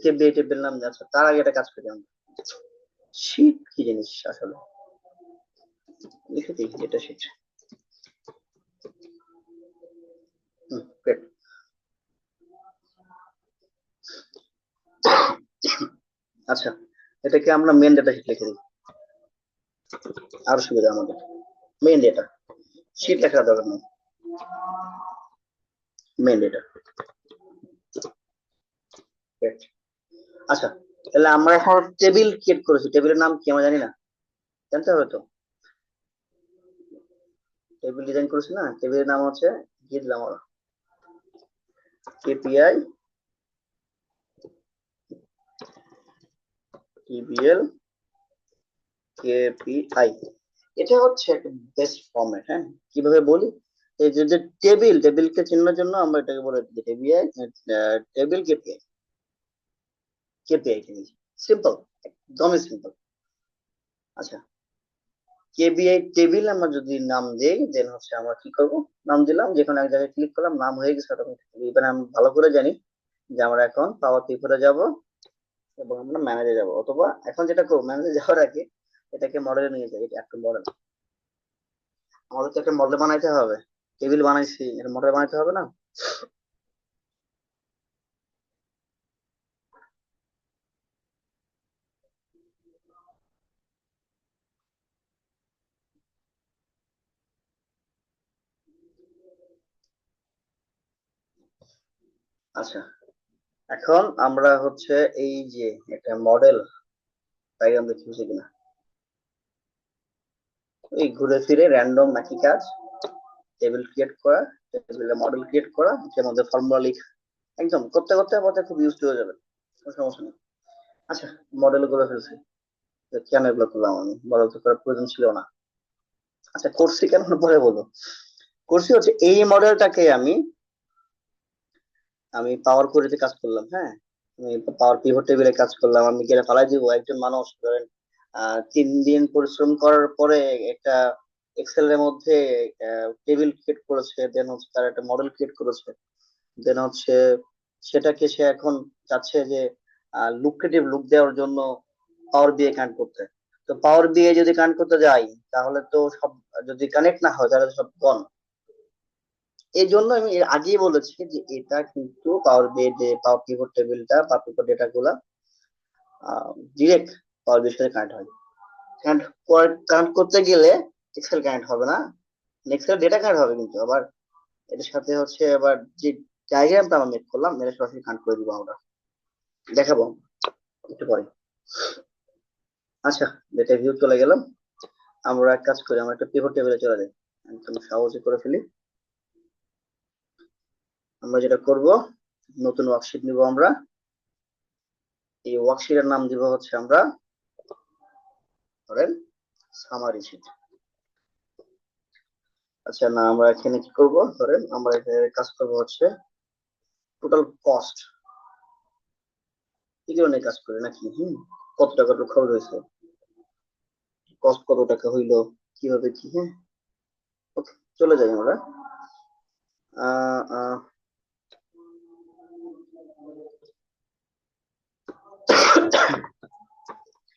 কেপিআই টেবিল নাম যাচ্ছে। তার আগে একটা কাজ করি আমরা, শীট কি জিনিস আসলে লিখে দিই, এটা শীট। গ্রেট। আচ্ছা, এটাকে আমরা মেন ডেটা শীট লিখে দিই, আরো সুবিধা আমাদের। মেন ডেটা শীট লেখার দরকার নেই, মেন ডেটা। আচ্ছা, তাহলে আমরা এখন টেবিল ক্রিয়েট করেছি, টেবিলের নাম কি আমরা জানি না, জানতে হবে তো। টেবিল ডিজাইন করেছি না, টেবিলের নাম হচ্ছে দিয়ে দিলাম আমরা কেপিআই টিবিএল কেপিআই। এটা হচ্ছে একটা বেস্ট ফরম্যাট। হ্যাঁ, কিভাবে বলি, এই যে টেবিল, টেবিলকে চিনার জন্য আমরা এটাকে বলে দিই টেবিআই, টেবিল কেপিআই, কেপিআই জিনিস সিম্পল, একদমই সিম্পল। আচ্ছা, কেবিআই টেবিল আমরা যদি নাম দেই, দেন হচ্ছে আমরা কি করব, নাম দিলাম, যেখানে এক জায়গায় ক্লিক করলাম, নাম হয়ে গেছে অটোমেটিক্যালি। এবার আমি ভালো করে জানি যে আমরা এখন পাওয়ার পিভটে যাব এবং আমরা ম্যানেজে যাব, অথবা এখন যেটা করব, ম্যানেজে যাওয়ার আগে এটাকে মডেলে নিয়ে যাই, এটা একটা মডেল। আমাদের তো একটা মডেল বানাইতে হবে, টেবিল বানাইছি, এটা মডেল বানাইতে হবে না? আচ্ছা, এখন আমরা হচ্ছে এই যে একটা মডেল ডায়াগ্রাম দেখতে হচ্ছে কিনা, এই ঘুরে ফিরে র্যান্ডম নাকি কাজ, টেবিল ক্রিয়েট করা, টেবিলে মডেল ক্রিয়েট করা, এর মধ্যে ফর্মুলা লিখা, একদম করতে করতে আমাদের খুব ইউজ হয়ে যাবে, কোনো সমস্যা নেই। আচ্ছা, মডেল করে ফেলছি, তো কেন এগুলো করলাম আমি, মডেল তো করার প্রয়োজন ছিল না। আচ্ছা, করছি কেন পরে বলবো। করছি হচ্ছে এই মডেলটাকে আমি আমি পাওয়ার কোয়েরিতে কাজ করলাম, হ্যাঁ, আমি পাওয়ার পিভট টেবিলে কাজ করলাম, আমি গেলে ফালাই দিব। একজন মানুষ ধরেন 3 দিন পরিশ্রম করার পরে একটা এক্সেল এর মধ্যে টেবিল ক্রিয়েট করেছে, দেন হচ্ছে তার একটা মডেল ক্রিয়েট করেছে, দেন হচ্ছে সেটাকে সে এখন চাচ্ছে যে লুক্রেটিভ লুক দেওয়ার জন্য পাওয়ার বিএ কানেক্ট করতে। তো পাওয়ার বিএ যদি কানেক্ট করতে যাই, তাহলে তো সব, যদি কানেক্ট না হয় তাহলে তো সব গন। এই জন্য আমি এর আগেই বলেছি যে এটা কিন্তু পাওয়ার বিএ যে পাওয়ার পিভট টেবিলটা বা পিভট ডেটা গুলা ডিরেক্ট পাওয়ার বিএর সাথে কানেক্ট হয়। কানেক্ট করতে গেলে এক্সেল কানেক্ট হবে না, এক্সেল ডেটা কানেক্ট হবে, কিন্তু আবার এটার সাথে হচ্ছে আবার যে ডায়াগ্রামটা আমরা মেক করলাম এটা সরাসরি কানেক্ট করে দিব, আমরা দেখাবো একটু পরে। আচ্ছা, ডেটা ভিউ চলে গেলাম, আমরা এক কাজ করি, আমরা একটা পিভট টেবিলে চলে যাই, একদম সহজে করে ফেলি। আমরা যেটা করব, নতুন ওয়ার্কশিট নিব আমরা, এই ওয়ার্কশিটের নাম দিব হচ্ছে আমরা ধরেন সামারি শিট। আচ্ছা, না আমরা এখানে কি করব, ধরেন আমরা এখানে কাজ করব হচ্ছে টোটাল কস্ট, এগুলো নিয়ে কাজ করি নাকি, কত টাকা খরচ হয়েছে, কস্ট কত টাকা হইলো, কিভাবে কি, হ্যাঁ। ওকে, চলে যাই আমরা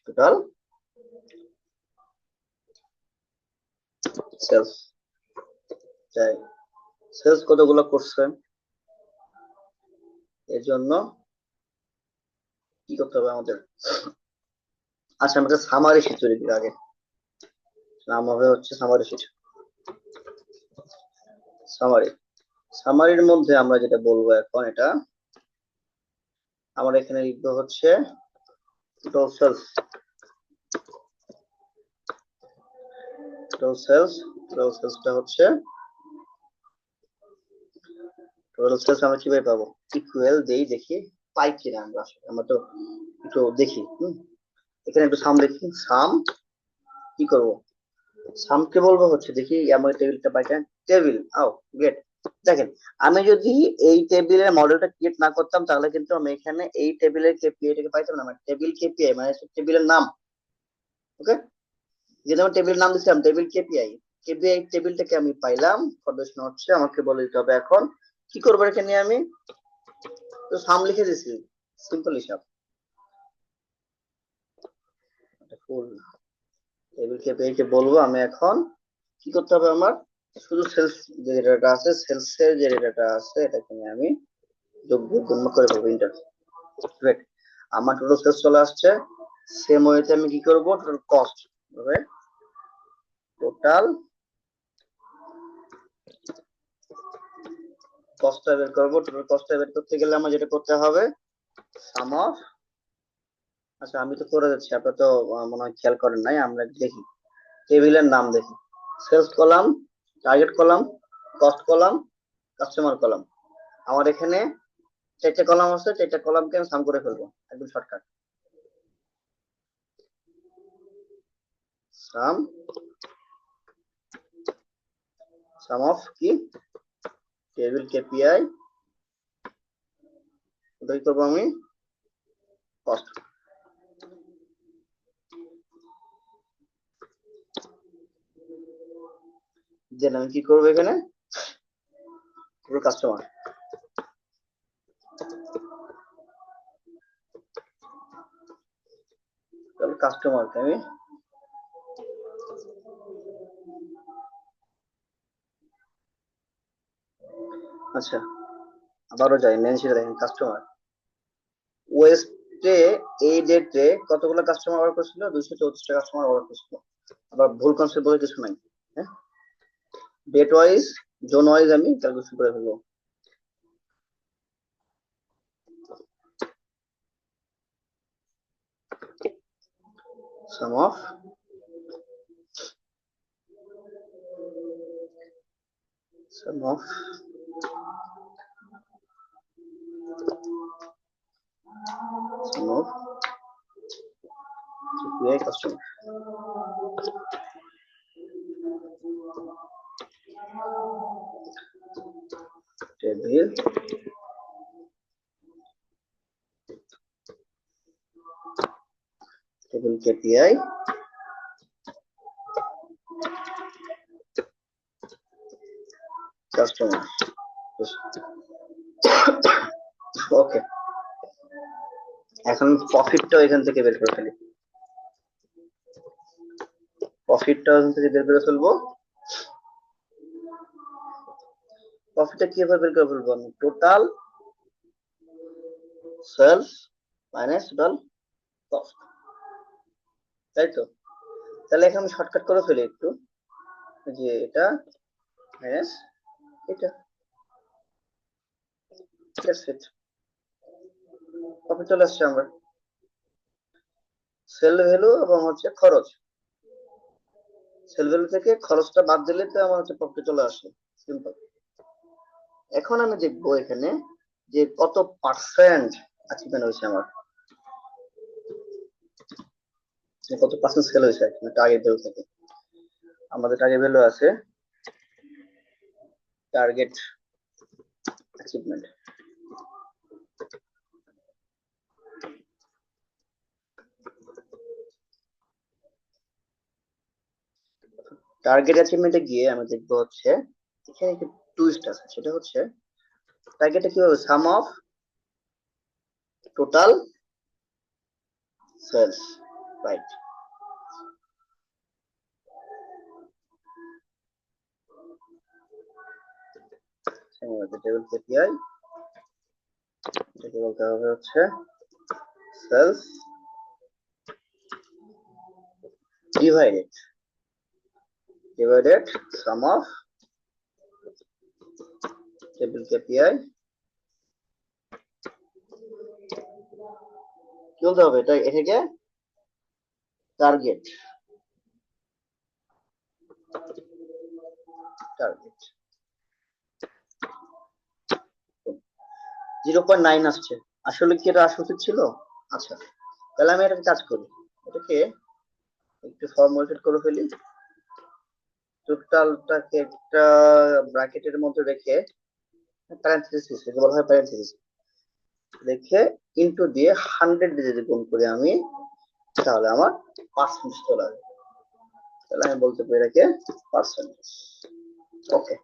টোটাল সেলস, চাই সেলস কতগুলো করছে, এর জন্য কি করতে হবে আমাদের। আচ্ছা, আমরা সামারি শিট তৈরি করি আগে, নাম হবে হচ্ছে সামারি শিট। সামারি, সামারির মধ্যে আমরা যেটা বলবো এখন, এটা আমরা এখানে লিখবো হচ্ছে total sales, total sales, total সেলসটা হচ্ছে, টোটাল সেলস আমরা কিভাবে পাবো, ইকুয়াল দেই, দেখি পাই কিনা আমরা, আসলে আমরা তো একটু দেখি, এখানে একটু সাম দেখি, সাম কি করব, সামকে বলবো হচ্ছে দেখি আমার টেবিলটা পাই কিনা, টেবিল আও গেট। দেখেন, আমি যদি এই টেবিলের মডেলটা ক্রিয়েট না করতাম তাহলে কিন্তু আমি এখানে এই টেবিলের কেপিআই টাকে পাইতাম না, মানে টেবিল কেপিআই মানে টেবিলের নাম, ওকে, যেটা আমি টেবিলের নাম দিছিলাম টেবিল কেপিআই, কেপিআই টেবিলটাকে আমি পাইলাম, কন্ডিশন হচ্ছে আমাকে বলে দিতে হবে এখন কি করবো এখানে, আমি তো সাম লিখে দিছি, সিম্পল হিসাব, ফুল টেবিল কেপিআই কে বলবো আমি এখন কি করতে হবে, আমার শুধু সেলস যে ডেটাটা আছে, সেলস এর যে ডেটাটা আছে এটাকে আমি যোগ বিয়োগ গুণ করে ফেলবো, ইন্টার, রাইট। আমার টোটাল সেলস চলে আসছে। সেম ওয়েতে আমি কি করব, টোটাল কস্ট হবে, টোটাল কস্টটা বের করব, টোটাল কস্টটা বের করতে গেলে আমার যেটা করতে হবে সাম অফ, আচ্ছা আমি তো করে যাচ্ছি, আপনারা তো মনে হয় খেয়াল করেন নাই, আমরা দেখি টেবিলের নাম দেখি, sales column, target column, cost column, customer column, আমার এখানে 4টা কলাম আছে, 4টা কলামকে আমি সাম করে ফেলবো, একদম শর্টকাট, সাম, সাম অফ কি, টেবিল কেপিআই, ওটাই করবো আমি কস্ট, দেন আমি কি করবো এখানে পুরো কাস্টমার, তাহলে কাস্টমারকে আমি আচ্ছা, আবারও যাই মেন শিটে, দেখেন কাস্টমার ওয়েস্টে এই ডেটে কতগুলো কাস্টমার অর্ডার করছিল, 234টা কাস্টমার অর্ডার করছিল। আবার ভুল কনসেপ্ট বলে কিছু নাই, হ্যাঁ। ডেট ওয়াইজ, জোন ওয়াইজ আমি ক্যালকুলেশন করে ফেলবো। sum of sum of sum of KPI customer table KPI customer। ওকে, এখন প্রফিটটাও এখান থেকে বের করে ফেলি। প্রফিটটাও এখান থেকে বের করে ফেলবো। প্রফিটটা কিভাবে বের করে ফেলবো আমি? Total sales minus total cost, তাই তো? তাহলে এখন আমি শর্টকাট করে ফেলি একটু, যে এটা মাইনাস এটা, দ্যাটস ইট। প্রফিট চলে আসছে আমার। সেল ভ্যালু এবং হচ্ছে খরচ, সেল ভ্যালু থেকে খরচটা বাদ দিলে তো আমার হচ্ছে প্রফিট চলে আসে, সিম্পল। এখন আমি দেখবো এখানে যে কত পার্সেন্ট অ্যাচিভমেন্ট হয়েছে আমার, কত পার্সেন্ট সেল হয়েছে টার্গেট ভ্যালু থেকে। আমাদের টার্গেট ভ্যালু আছে টার্গেট অ্যাচিভমেন্ট, টার্গেট অ্যাচিভমেন্টে গিয়ে আমি দেখবো হচ্ছে এখানে একটা টুইস্ট আছে, সেটা হচ্ছে টার্গেটটা কি হবে, sum of total sales, right. Table KPI, এটাকে বলতে হবে হচ্ছে sales divided sum of table KPI, কি বলতে হবে এটা, এটাকে টার্গেট, টার্গেট 0.9 আসছে। আসলে কি এটা আসা উচিত ছিল? আচ্ছা, তাহলে আমি একটা কাজ করি, এটাকে একটু ফর্মুলেট করে ফেলি। টোটালটাকে একটা ব্র্যাকেটের মধ্যে রেখে, প্যারেনথেসিস, একে বলা হয় প্যারেনথেসিস, রেখে ইনটু দিয়ে 100 দিয়ে যদি গুণ করি আমি, তাহলে আমার পার্সেন্ট চলে আসবে। তাহলে আমি বলতে পারি এটাকে percentage. Okay,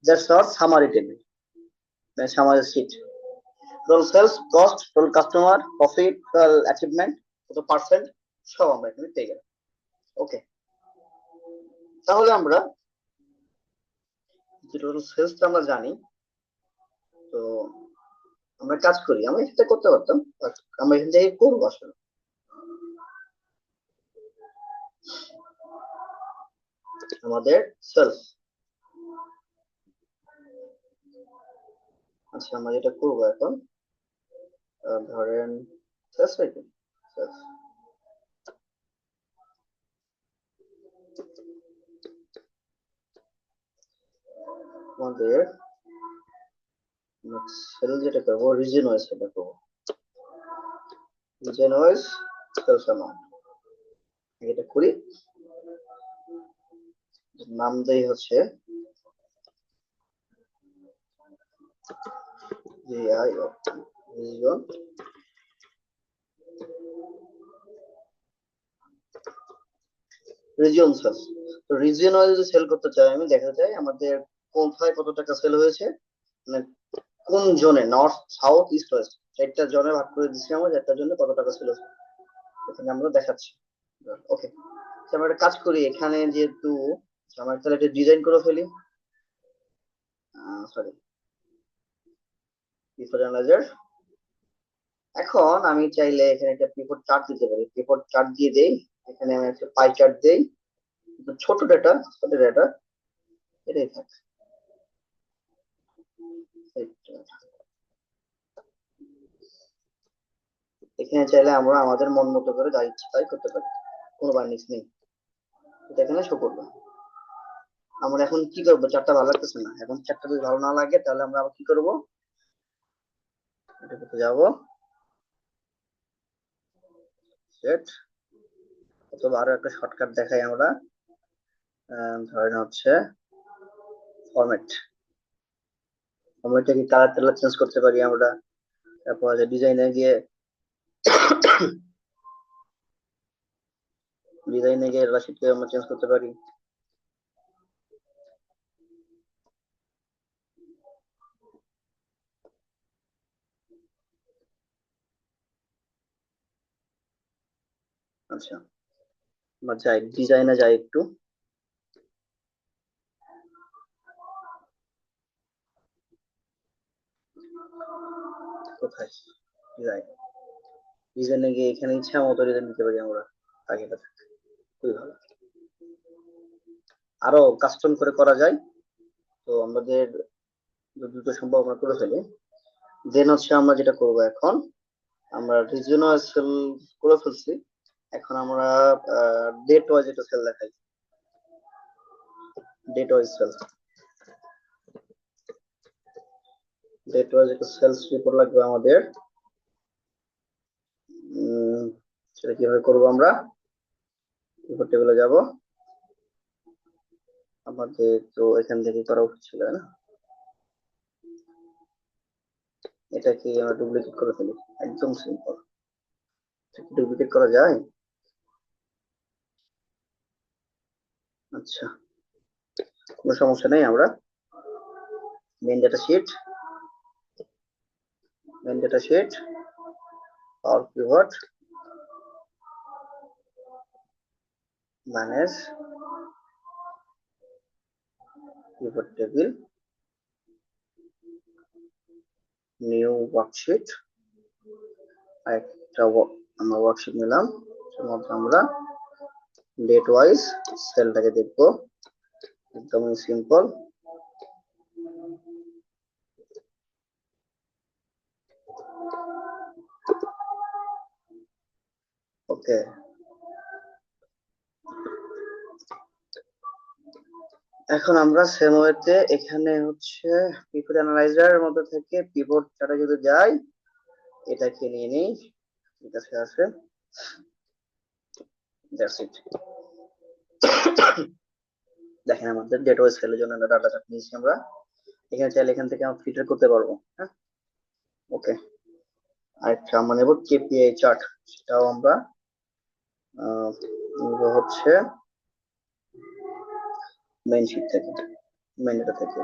that's not summary table, summary sheet. Total sales, cost, total customer, profit, total achievement, কত পার্সেন্ট, সব আমরা এখানে পেয়ে গেলাম। ওকে, তাহলে আমরা যে টোটাল সেলসটা আমরা জানি, তো আমরা কাজ করি, আমরা এটা করতে পারতাম, আমরা এখান থেকে করবো আসলে। আমাদের সেলস, আচ্ছা আমরা যেটা করবো এখন, ধরেন সেলস আইটেম, সেলস আমাদের সেল যেটা করবো রিজন ওয়াইজ সেটা করবো, রিজন ওয়াইজ সেলস অ্যামাউন্ট। এটা করি, নাম দেই হচ্ছে জিআই রিজন, রিজিয়ন সেলস। তো রিজিয়ন ওয়াইজ যদি সেল করতে চাই আমি, দেখা যায় আমাদের কোথায় কত টাকা সেল হয়েছে, মানে কোন জোনে, নর্থ, সাউথ, ইস্ট, ওয়েস্ট, চারটা জোনে ভাগ করে দিচ্ছি আমরা, একটা জন্য কত টাকা সেল হয়েছে এখানে আমরা দেখাচ্ছি। ওকে, আমরা একটা কাজ করি, এখানে যেহেতু আমার তাহলে একটা ডিজাইন করে ফেলি। Sorry, pivot analyser. এখন আমি চাইলে এখানে একটা পিভট চার্ট দিতে পারি, পিভট চার্ট দিয়ে দেই, এখানে আমি একটা পাই চার্ট দেই, ছোট ডেটা এটাই থাক। এখানে চাইলে আমরা আমাদের মন মতো করে যা ইচ্ছে তাই করতে পারি, কোনো বাইন্ডিংস নেই। এটা এখানে শো করবে। আমরা এখন কি করবো, চারটা ভালো লাগতেছে না, এখন চারটা যদি ভালো না লাগে তাহলে আমরা আবার কি করবো, এটা করতে যাবো সেট, অথবা আরো একটা শর্টকাট দেখাই আমরা, ধরেন হচ্ছে ফরম্যাট, ফরম্যাটে কি কালার টালার চেঞ্জ করতে পারি আমরা, তারপর ডিজাইনে গিয়ে রাশিদকে আমরা চেঞ্জ করতে পারি। আচ্ছা, আমরা যাই ডিজাইনে যাই একটু, কোথায় ডিজাইন, ডিজাইনে গিয়ে এখানে ইচ্ছা মতো ডিজাইন নিতে পারি আমরা, আগে খুবই ভালো। আরো কাস্টম করে করা যায়, তো আমাদের দ্রুত সম্ভব আমরা করে ফেলি। দেন হচ্ছে আমরা যেটা করব, এখন আমরা রিজিওনাল সেল করে ফেলছি, এখন আমরা ডেট ওয়াইজ একটা সেল দেখাই, date wise sale, date wise একটা সেলস রিপোর্ট লাগবে আমাদের। সেটা কিভাবে করব, আমরা রিপোর্ট টেবিলে যাব, আমাদের তো এখান থেকে করা উচিত ছিল না, এটাকে আমরা ডুপ্লিকেট করে ফেলি, একদম সিম্পল। ডুপ্লিকেট করা যায়? আচ্ছা, কোনো সমস্যা নেই, আমরা main data sheet, power pivot, manage pivot table, new worksheet, একটা আমরা ওয়ার্কশিট নিলাম, তার মধ্যে আমরা ডেট ওয়াইজ সেলটাকে দেখবো, একদমই সিম্পল। ওকে, এখন আমরা সেম ওয়েতে এখানে হচ্ছে পিভট অ্যানালাইজারের মধ্যে থেকে পিভট চার্টে যদি যাই, এটাকে নিয়ে নিই, ঠিক আছে, দ্যাটস ইট। দেখেন আমাদের ডেট ওয়াইজ সেলের জন্য ডাটা চার্ট নিয়েছি আমরা, এখানে চাইলে এখান থেকে আমরা ফিল্টার করতে পারবো। হ্যাঁ, ওকে, আরেকটা আমরা নেব কেপিআই চার্ট, সেটাও আমরা নিব হচ্ছে মেইন শিট থেকে, মেইন ডাটা থেকে,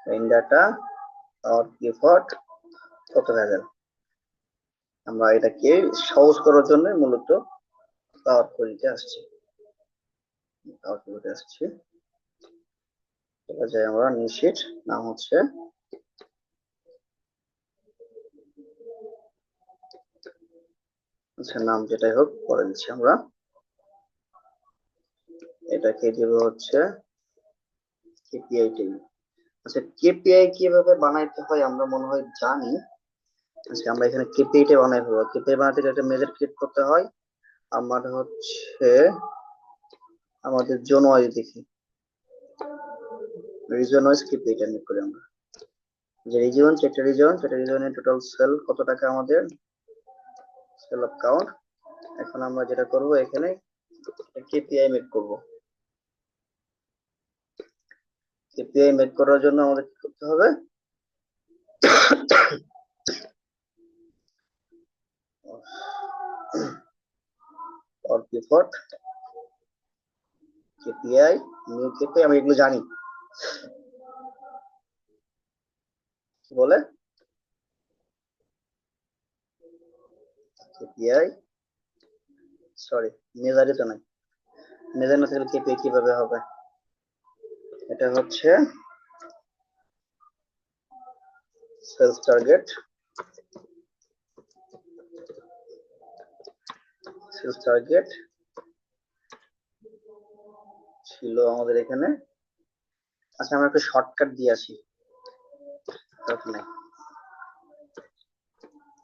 মেইন ডাটা আর পিভট কত ভ্যালু, আমরা এটাকে সহজ করার জন্য মূলত পাওয়ার কোয়ালিটি আসছে, পাওয়ার কোয়ালিটি আসছে। চলে যাই আমরা নিউ শিট, নাম হচ্ছে আচ্ছা, নাম যেটাই হোক পরে দিচ্ছি আমরা, এটাকে দেব হচ্ছে কেপিআই টেবিল। আচ্ছা, কেপিআই কিভাবে বানাইতে হয় আমরা মনে হয় জানি। আচ্ছা, আমরা এখানে কেপিআই টা বানাই ফেলবো, কেপিআই বানাতে গেলে একটা মেজার ক্রিয়েট করতে হয়, আমার হচ্ছে আমাদের জোন ওয়াইজ দেখি, রিজন ওয়াইজ কেপিআই টা নিয়ে করি আমরা, যে রিজন, চারটা রিজনের টোটাল সেল কত টাকা আমাদের, সেল অফ কাউন্ট। এখন আমরা যেটা করব, এখানে কেপিআই মেক করব, কেপিআই মেক করার জন্য আমাদের কি করতে হবে, or pivot KPI, new KPI, আমি এগুলো জানি কি বলে, কেপিআই, সরি মেজারই তো নাই, মেজার না থাকলে কেপিআই কিভাবে হবে, এটা হচ্ছে সেলস টার্গেট ছিল আমাদের এখানে। আচ্ছা আমরা একটা শর্টকাট দিয়ে আসি,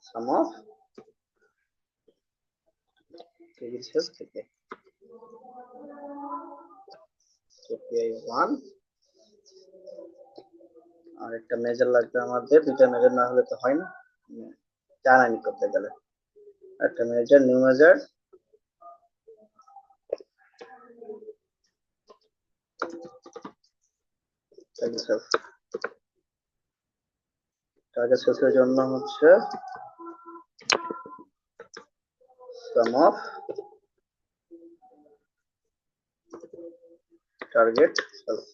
সাম অফ টেবিল সেলস থেকে KPI 1 আর একটা মেজার লাগবে আমাদের, দুইটা মেজার না হলে তো হয় না, জানানি করতে গেলে একটা মেজার, নিউ মেজার টার্গেট সেলসের জন্য হচ্ছে সাম অফ টার্গেট সেলস।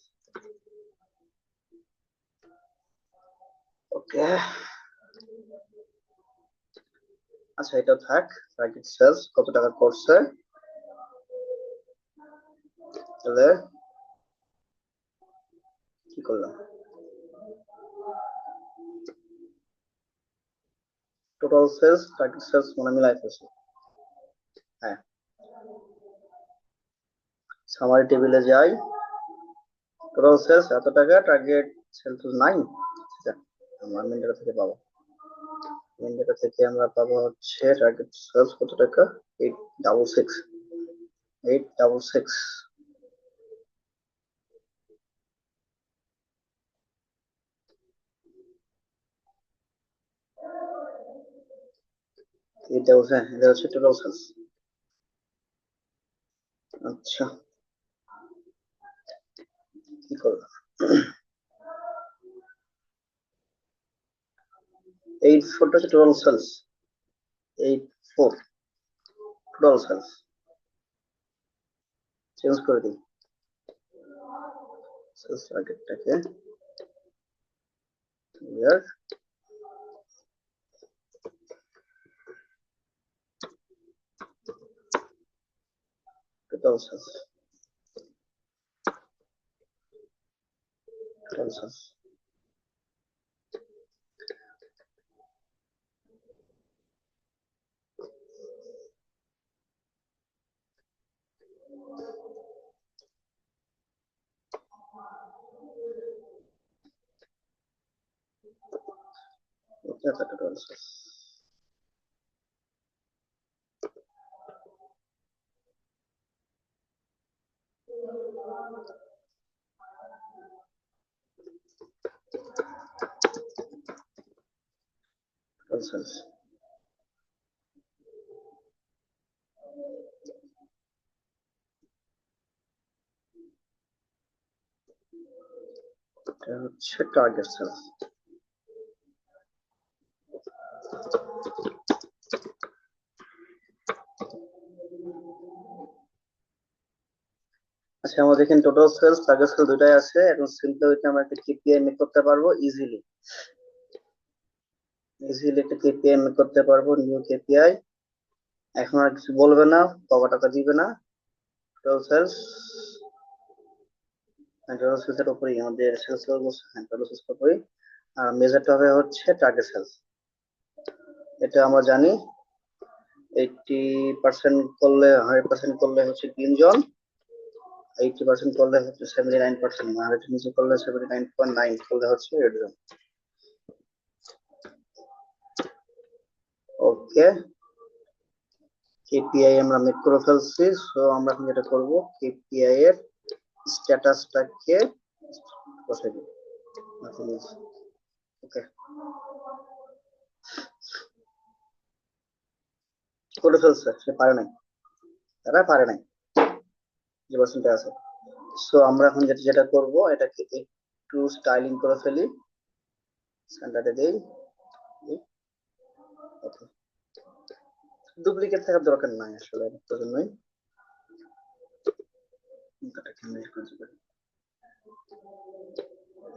ওকে, আচ্ছা এটা থাক। টার্গেট সেলস কত টাকা করছে, তাহলে কি করলাম, টোটাল সেলস টার্গেট সেলস মানে মিলাই ফেলছি। হ্যাঁ, সামারি টেবিলে যাই, টোটাল সেলস এত টাকা, টার্গেট সেলস 9। আমরা মেন ডেটা থেকে পাবো, মেন ডেটা থেকে আমরা পাবো হচ্ছে টার্গেট সেলস কত টাকা, 866। এটা হচ্ছে টোটাল সেলস। আচ্ছা কি করলাম, 84 হচ্ছে total sales, 84 total sales. Change করে দিই সেলস টার্গেটটাকে, year total sales, total sales. এটা টোটাল সেলস। টোটাল সেলস এটা হচ্ছে টার্গেট সেলস। আচ্ছা আমাদের এখানে টোটাল সেলস টার্গেট সেল দুটাই আছে, এখন সিম্পলি হইতে আমরা একটা কেপিআই মেক করতে পারবো ইজিলি, একটা কেপিআই মেক করতে পারবো, নিউ কেপিআই। এখন আর কিছু বলবে না, কত টাকা দিবে না, টোটাল সেলস, টোটাল সেলসের উপরেই আমাদের সেলস টোটাল সেলস উপরেই, আর মেজারটা হবে হচ্ছে টার্গেট সেলস। এটা আমরা জানি 80% করলে 100% করলে হচ্ছে 3 জন, 80% করলে হচ্ছে 79%, আর একটু নিচে করলে 79.9 করলে হচ্ছে 8 জন। ওকে, কেপিআই আমরা মেক করে ফেলছি। সো আমরা এখন যেটা করব, কেপিআই এর স্ট্যাটাসটাকে বসাই দিব। ওকে, করে ফেলছে, সে পারে নাই, তারা পারে নাই, যে পার্সেন্টে আছে। সো আমরা এখন যেটা করব, এটাকে একটু স্টাইলিং করে ফেলি, স্ট্যান্ডার্ডে দেই। ওকে, ডুপ্লিকেট থাকার দরকার নাই আসলে, প্রয়োজনই।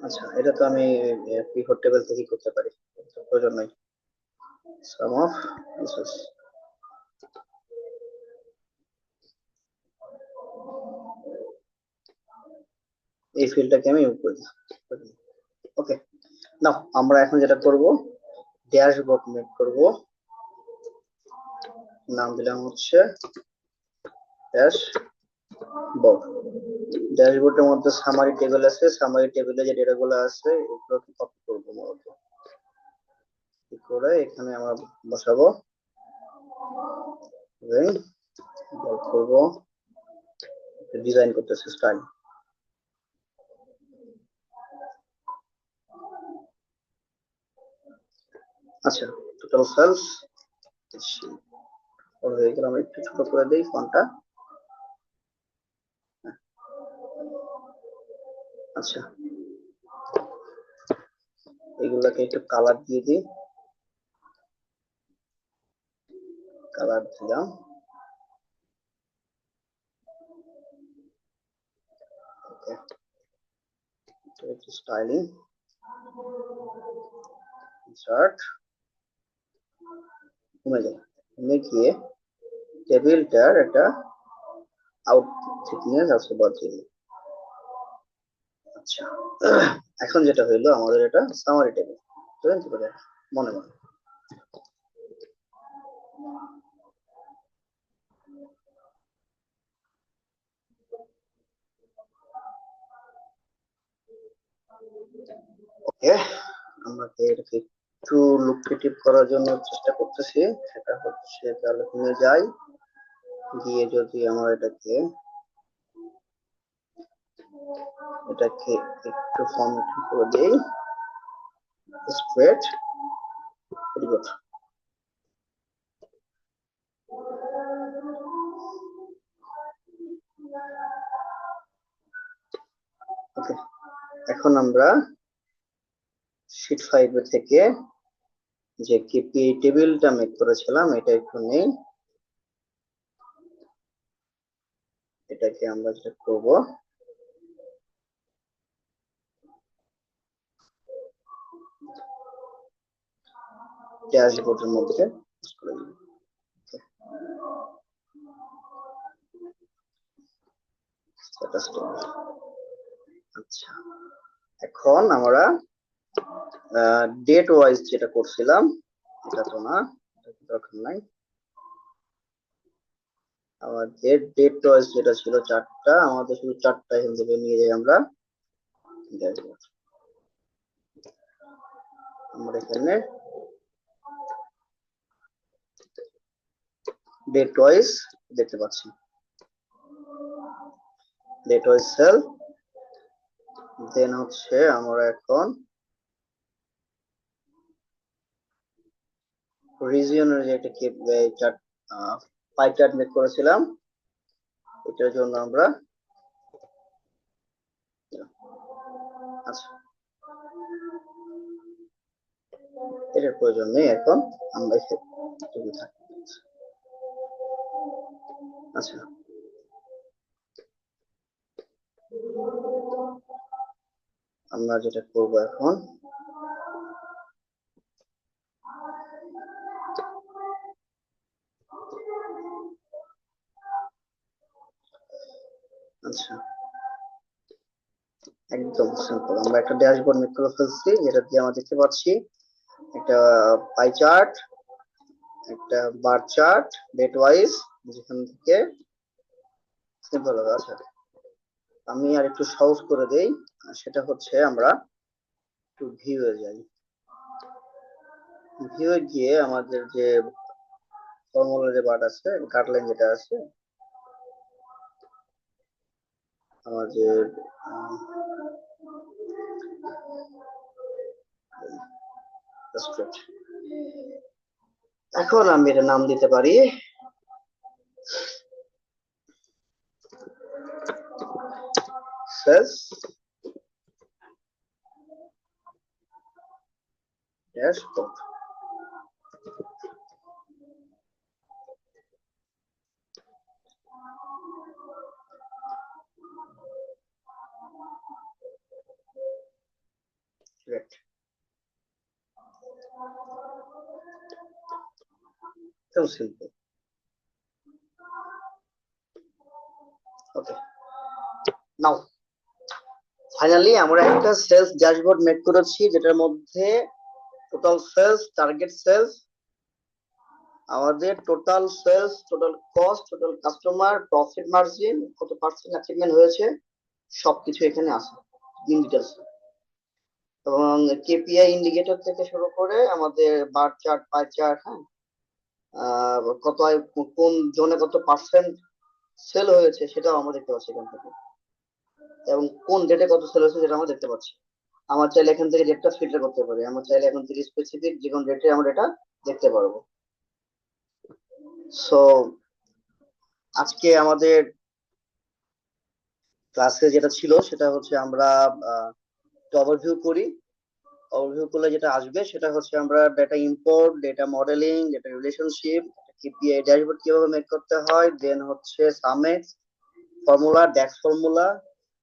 আচ্ছা এটা তো আমি পিভট টেবিল থেকে করতে পারি, প্রয়োজন নাই। সাম অফ এই ফিল্ডটাকে আমি ইউজ করে দিই। ওকে, না, আমরা এখন যেটা করব, ড্যাশবোর্ড মেক করব। নাম দিলাম হচ্ছে ড্যাশবোর্ড। ড্যাশবোর্ডের মধ্যে সামারি টেবিল আছে, সামারি টেবিলে যে ডেটাগুলো আছে এগুলোকে কপি করব মূলত। কি করে এখানে আমরা বসাবো, করব, ডিজাইন করতেছে স্টাইল। আচ্ছা, টোটাল সেলস হয়ে গেল। আমরা একটু ছোট করে দিই ফন্টটা। আচ্ছা, এগুলাকে একটু কালার দিয়ে দিই, কালার দিলাম। ওকে, একটু স্টাইলিং, ইনসার্ট, কমে গেল, কমে গিয়ে টেবিলটার একটা আউট থিকনেস আছে বদলে। আচ্ছা, এখন যেটা হইলো আমাদের এটা সামারি টেবিল, মনে মনে। ওকে, আমরা এটাকে একটু লুক্রেটিভ করার জন্য চেষ্টা করতেছি। সেটা হচ্ছে তাহলে কমে যাই, গিয়ে যদি আমরা এটাকে একটু ফর্মেটিং করে দেই, স্ট্রেট, ভেরি গুড। ওকে, এখন আমরা শীট 5 থেকে যে কেপিআই টেবিলটা মেক করেছিলাম এটা একটু নেই। এটাকে আমরা যেটা করব, ড্যাশবোর্ডের মধ্যে করে দিই। আচ্ছা, এখন আমরা ডেট ওয়াইজ যেটা করছিলাম, এটা তো না, এটা দরকার নাই। আমাদের ডেট ওয়াইজ যেটা ছিল 4টা, আমাদের শুধু 4টা এখান থেকে নিয়ে যাই আমরা ড্যাশবোর্ড। আমরা এখানে ডেট ওয়াইজ দেখতে পাচ্ছি, ডেট ওয়াইজ সেল। দেন হচ্ছে আমরা এখন রিজিয়নের যে একটা চার্ট, পাই চার্ট মেক করেছিলাম, এটার জন্য আমরা, আচ্ছা এটার প্রয়োজন নেই এখন, আমরা আচ্ছা, আমরা যেটা করব এখন, আচ্ছা একদম সিম্পল, আমরা একটা ড্যাশবোর্ড মেক করে ফেলছি, যেটা দিয়ে আমরা দেখতে পাচ্ছি একটা পাই চার্ট, একটা বার চার্ট ডেট ওয়াইজ, যেখান থেকে সিম্পল হবে। আচ্ছা, আমি আর একটু সহজ করে দেই, সেটা হচ্ছে আমরা একটু ভিউয়ে যাই। ভিউয়ে গিয়ে আমাদের যে ফর্মুলা যে বার আছে, গাইডলাইন যেটা আছে, আমাদের এখন আমি এটা নাম দিতে পারি sales dashboard. So simple. Okay. Now finally আমরা একটা সেলস ড্যাশবোর্ড মেক করেছি, যেটার মধ্যে টোটাল সেলস, টার্গেট সেলস, আমাদের total sales, total cost, total customer, profit margin, কত পার্সেন্ট অ্যাচিভমেন্ট হয়েছে, সবকিছু এখানে আছে ইন ডিটেলস। এবং কেপিআই ইন্ডিকেটর থেকে শুরু করে আমাদের বার চার্ট, পাই চার্ট, হ্যাঁ, কত কোন জোনে কত পার্সেন্ট সেল হয়েছে সেটাও আমরা দেখতে পাচ্ছি এখান থেকে, এবং কোন ডেটে কত সেল হয়েছে সেটা আমরা দেখতে পাচ্ছি। আমার চাইলে এখান থেকে ডেটটা ফিল্টার করতে পারি, আমার চাইলে এখান থেকে স্পেসিফিক যে কোন ডেটে আমরা এটা দেখতে পারবো। সো আজকে আমাদের ক্লাসে যেটা ছিল সেটা হচ্ছে আমরা ওভারভিউ করি। ওভারভিউ করলে যেটা আসবে সেটা হচ্ছে আমরা data import, data modelling, data relationship, KPI dashboard কিভাবে মেক করতে হয়, দেন হচ্ছে সামেক্স ফর্মুলা, ড্যাক্স ফর্মুলা,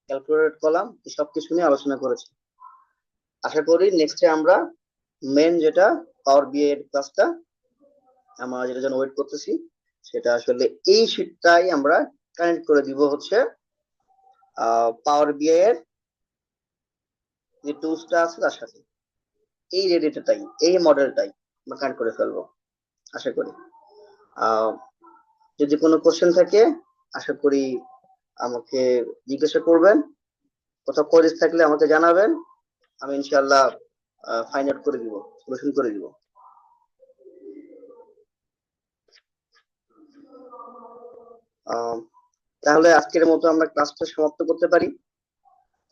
ক্যালকুলেটর কলাম, এই সব কিছু নিয়ে আলোচনা করেছি। আশা করি নেক্সটে আমরা মেন যেটা পাওয়ার বিআই এর ক্লাসটা আমরা যেটা জন্য ওয়েট করতেছি, সেটা আসলে এই শীটটাই আমরা কানেক্ট করে দিব হচ্ছে পাওয়ার বিআই এর যে টুলসটা আছে তার সাথে। এই রেডিটাটাই, এই মডেলটাই আমরা কানেক্ট করে ফেলবো আশা করি। যদি কোনো কোশ্চেন থাকে আশা করি আমাকে জিজ্ঞাসা করবেন, কোথাও কোয়েরিজ থাকলে আমাকে জানাবেন, আমি ইনশাআল্লাহ ফাইন্ড আউট করে দিব, সলিউশন করে দিব। তাহলে আজকের মতো আমরা ক্লাসটা সমাপ্ত করতে পারি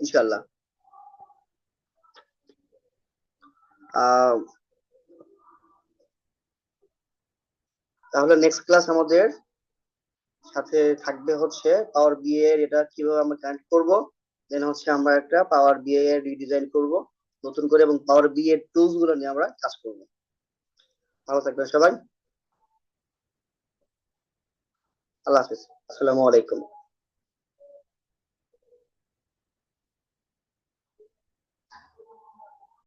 ইনশাআল্লাহ। তাহলে নেক্সট ক্লাস আমাদের সাথে থাকবে হচ্ছে পাওয়ার বিআই এর এটা কিভাবে আমরা কানেক্ট করব, দেন হচ্ছে আমরা একটা পাওয়ার বিআই এর রিডিজাইন করব নতুন করে, এবং পাওয়ার বিআই এর টুলস গুলো নিয়ে আমরা কাজ করব। ভালো থাকবেন সবাই, আল্লাহ হাফেজ, আসসালামু আলাইকুম।